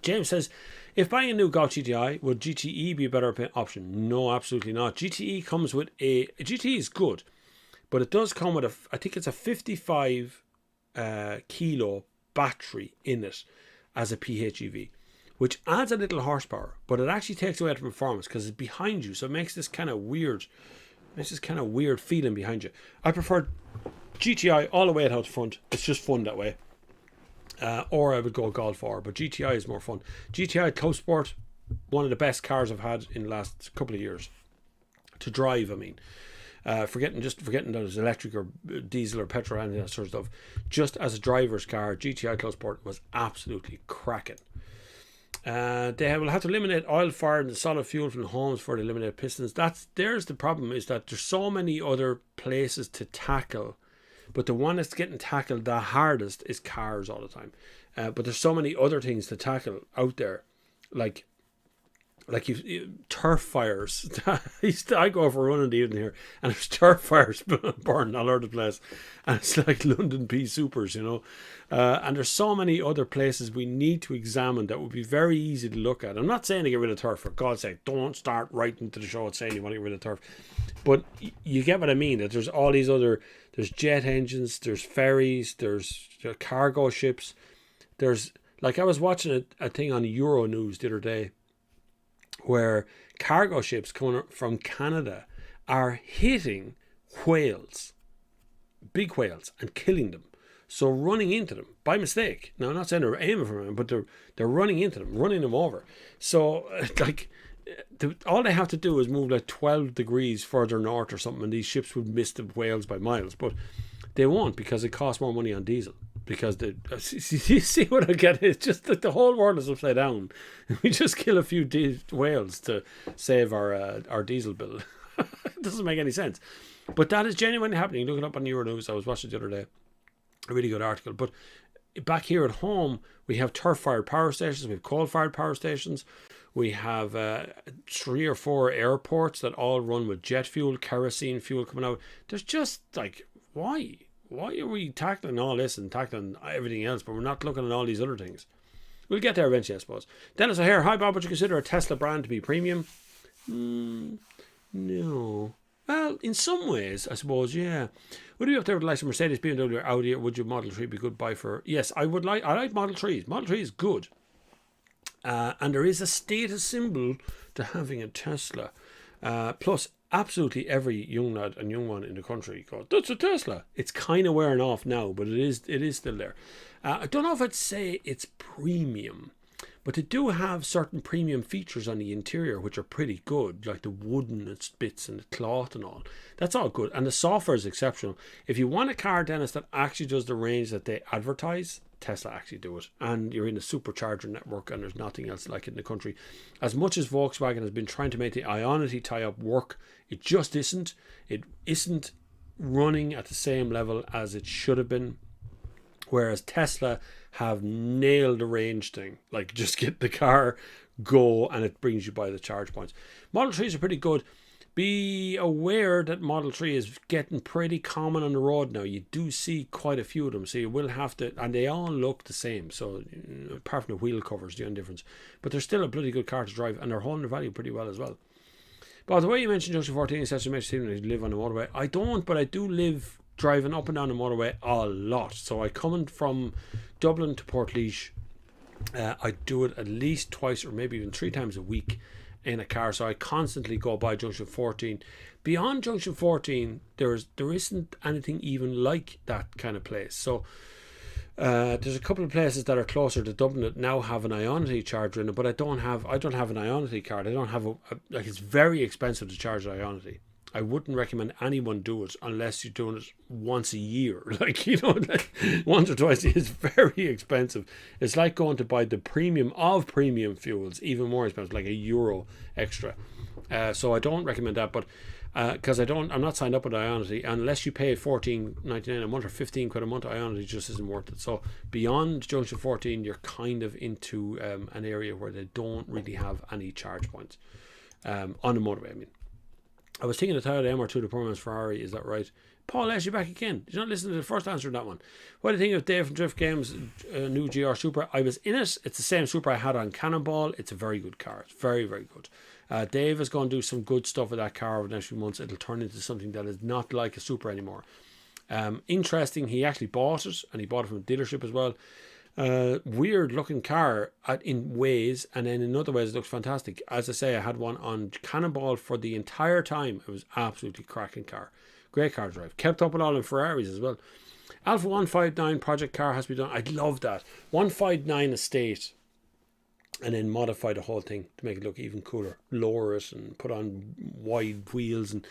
James says, if buying a new Golf GTI, would GTE be a better option? No, absolutely not. GTE comes with GTE is good, but it does come with I think it's a 55 kilo battery in it as a PHEV, which adds a little horsepower, but it actually takes away from performance because it's behind you. So it makes this kind of weird feeling behind you. I prefer GTI all the way out the front. It's just fun that way. Or I would go Golf R, but GTI is more fun. GTI Club Sport, one of the best cars I've had in the last couple of years to drive. I mean, forgetting that it's electric or diesel or petrol and that sort of stuff. Just as a driver's car, GTI Club Sport was absolutely cracking. They will have to eliminate oil fired and solid fuel from homes for the eliminate pistons. There's the problem, is that there's so many other places to tackle, but the one that's getting tackled the hardest is cars all the time. But there's so many other things to tackle out there, like turf fires. I go for a run in the evening here, and there's turf fires burning all over the place, and it's like London pea supers, you know. And there's so many other places we need to examine that would be very easy to look at. I'm not saying to get rid of turf, for God's sake. Don't start writing to the show and saying you want to get rid of turf, but you get what I mean. That there's all these other, there's jet engines, there's ferries, there's cargo ships. There's, like, I was watching a thing on Euro News the other day, where cargo ships coming from Canada are hitting whales, big whales, and killing them. So running into them by mistake. Now, I'm not saying they're aiming for them, but they're running into them, running them over. So, like, all they have to do is move like 12 degrees further north or something, and these ships would miss the whales by miles. But they won't, because it costs more money on diesel. Because you see what I get? It's just that the whole world is upside down. We just kill a few whales to save our diesel bill. It doesn't make any sense. But that is genuinely happening. Look it up on Euronews. I was watching the other day. A really good article. But back here at home, we have turf-fired power stations. We have coal-fired power stations. We have 3 or 4 airports that all run with jet fuel, kerosene fuel coming out. There's just like, why? Why are we tackling all this and tackling everything else, but we're not looking at all these other things? We'll get there eventually, I suppose. Dennis O'Hare, hi Bob, would you consider a Tesla brand to be premium? No. Well, in some ways, I suppose, yeah. Would you be up there with the likes of Mercedes, BMW, or Audi, or would your Model 3 be a good buy for? Yes, I like Model 3s. Model 3 is good. And there is a status symbol to having a Tesla. Plus, absolutely every young lad and young one in the country goes, that's a Tesla. It's kind of wearing off now, but it is still there. I don't know if I'd say it's premium, but they do have certain premium features on the interior which are pretty good, like the wooden bits and the cloth and all. That's all good, and the software is exceptional. If you want a car, Dennis, that actually does the range that they advertise, Tesla actually do it, and you're in a supercharger network, and there's nothing else like it in the country. As much as Volkswagen has been trying to make the Ionity tie-up work, it just isn't. It isn't running at the same level as it should have been, whereas Tesla have nailed the range thing. Like, just get the car, go, and it brings you by the charge points. Model 3s are pretty good. Be aware that Model 3 is getting pretty common on the road now. You do see quite a few of them, so you will have to, and they all look the same. So, apart from the wheel covers, the only difference. But they're still a bloody good car to drive, and they're holding their value pretty well as well. But the way you mentioned Junction 14 is such a makes you live on the motorway. I don't, but I do live driving up and down the motorway a lot. So I coming from Dublin to Portlaoise, I do it at least twice or maybe even 3 times a week in a car. So I constantly go by Junction 14. Beyond Junction 14, there isn't anything even like that kind of place. So There's a couple of places that are closer to Dublin that now have an Ionity charger in it, but I don't have an Ionity card. I don't have like, it's very expensive to charge an Ionity. I wouldn't recommend anyone do it unless you're doing it once a year. Like, like once or twice. It's very expensive. It's like going to buy the premium of premium fuels, even more expensive, like €1 extra. So I don't recommend that, but because I'm not signed up with Ionity, unless you pay $14.99 a month or £15 a month. Ionity just isn't worth it. So beyond Junction 14, you're kind of into an area where they don't really have any charge points on the motorway. I mean, I was thinking of Toyota MR2, the poor man's Ferrari. Is that right? Paul, asked you back again. Did you not listen to the first answer to that one? What do you think of Dave from Drift Games' new GR Supra? I was in it. It's the same Supra I had on Cannonball. It's a very good car. It's very, very good. Dave is going to do some good stuff with that car over the next few months. It'll turn into something that is not like a Supra anymore. Interesting, he actually bought it, and he bought it from a dealership as well. Weird looking car in ways, and then in other ways it looks fantastic. As I say, I had one on Cannonball for the entire time. It was absolutely cracking car. Great car to drive. Kept up with all in Ferraris as well. Alpha 159 project car has to be done. I'd love that. 159 estate, and then modify the whole thing to make it look even cooler. Lower it and put on wide wheels and,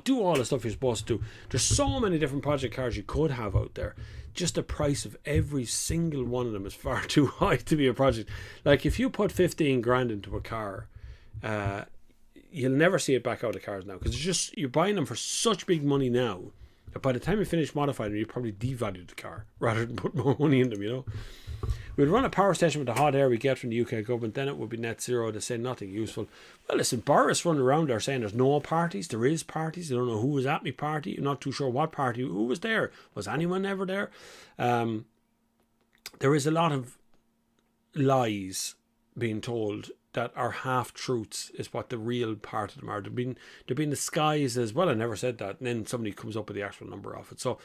do all the stuff you're supposed to do. There's so many different project cars you could have out there. Just the price of every single one of them is far too high to be a project. Like, if you put 15 grand into a car, you'll never see it back out of cars now, because you're buying them for such big money now that by the time you finish modifying them, you probably devalue the car rather than put more money in them. We'd run a power station with the hot air we get from the UK government, then it would be net zero. They say nothing useful. Well, listen, Boris running around there saying there's no parties. There is parties. I don't know who was at my party. I'm not too sure what party, who was there. Was anyone ever there? There is a lot of lies being told that are half-truths is what the real part of them are. They've been disguised as, well, I never said that, and then somebody comes up with the actual number of it. So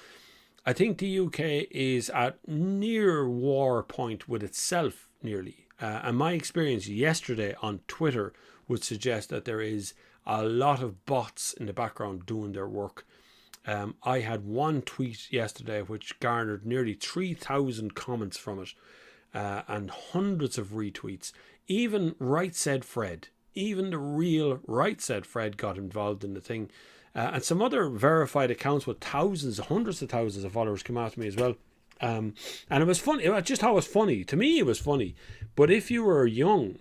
I think the UK is at near war point with itself, nearly. And my experience yesterday on Twitter would suggest that there is a lot of bots in the background doing their work. I had one tweet yesterday which garnered nearly 3,000 comments from it, and hundreds of retweets. Even Right Said Fred, even the real Right Said Fred got involved in the thing. And some other verified accounts with thousands, hundreds of thousands of followers come after me as well. And it was funny. It was just how it was funny. To me, it was funny. But if you were young,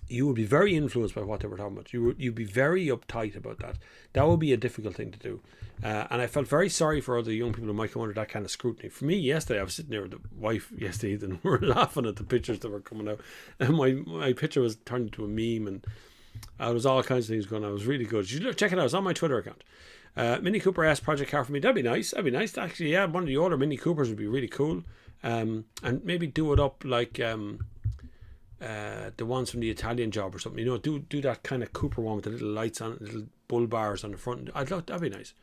you would be very influenced by what they were talking about. You'd be very uptight about that. That would be a difficult thing to do. And I felt very sorry for other young people who might come under that kind of scrutiny. For me, yesterday, I was sitting there with the wife yesterday, and we were laughing at the pictures that were coming out. And my picture was turned into a meme, and there was all kinds of things going on. It was really good. You should check it out. It's on my Twitter account. Mini Cooper S project car for me. That'd be nice. Actually, yeah, one of the older Mini Coopers would be really cool. And maybe do it up like the ones from the Italian Job or something. Do that kind of Cooper one with the little lights on it, little bull bars on the front. That'd be nice.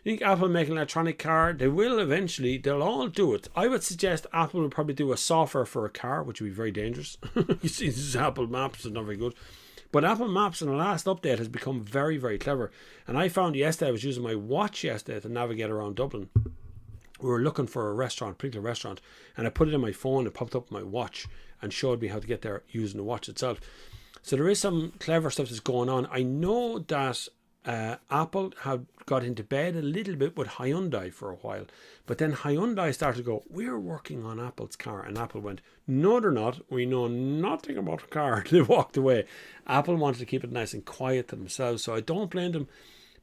You think Apple make an electronic car? They will eventually. They'll all do it. I would suggest Apple will probably do a software for a car, which would be very dangerous. You see, this is Apple Maps, is not very good. But Apple Maps in the last update has become very, very clever. And I found yesterday, I was using my watch yesterday to navigate around Dublin. We were looking for a particular restaurant, and I put it in my phone, it popped up on my watch and showed me how to get there using the watch itself. So there is some clever stuff that's going on. I know that Apple had got into bed a little bit with Hyundai for a while, but then Hyundai started to go, we're working on Apple's car, and Apple went, no they're not, we know nothing about the car. They walked away. Apple wanted to keep it nice and quiet to themselves, so I don't blame them,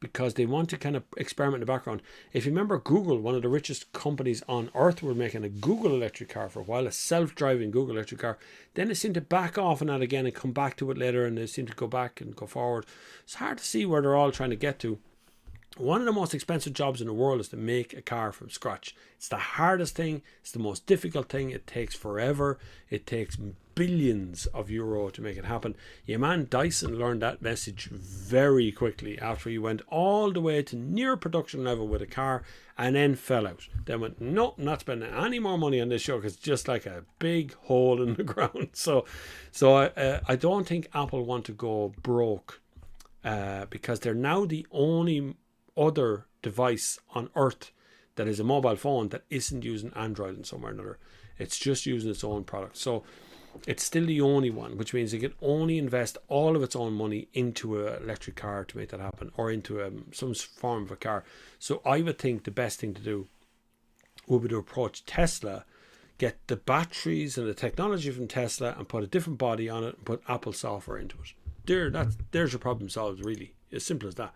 because they want to kind of experiment in the background. If you remember, Google, one of the richest companies on earth, were making a Google electric car for a while, a self-driving Google electric car. Then they seem to back off on that again and come back to it later, and they seem to go back and go forward. It's hard to see where they're all trying to get to. One of the most expensive jobs in the world is to make a car from scratch. It's the hardest thing. It's the most difficult thing. It takes forever. It takes billions of euro to make it happen. Your man Dyson learned that message very quickly after he went all the way to near production level with a car and then fell out. Then went, nope, not spending any more money on this show, because it's just like a big hole in the ground. So I don't think Apple want to go broke, because they're now the only other device on earth that is a mobile phone that isn't using Android in some way or another. It's just using its own product. So it's still the only one, which means it can only invest all of its own money into an electric car to make that happen, or into some form of a car. So I would think the best thing to do would be to approach Tesla, get the batteries and the technology from Tesla and put a different body on it and put Apple software into it. There's your problem solved, really. As simple as that.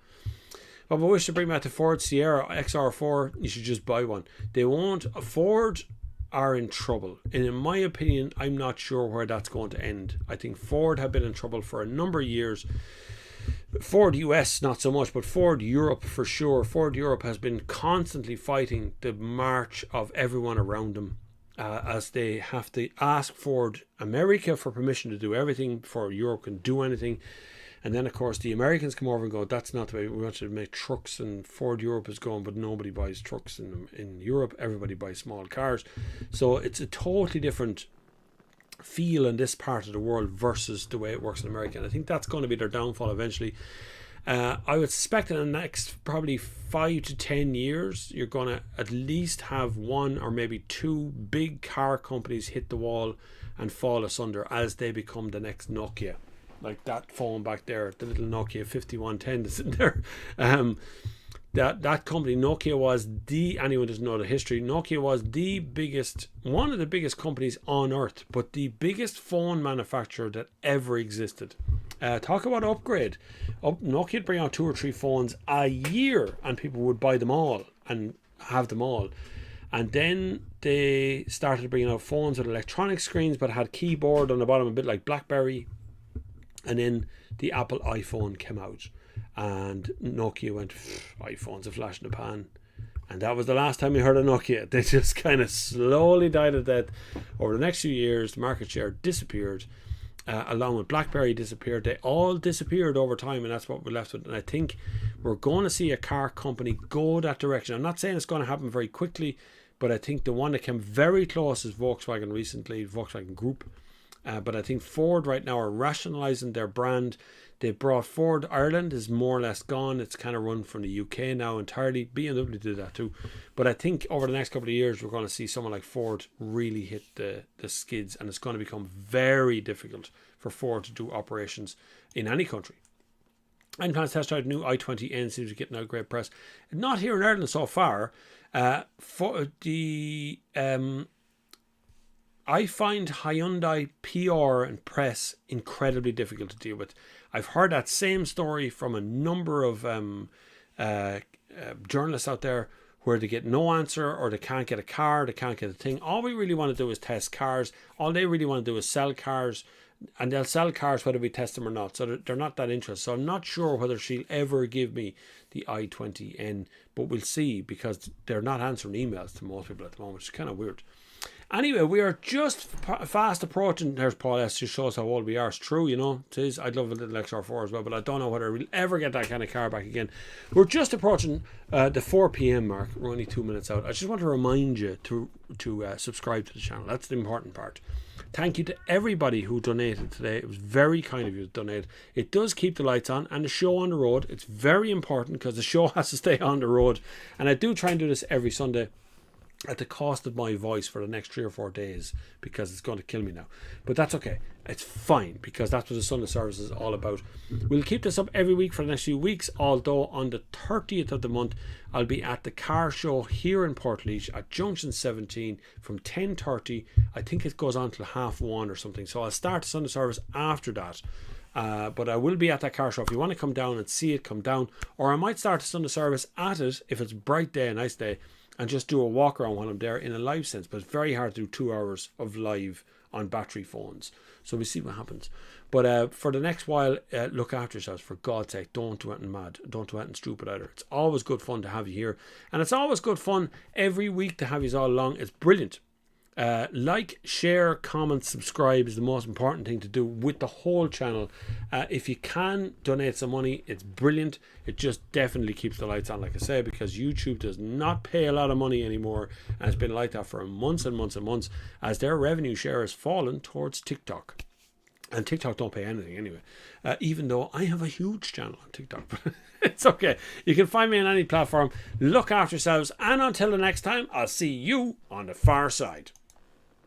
But if I wish to bring back to Ford Sierra XR4, you should just buy one. They won't. Ford are in trouble. And in my opinion, I'm not sure where that's going to end. I think Ford have been in trouble for a number of years. Ford US not so much, but Ford Europe for sure. Ford Europe has been constantly fighting the march of everyone around them, as they have to ask Ford America for permission to do everything before Europe can do anything. And then of course the Americans come over and go, that's not the way we want to make trucks. And Ford Europe is going, but nobody buys trucks in Europe. Everybody buys small cars. So it's a totally different feel in this part of the world versus the way it works in America. And I think that's going to be their downfall eventually. I would suspect in the next probably 5 to 10 years, you're going to at least have one or maybe two big car companies hit the wall and fall asunder as they become the next Nokia. Like that phone back there, the little Nokia 5110 that's in there. That company, Nokia, was anyone doesn't know the history, Nokia was one of the biggest companies on earth, but the biggest phone manufacturer that ever existed. Talk about upgrade. Nokia would bring out 2 or 3 phones a year and people would buy them all and have them all. And then they started bringing out phones with electronic screens but had keyboard on the bottom, a bit like BlackBerry. And then the Apple iPhone came out and Nokia went, iPhone's a flash in the pan. And that was the last time we heard of Nokia. They just kind of slowly died a death. Over the next few years, the market share disappeared. Along with BlackBerry disappeared. They all disappeared over time, and that's what we're left with. And I think we're going to see a car company go that direction. I'm not saying it's going to happen very quickly, but I think the one that came very close is Volkswagen recently, Volkswagen Group. But I think Ford right now are rationalising their brand. They brought Ford Ireland is more or less gone. It's kind of run from the UK now entirely. BMW did that too. But I think over the next couple of years, we're going to see someone like Ford really hit the skids. And it's going to become very difficult for Ford to do operations in any country. I'm planning to test out a new i20N. Seems to be getting out great press. Not here in Ireland so far. I find Hyundai PR and press incredibly difficult to deal with. I've heard that same story from a number of journalists out there where they get no answer, or they can't get a car, they can't get a thing. All we really want to do is test cars. All they really want to do is sell cars, and they'll sell cars whether we test them or not. So they're not that interested. So I'm not sure whether she'll ever give me the i20N, but we'll see, because they're not answering emails to most people at the moment, which is kind of weird. Anyway, we are just fast approaching. There's Paul S. Just shows how old we are. It's true, you know. It is. I'd love a little XR4 as well, but I don't know whether we'll ever get that kind of car back again. We're just approaching the 4 p.m. mark. We're only 2 minutes out. I just want to remind you to subscribe to the channel. That's the important part. Thank you to everybody who donated today. It was very kind of you to donate. It does keep the lights on and the show on the road. It's very important because the show has to stay on the road. And I do try and do this every Sunday, at the cost of my voice for the next 3 or 4 days, because it's going to kill me now. But that's okay. It's fine, because that's what the Sunday service is all about. We'll keep this up every week for the next few weeks, although on the 30th of the month, I'll be at the car show here in Portlaoise at Junction 17 from 10:30. I think it goes on till 1:30 or something. So I'll start the Sunday service after that. But I will be at that car show. If you want to come down and see it, come down. Or I might start the Sunday service at it if it's a bright day, a nice day, and just do a walk around while I'm there in a live sense. But it's very hard to do 2 hours of live on battery phones. So we'll see what happens. But for the next while, look after yourselves. For God's sake, don't do anything mad. Don't do anything stupid either. It's always good fun to have you here. And it's always good fun every week to have you all along. It's brilliant. Like, share, comment, subscribe is the most important thing to do with the whole channel. If you can donate some money, it's brilliant. It just definitely keeps the lights on, like I say, because YouTube does not pay a lot of money anymore, and it's been like that for months and months and months as their revenue share has fallen towards TikTok. And TikTok don't pay anything anyway. Even though I have a huge channel on TikTok. But it's okay. You can find me on any platform. Look after yourselves. And until the next time, I'll see you on the far side.